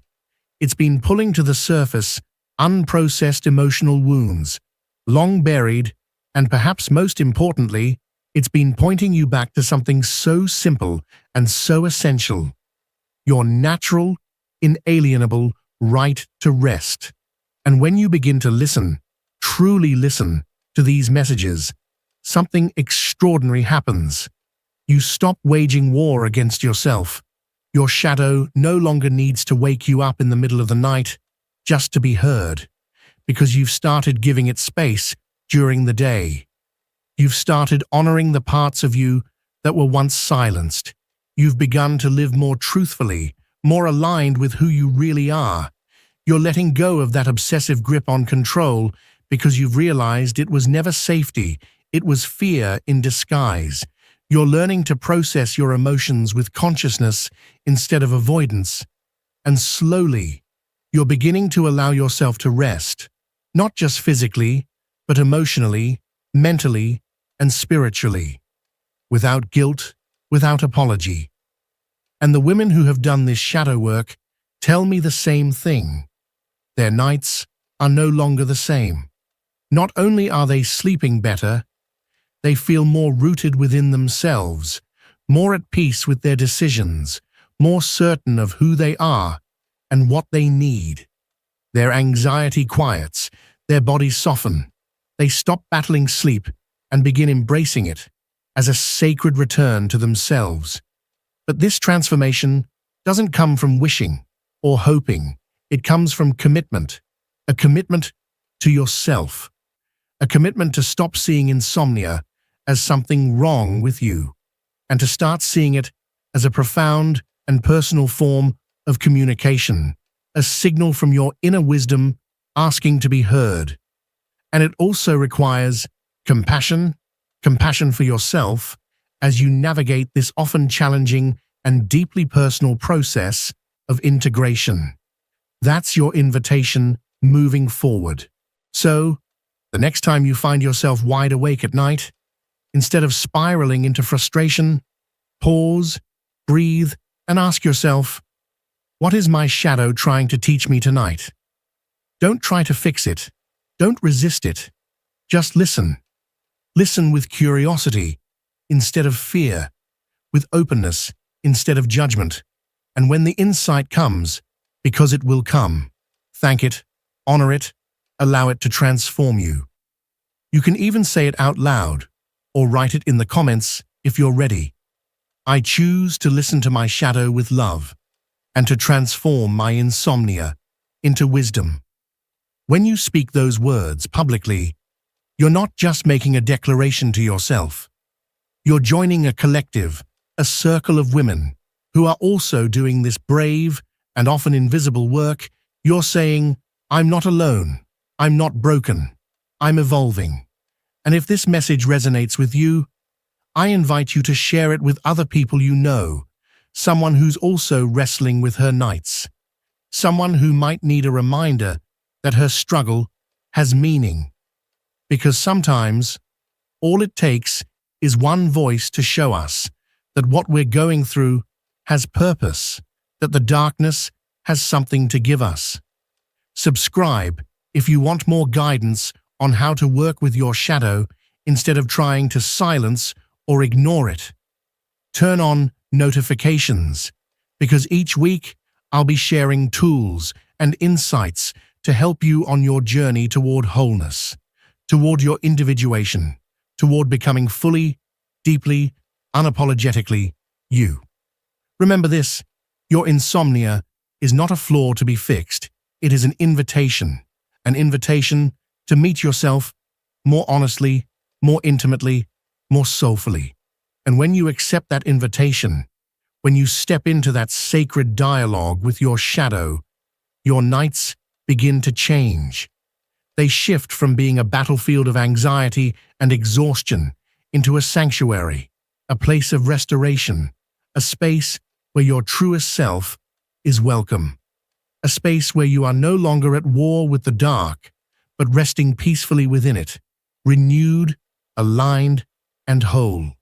It's been pulling to the surface unprocessed emotional wounds, long buried, and perhaps most importantly, it's been pointing you back to something so simple and so essential: your natural, inalienable right to rest. And when you begin to listen, truly listen, to these messages, something extraordinary happens. You stop waging war against yourself. Your shadow no longer needs to wake you up in the middle of the night just to be heard, because you've started giving it space during the day. You've started honoring the parts of you that were once silenced. You've begun to live more truthfully, more aligned with who you really are. You're letting go of that obsessive grip on control because you've realized it was never safety, it was fear in disguise. You're learning to process your emotions with consciousness instead of avoidance. And slowly, you're beginning to allow yourself to rest, not just physically, but emotionally, mentally, and spiritually, without guilt, without apology. And the women who have done this shadow work tell me the same thing. Their nights are no longer the same. Not only are they sleeping better, they feel more rooted within themselves, more at peace with their decisions, more certain of who they are and what they need. Their anxiety quiets, their bodies soften. They stop battling sleep and begin embracing it as a sacred return to themselves. But this transformation doesn't come from wishing or hoping. It comes from commitment, a commitment to yourself, a commitment to stop seeing insomnia as something wrong with you, and to start seeing it as a profound and personal form of communication, a signal from your inner wisdom asking to be heard. And it also requires compassion for yourself as you navigate this often challenging and deeply personal process of integration. That's your invitation moving forward. So, the next time you find yourself wide awake at night, instead of spiraling into frustration, pause, breathe, and ask yourself, what is my shadow trying to teach me tonight? Don't try to fix it. Don't resist it. Just listen. Listen with curiosity instead of fear, with openness instead of judgment. And when the insight comes, because it will come, thank it, honor it, allow it to transform you. You can even say it out loud or write it in the comments if you're ready. I choose to listen to my shadow with love and to transform my insomnia into wisdom. When you speak those words publicly, you're not just making a declaration to yourself. You're joining a collective, a circle of women who are also doing this brave and often invisible work. You're saying, I'm not alone. I'm not broken. I'm evolving. And if this message resonates with you, I invite you to share it with other people you know, someone who's also wrestling with her nights, someone who might need a reminder that her struggle has meaning. Because sometimes, all it takes is one voice to show us that what we're going through has purpose, that the darkness has something to give us. Subscribe if you want more guidance on how to work with your shadow instead of trying to silence or ignore it. Turn on notifications, because each week I'll be sharing tools and insights to help you on your journey toward wholeness, toward your individuation, toward becoming fully, deeply, unapologetically you. Remember this, your insomnia is not a flaw to be fixed. It is an invitation to meet yourself more honestly, more intimately, more soulfully. And when you accept that invitation, when you step into that sacred dialogue with your shadow, your nights begin to change. They shift from being a battlefield of anxiety and exhaustion into a sanctuary, a place of restoration, a space where your truest self is welcome, a space where you are no longer at war with the dark, but resting peacefully within it, renewed, aligned, and whole.